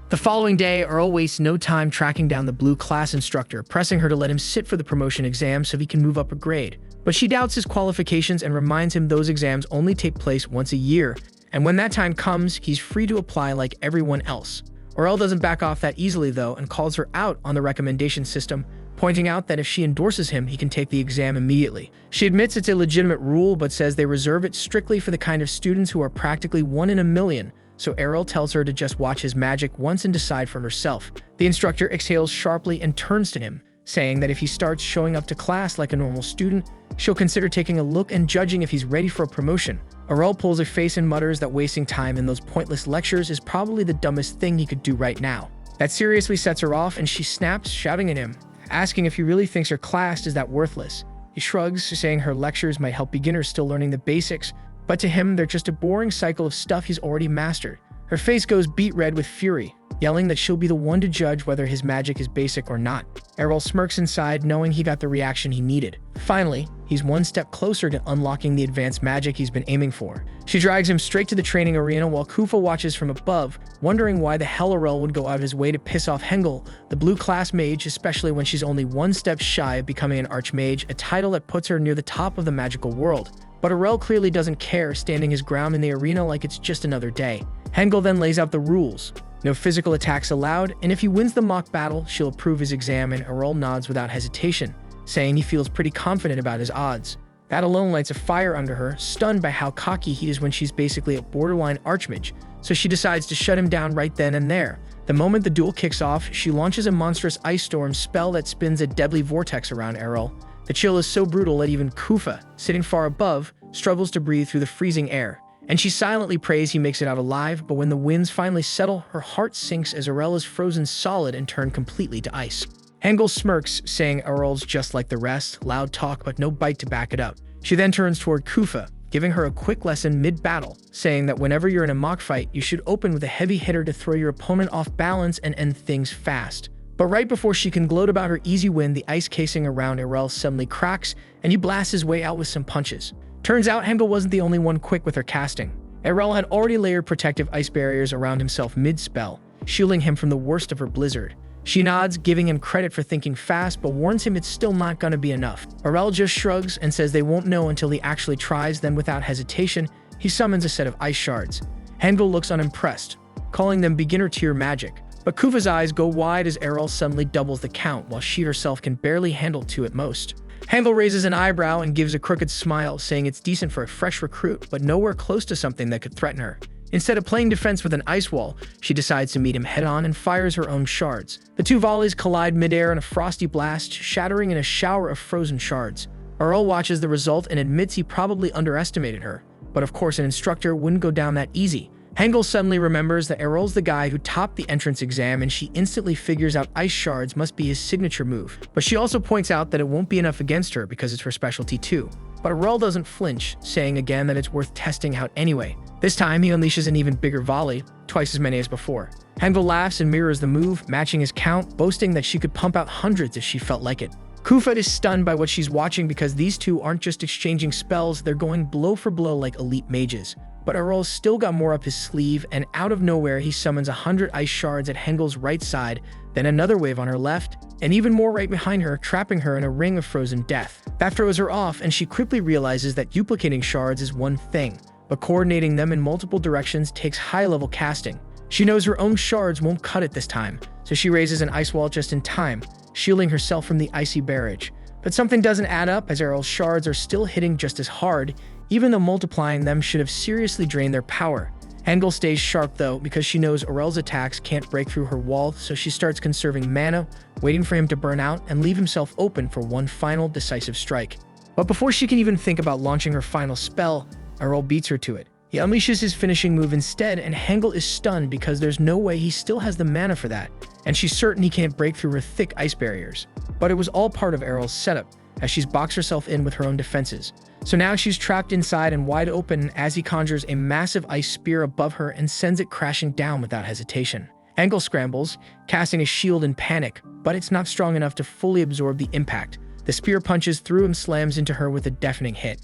The following day, Aurel wastes no time tracking down the blue class instructor, pressing her to let him sit for the promotion exam so he can move up a grade. But she doubts his qualifications and reminds him those exams only take place once a year, and when that time comes, he's free to apply like everyone else. Aurel doesn't back off that easily though and calls her out on the recommendation system, pointing out that if she endorses him, he can take the exam immediately. She admits it's a legitimate rule, but says they reserve it strictly for the kind of students who are practically 1 in a million, so Errol tells her to just watch his magic once and decide for herself. The instructor exhales sharply and turns to him, saying that if he starts showing up to class like a normal student, she'll consider taking a look and judging if he's ready for a promotion. Errol pulls a face and mutters that wasting time in those pointless lectures is probably the dumbest thing he could do right now. That seriously sets her off, and she snaps, shouting at him, asking if he really thinks her class is that worthless. He shrugs, saying her lectures might help beginners still learning the basics, but to him, they're just a boring cycle of stuff he's already mastered. Her face goes beet red with fury, yelling that she'll be the one to judge whether his magic is basic or not. Errol smirks inside, knowing he got the reaction he needed. Finally, he's one step closer to unlocking the advanced magic he's been aiming for. She drags him straight to the training arena while Kufa watches from above, wondering why the hell Errol would go out of his way to piss off Hengel, the blue class mage, especially when she's only one step shy of becoming an archmage, a title that puts her near the top of the magical world. But Errol clearly doesn't care, standing his ground in the arena like it's just another day. Hengel then lays out the rules. No physical attacks allowed, and if he wins the mock battle, she'll approve his exam, and Errol nods without hesitation, saying he feels pretty confident about his odds. That alone lights a fire under her, stunned by how cocky he is when she's basically a borderline archmage, so she decides to shut him down right then and there. The moment the duel kicks off, she launches a monstrous ice storm spell that spins a deadly vortex around Errol. The chill is so brutal that even Kufa, sitting far above, struggles to breathe through the freezing air. And she silently prays he makes it out alive, but when the winds finally settle, her heart sinks as Errol is frozen solid and turned completely to ice. Hengel smirks, saying Errol's just like the rest, loud talk but no bite to back it up. She then turns toward Kufa, giving her a quick lesson mid-battle, saying that whenever you're in a mock fight, you should open with a heavy hitter to throw your opponent off balance and end things fast. But right before she can gloat about her easy win, the ice casing around Errol suddenly cracks, and he blasts his way out with some punches. Turns out Hengel wasn't the only one quick with her casting. Errol had already layered protective ice barriers around himself mid-spell, shielding him from the worst of her blizzard. She nods, giving him credit for thinking fast, but warns him it's still not gonna be enough. Errol just shrugs and says they won't know until he actually tries, then without hesitation, he summons a set of ice shards. Hengel looks unimpressed, calling them beginner-tier magic. But Kufa's eyes go wide as Errol suddenly doubles the count, while she herself can barely handle 2 at most. Hengel raises an eyebrow and gives a crooked smile, saying it's decent for a fresh recruit, but nowhere close to something that could threaten her. Instead of playing defense with an ice wall, she decides to meet him head-on and fires her own shards. The 2 volleys collide midair in a frosty blast, shattering in a shower of frozen shards. Errol watches the result and admits he probably underestimated her, but of course an instructor wouldn't go down that easy. Hengel suddenly remembers that Errol's the guy who topped the entrance exam, and she instantly figures out ice shards must be his signature move. But she also points out that it won't be enough against her because it's her specialty too. But Errol doesn't flinch, saying again that it's worth testing out anyway. This time he unleashes an even bigger volley, twice as many as before. Hengel laughs and mirrors the move, matching his count, boasting that she could pump out hundreds if she felt like it. Kufa is stunned by what she's watching because these two aren't just exchanging spells, they're going blow for blow like elite mages. But Errol's still got more up his sleeve, and out of nowhere he summons 100 ice shards at Hengel's right side, then another wave on her left, and even more right behind her, trapping her in a ring of frozen death. That throws her off, and she quickly realizes that duplicating shards is one thing, but coordinating them in multiple directions takes high-level casting. She knows her own shards won't cut it this time, so she raises an ice wall just in time, shielding herself from the icy barrage. But something doesn't add up, as Errol's shards are still hitting just as hard, even though multiplying them should have seriously drained their power. Hengel stays sharp though, because she knows Errol's attacks can't break through her wall, so she starts conserving mana, waiting for him to burn out and leave himself open for one final decisive strike. But before she can even think about launching her final spell, Errol beats her to it. He unleashes his finishing move instead, and Hengel is stunned because there's no way he still has the mana for that, and she's certain he can't break through her thick ice barriers. But it was all part of Errol's setup, as she's boxed herself in with her own defenses. So now she's trapped inside and wide open as he conjures a massive ice spear above her and sends it crashing down without hesitation. Hengel scrambles, casting a shield in panic, but it's not strong enough to fully absorb the impact. The spear punches through and slams into her with a deafening hit.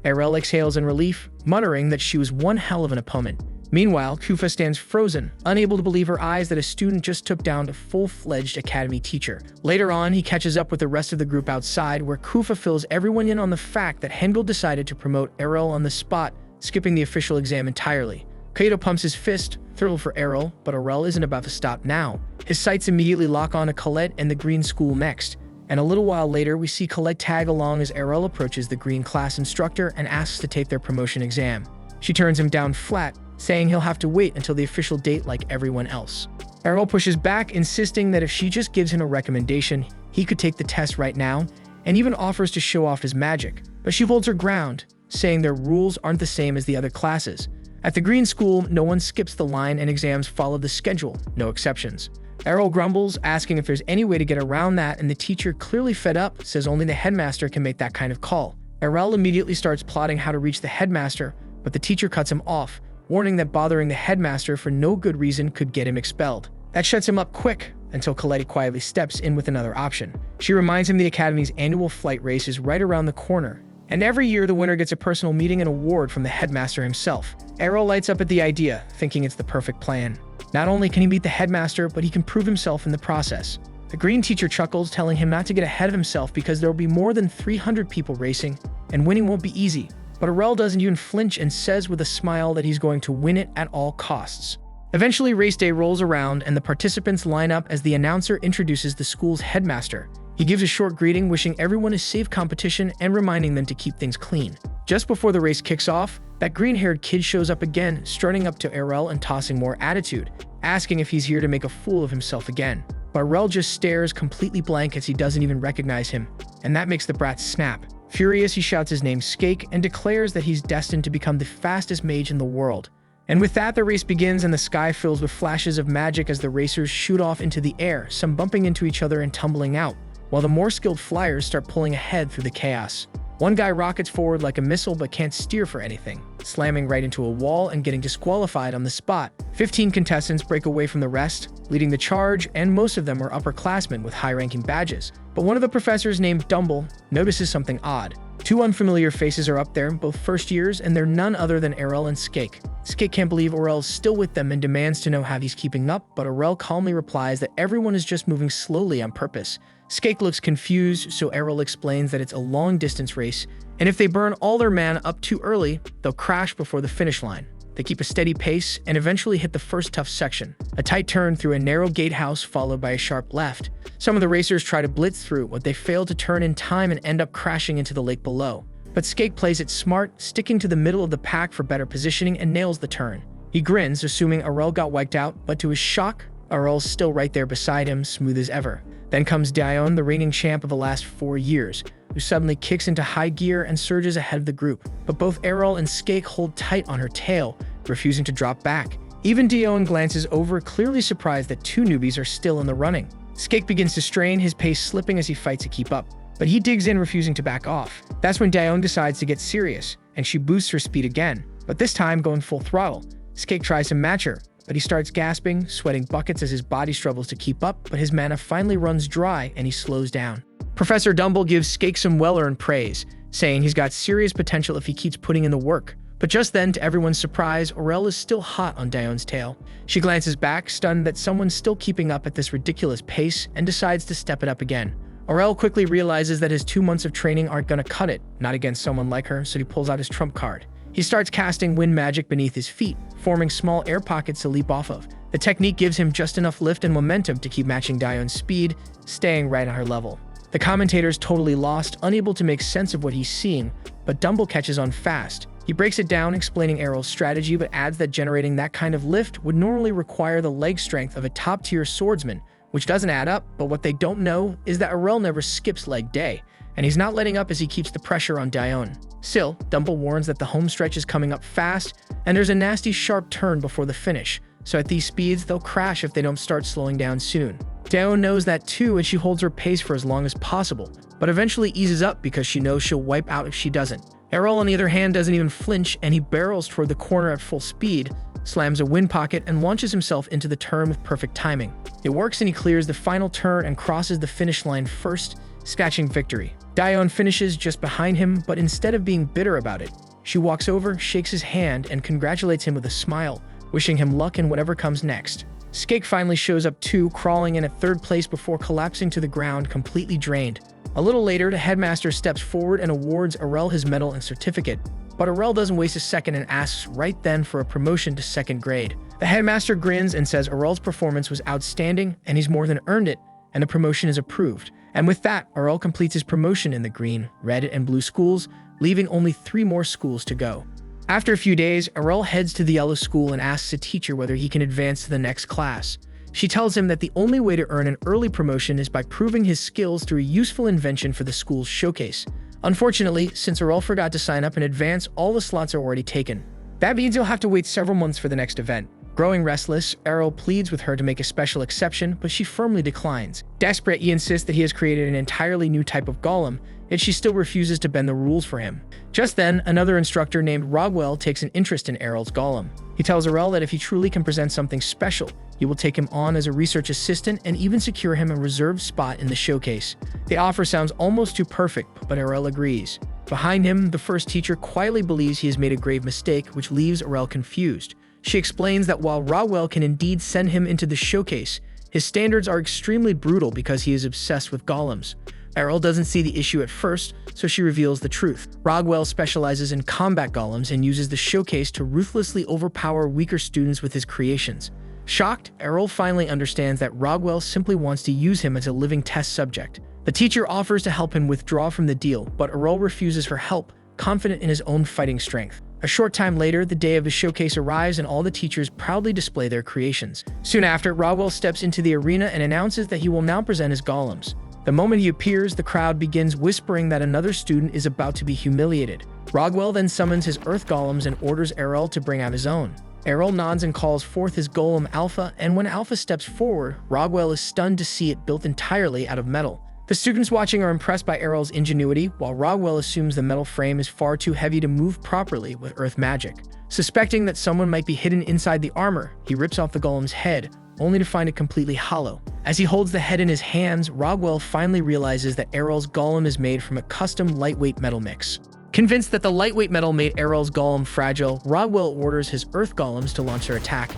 Errol exhales in relief, muttering that she was one hell of an opponent. Meanwhile, Kufa stands frozen, unable to believe her eyes that a student just took down a full-fledged academy teacher. Later on, he catches up with the rest of the group outside, where Kufa fills everyone in on the fact that Hengel decided to promote Errol on the spot, skipping the official exam entirely. Kaito pumps his fist, thrilled for Errol, but Aurel isn't about to stop now. His sights immediately lock on to Colette and the green school next. And a little while later, we see Colette tag along as Errol approaches the green class instructor and asks to take their promotion exam. She turns him down flat, saying he'll have to wait until the official date like everyone else. Errol pushes back, insisting that if she just gives him a recommendation, he could take the test right now, and even offers to show off his magic. But she holds her ground, saying their rules aren't the same as the other classes. At the green school, no one skips the line and exams follow the schedule, no exceptions. Errol grumbles, asking if there's any way to get around that, and the teacher, clearly fed up, says only the headmaster can make that kind of call. Errol immediately starts plotting how to reach the headmaster, but the teacher cuts him off, warning that bothering the headmaster for no good reason could get him expelled. That shuts him up quick, until Colette quietly steps in with another option. She reminds him the Academy's annual flight race is right around the corner, and every year the winner gets a personal meeting and award from the headmaster himself. Errol lights up at the idea, thinking it's the perfect plan. Not only can he beat the headmaster, but he can prove himself in the process. The green teacher chuckles, telling him not to get ahead of himself because there will be more than 300 people racing, and winning won't be easy. But Aurel doesn't even flinch and says with a smile that he's going to win it at all costs. Eventually, race day rolls around and the participants line up as the announcer introduces the school's headmaster. He gives a short greeting, wishing everyone a safe competition and reminding them to keep things clean. Just before the race kicks off, that green-haired kid shows up again, strutting up to Errol and tossing more attitude, asking if he's here to make a fool of himself again. But Errol just stares completely blank as he doesn't even recognize him, and that makes the brat snap. Furious, he shouts his name Skake and declares that he's destined to become the fastest mage in the world. And with that, the race begins and the sky fills with flashes of magic as the racers shoot off into the air, some bumping into each other and tumbling out, while the more skilled flyers start pulling ahead through the chaos. One guy rockets forward like a missile but can't steer for anything, slamming right into a wall and getting disqualified on the spot. 15 contestants break away from the rest, leading the charge, and most of them are upperclassmen with high-ranking badges. But one of the professors, named Dumble, notices something odd. Two unfamiliar faces are up there, both first years, and they're none other than Errol and Skake. Skake can't believe Aurel's still with them and demands to know how he's keeping up, but Aurel calmly replies that everyone is just moving slowly on purpose. Skake looks confused, so Errol explains that it's a long-distance race, and if they burn all their mana up too early, they'll crash before the finish line. They keep a steady pace and eventually hit the first tough section, a tight turn through a narrow gatehouse followed by a sharp left. Some of the racers try to blitz through, but they fail to turn in time and end up crashing into the lake below. But Skake plays it smart, sticking to the middle of the pack for better positioning and nails the turn. He grins, assuming Aurel got wiped out, but to his shock, Aurel's still right there beside him, smooth as ever. Then comes Dion, the reigning champ of the last 4 years, who suddenly kicks into high gear and surges ahead of the group. But both Errol and Skake hold tight on her tail, refusing to drop back. Even Dion glances over, clearly surprised that 2 newbies are still in the running. Skake begins to strain, his pace slipping as he fights to keep up. But he digs in, refusing to back off. That's when Dion decides to get serious, and she boosts her speed again, but this time going full throttle. Skake tries to match her, but he starts gasping, sweating buckets as his body struggles to keep up, but his mana finally runs dry and he slows down. Professor Dumble gives Skake some well-earned praise, saying he's got serious potential if he keeps putting in the work. But just then, to everyone's surprise, Aurel is still hot on Dion's tail. She glances back, stunned that someone's still keeping up at this ridiculous pace, and decides to step it up again. Aurel quickly realizes that his 2 months of training aren't gonna cut it, not against someone like her, so he pulls out his trump card. He starts casting wind magic beneath his feet, forming small air pockets to leap off of. The technique gives him just enough lift and momentum to keep matching Dion's speed, staying right on her level. The commentator's totally lost, unable to make sense of what he's seeing, but Dumble catches on fast. He breaks it down, explaining Errol's strategy, but adds that generating that kind of lift would normally require the leg strength of a top-tier swordsman, which doesn't add up, but what they don't know is that Aurel never skips leg day, and he's not letting up as he keeps the pressure on Dion. Still, Dumble warns that the home stretch is coming up fast, and there's a nasty sharp turn before the finish, so at these speeds, they'll crash if they don't start slowing down soon. Dion knows that too, and she holds her pace for as long as possible, but eventually eases up because she knows she'll wipe out if she doesn't. Errol, on the other hand, doesn't even flinch, and he barrels toward the corner at full speed, slams a wind pocket, and launches himself into the turn with perfect timing. It works, and he clears the final turn and crosses the finish line first, snatching victory. Dion finishes just behind him, but instead of being bitter about it, she walks over, shakes his hand, and congratulates him with a smile, wishing him luck in whatever comes next. Skake finally shows up too, crawling in at 3rd place before collapsing to the ground, completely drained. A little later, the headmaster steps forward and awards Aurel his medal and certificate, But Aurel doesn't waste a second and asks right then for a promotion to second grade. The headmaster grins and says Aurel's performance was outstanding and he's more than earned it, and the promotion is approved. And with that, Aurel completes his promotion in the green, red, and blue schools, leaving only 3 more schools to go. After a few days, Aurel heads to the yellow school and asks a teacher whether he can advance to the next class. She tells him that the only way to earn an early promotion is by proving his skills through a useful invention for the school's showcase. Unfortunately, since Aurel forgot to sign up in advance, all the slots are already taken. That means he'll have to wait several months for the next event. Growing restless, Aurel pleads with her to make a special exception, but she firmly declines. Desperate, he insists that he has created an entirely new type of golem, yet she still refuses to bend the rules for him. Just then, another instructor named Rogwell takes an interest in Aurel's golem. He tells Aurel that if he truly can present something special, he will take him on as a research assistant and even secure him a reserved spot in the showcase. The offer sounds almost too perfect, but Aurel agrees. Behind him, the first teacher quietly believes he has made a grave mistake, which leaves Aurel confused. She explains that while Rogwell can indeed send him into the showcase, his standards are extremely brutal because he is obsessed with golems. Aurel doesn't see the issue at first, so she reveals the truth. Rogwell specializes in combat golems and uses the showcase to ruthlessly overpower weaker students with his creations. Shocked, Aurel finally understands that Rogwell simply wants to use him as a living test subject. The teacher offers to help him withdraw from the deal, but Aurel refuses her help, confident in his own fighting strength. A short time later, the day of the showcase arrives and all the teachers proudly display their creations. Soon after, Rogwell steps into the arena and announces that he will now present his golems. The moment he appears, the crowd begins whispering that another student is about to be humiliated. Rogwell then summons his earth golems and orders Aurel to bring out his own. Aurel nods and calls forth his golem Alpha, and when Alpha steps forward, Rogwell is stunned to see it built entirely out of metal. The students watching are impressed by Aurel's ingenuity, while Rogwell assumes the metal frame is far too heavy to move properly with earth magic. Suspecting that someone might be hidden inside the armor, he rips off the golem's head, only to find it completely hollow. As he holds the head in his hands, Rogwell finally realizes that Aurel's golem is made from a custom lightweight metal mix. Convinced that the lightweight metal made Aurel's golem fragile, Rogwell orders his earth golems to launch their attack.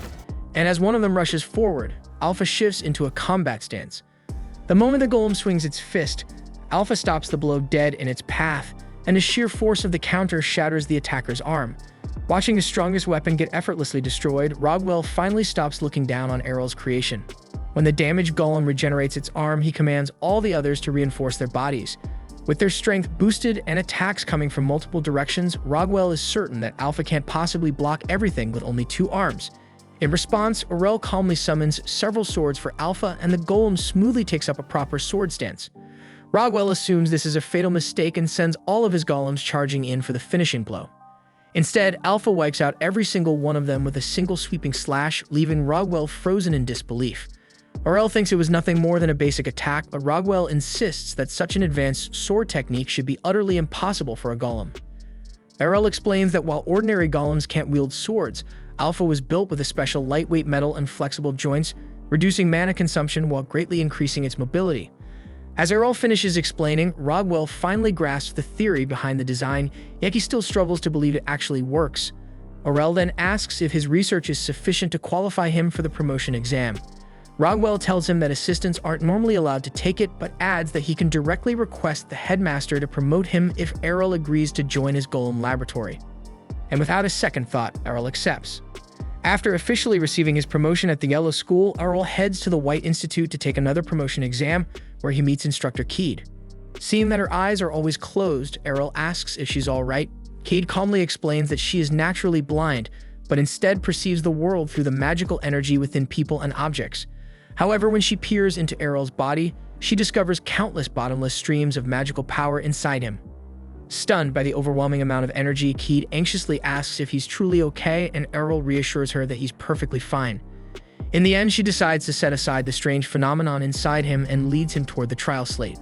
And as one of them rushes forward, Alpha shifts into a combat stance. The moment the golem swings its fist, Alpha stops the blow dead in its path, and the sheer force of the counter shatters the attacker's arm. Watching his strongest weapon get effortlessly destroyed, Rogwell finally stops looking down on Aurel's creation. When the damaged golem regenerates its arm, he commands all the others to reinforce their bodies. With their strength boosted and attacks coming from multiple directions, Rogwell is certain that Alpha can't possibly block everything with only 2 arms. In response, Aurel calmly summons several swords for Alpha, and the golem smoothly takes up a proper sword stance. Rogwell assumes this is a fatal mistake and sends all of his golems charging in for the finishing blow. Instead, Alpha wipes out every single one of them with a single sweeping slash, leaving Rogwell frozen in disbelief. Aurel thinks it was nothing more than a basic attack, but Rogwell insists that such an advanced sword technique should be utterly impossible for a golem. Aurel explains that while ordinary golems can't wield swords, Alpha was built with a special lightweight metal and flexible joints, reducing mana consumption while greatly increasing its mobility. As Aurel finishes explaining, Rogwell finally grasps the theory behind the design, yet he still struggles to believe it actually works. Aurel then asks if his research is sufficient to qualify him for the promotion exam. Rogwell tells him that assistants aren't normally allowed to take it, but adds that he can directly request the headmaster to promote him if Aurel agrees to join his golem laboratory. And without a second thought, Aurel accepts. After officially receiving his promotion at the Yellow School, Aurel heads to the White Institute to take another promotion exam, where he meets Instructor Keed. Seeing that her eyes are always closed, Aurel asks if she's alright. Keed calmly explains that she is naturally blind, but instead perceives the world through the magical energy within people and objects. However, when she peers into Aurel's body, she discovers countless bottomless streams of magical power inside him. Stunned by the overwhelming amount of energy, Keed anxiously asks if he's truly okay, and Aurel reassures her that he's perfectly fine. In the end, she decides to set aside the strange phenomenon inside him and leads him toward the trial slate.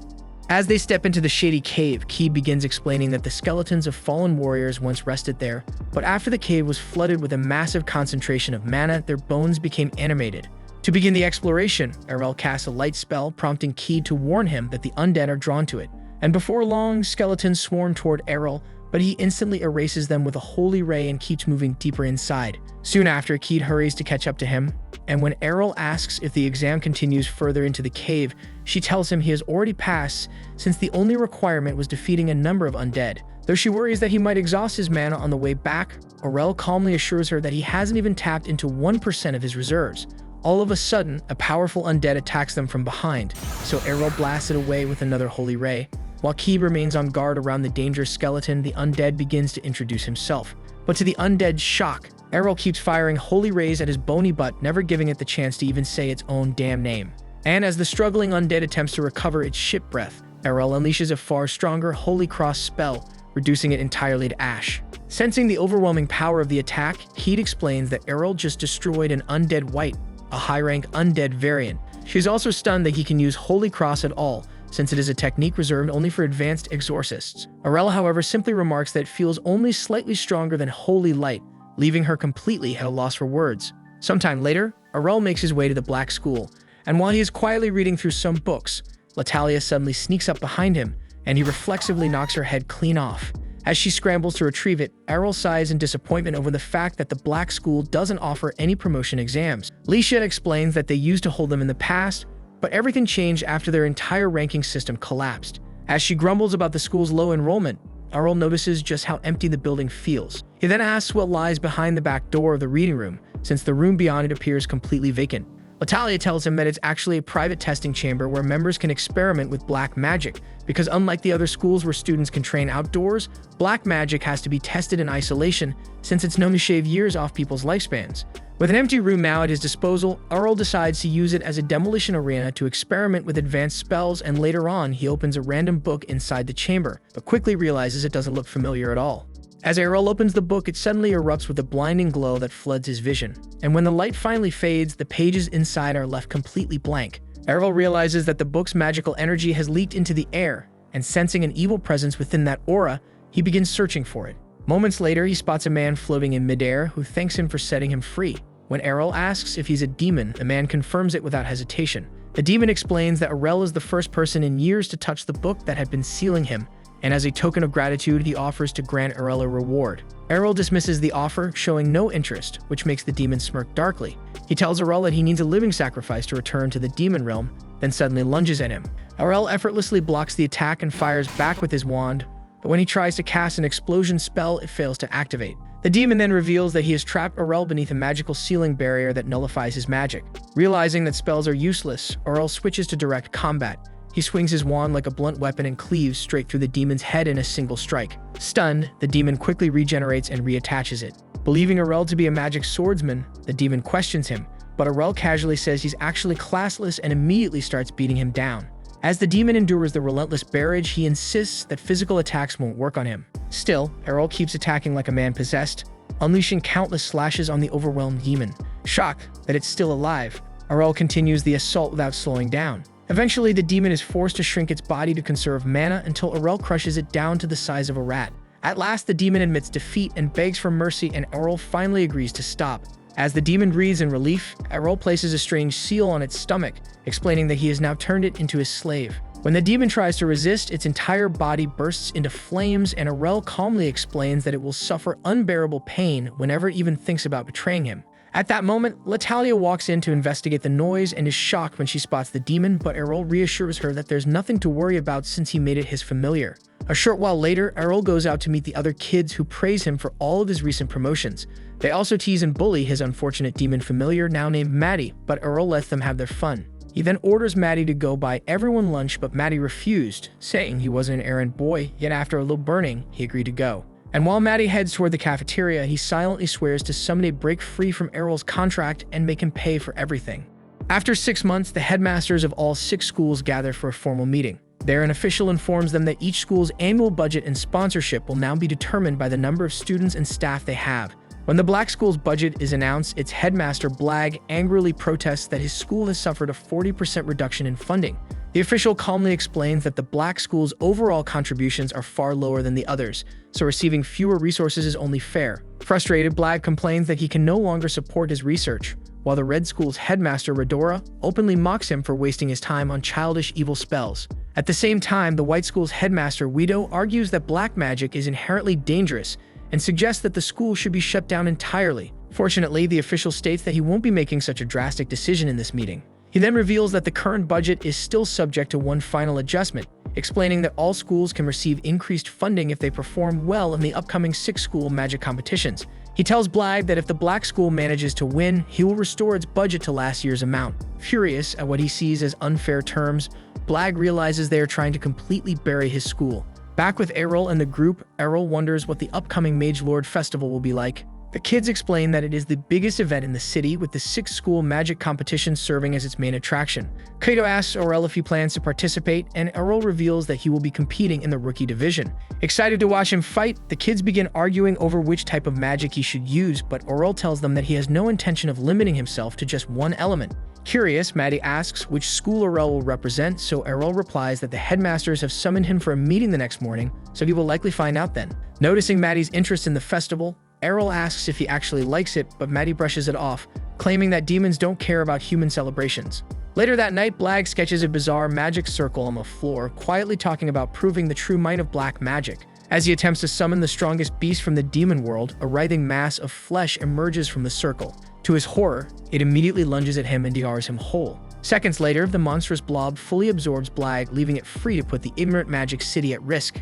As they step into the shady cave, Keed begins explaining that the skeletons of fallen warriors once rested there, but after the cave was flooded with a massive concentration of mana, their bones became animated. To begin the exploration, Aurel casts a light spell, prompting Keed to warn him that the undead are drawn to it. And before long, skeletons swarm toward Aurel, but he instantly erases them with a holy ray and keeps moving deeper inside. Soon after, Keed hurries to catch up to him, and when Aurel asks if the exam continues further into the cave, she tells him he has already passed, since the only requirement was defeating a number of undead. The Though she worries that he might exhaust his mana on the way back, Aurel calmly assures her that he hasn't even tapped into 1% of his reserves. All of a sudden, a powerful undead attacks them from behind, so Aurel blasts it away with another holy ray. While Keeb remains on guard around the dangerous skeleton, the undead begins to introduce himself. But to the undead's shock, Aurel keeps firing holy rays at his bony butt, never giving it the chance to even say its own damn name. And as the struggling undead attempts to recover its ship breath, Aurel unleashes a far stronger Holy Cross spell, reducing it entirely to ash. Sensing the overwhelming power of the attack, Keed explains that Aurel just destroyed an undead wight, a high-rank undead variant. She's also stunned that he can use Holy Cross at all, since it is a technique reserved only for advanced exorcists. Aurel, however, simply remarks that it feels only slightly stronger than Holy Light, leaving her completely at a loss for words. Sometime later, Aurel makes his way to the Black School, and while he is quietly reading through some books, Latalia suddenly sneaks up behind him, and he reflexively knocks her head clean off. As she scrambles to retrieve it, Aurel sighs in disappointment over the fact that the Black School doesn't offer any promotion exams. Licia explains that they used to hold them in the past, but everything changed after their entire ranking system collapsed. As she grumbles about the school's low enrollment, Aurel notices just how empty the building feels. He then asks what lies behind the back door of the reading room, since the room beyond it appears completely vacant. Latalia tells him that it's actually a private testing chamber where members can experiment with black magic, because unlike the other schools where students can train outdoors, black magic has to be tested in isolation, since it's known to shave years off people's lifespans. With an empty room now at his disposal, Aurel decides to use it as a demolition arena to experiment with advanced spells, and later on he opens a random book inside the chamber, but quickly realizes it doesn't look familiar at all. As Aurel opens the book, it suddenly erupts with a blinding glow that floods his vision. And when the light finally fades, the pages inside are left completely blank. Aurel realizes that the book's magical energy has leaked into the air, and sensing an evil presence within that aura, he begins searching for it. Moments later, he spots a man floating in midair who thanks him for setting him free. When Aurel asks if he's a demon, the man confirms it without hesitation. The demon explains that Aurel is the first person in years to touch the book that had been sealing him, and as a token of gratitude, he offers to grant Aurel a reward. Aurel dismisses the offer, showing no interest, which makes the demon smirk darkly. He tells Aurel that he needs a living sacrifice to return to the demon realm, then suddenly lunges at him. Aurel effortlessly blocks the attack and fires back with his wand, but when he tries to cast an explosion spell, it fails to activate. The demon then reveals that he has trapped Aurel beneath a magical ceiling barrier that nullifies his magic. Realizing that spells are useless, Aurel switches to direct combat. He swings his wand like a blunt weapon and cleaves straight through the demon's head in a single strike. Stunned, the demon quickly regenerates and reattaches it. Believing Aurel to be a magic swordsman, the demon questions him, but Aurel casually says he's actually classless and immediately starts beating him down. As the demon endures the relentless barrage, he insists that physical attacks won't work on him. Still, Aurel keeps attacking like a man possessed, unleashing countless slashes on the overwhelmed demon. Shocked that it's still alive, Aurel continues the assault without slowing down. Eventually, the demon is forced to shrink its body to conserve mana until Aurel crushes it down to the size of a rat. At last, the demon admits defeat and begs for mercy, and Aurel finally agrees to stop. As the demon breathes in relief, Aurel places a strange seal on its stomach, explaining that he has now turned it into his slave. When the demon tries to resist, its entire body bursts into flames, and Aurel calmly explains that it will suffer unbearable pain whenever it even thinks about betraying him. At that moment, Latalia walks in to investigate the noise and is shocked when she spots the demon, but Aurel reassures her that there's nothing to worry about since he made it his familiar. A short while later, Aurel goes out to meet the other kids who praise him for all of his recent promotions. They also tease and bully his unfortunate demon familiar, now named Maddie, but Aurel lets them have their fun. He then orders Maddie to go buy everyone lunch, but Maddie refused, saying he wasn't an errand boy, yet after a little burning, he agreed to go. And while Maddie heads toward the cafeteria, he silently swears to someday break free from Aurel's contract and make him pay for everything. After 6 months, the headmasters of all 6 schools gather for a formal meeting. There, an official informs them that each school's annual budget and sponsorship will now be determined by the number of students and staff they have. When the Black School's budget is announced, its headmaster Blag angrily protests that his school has suffered a 40% reduction in funding. The official calmly explains that the Black School's overall contributions are far lower than the others, so receiving fewer resources is only fair. Frustrated, Blag complains that he can no longer support his research, while the Red School's headmaster Redora openly mocks him for wasting his time on childish evil spells. At the same time, the White School's headmaster Guido argues that black magic is inherently dangerous and suggests that the school should be shut down entirely. Fortunately, the official states that he won't be making such a drastic decision in this meeting. He then reveals that the current budget is still subject to one final adjustment. explaining that all schools can receive increased funding if they perform well in the upcoming 6-school magic competitions. He tells Blag that if the black school manages to win, he will restore its budget to last year's amount. Furious at what he sees as unfair terms, Blag realizes they are trying to completely bury his school. Back with Errol and the group, Errol wonders what the upcoming Mage Lord Festival will be like. The kids explain that it is the biggest event in the city, with the 6-school magic competition serving as its main attraction. Kato asks Errol if he plans to participate, and Errol reveals that he will be competing in the rookie division. Excited to watch him fight, the kids begin arguing over which type of magic he should use, but Errol tells them that he has no intention of limiting himself to just one element. Curious, Maddie asks which school Errol will represent, so Errol replies that the headmasters have summoned him for a meeting the next morning, so he will likely find out then. Noticing Maddie's interest in the festival, Errol asks if he actually likes it, but Maddie brushes it off, claiming that demons don't care about human celebrations. Later that night, Blag sketches a bizarre magic circle on the floor, quietly talking about proving the true might of black magic. As he attempts to summon the strongest beast from the demon world, a writhing mass of flesh emerges from the circle. To his horror, it immediately lunges at him and devours him whole. Seconds later, the monstrous blob fully absorbs Blag, leaving it free to put the ignorant magic city at risk.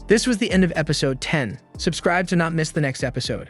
This was the end of episode 10. Subscribe to not miss the next episode.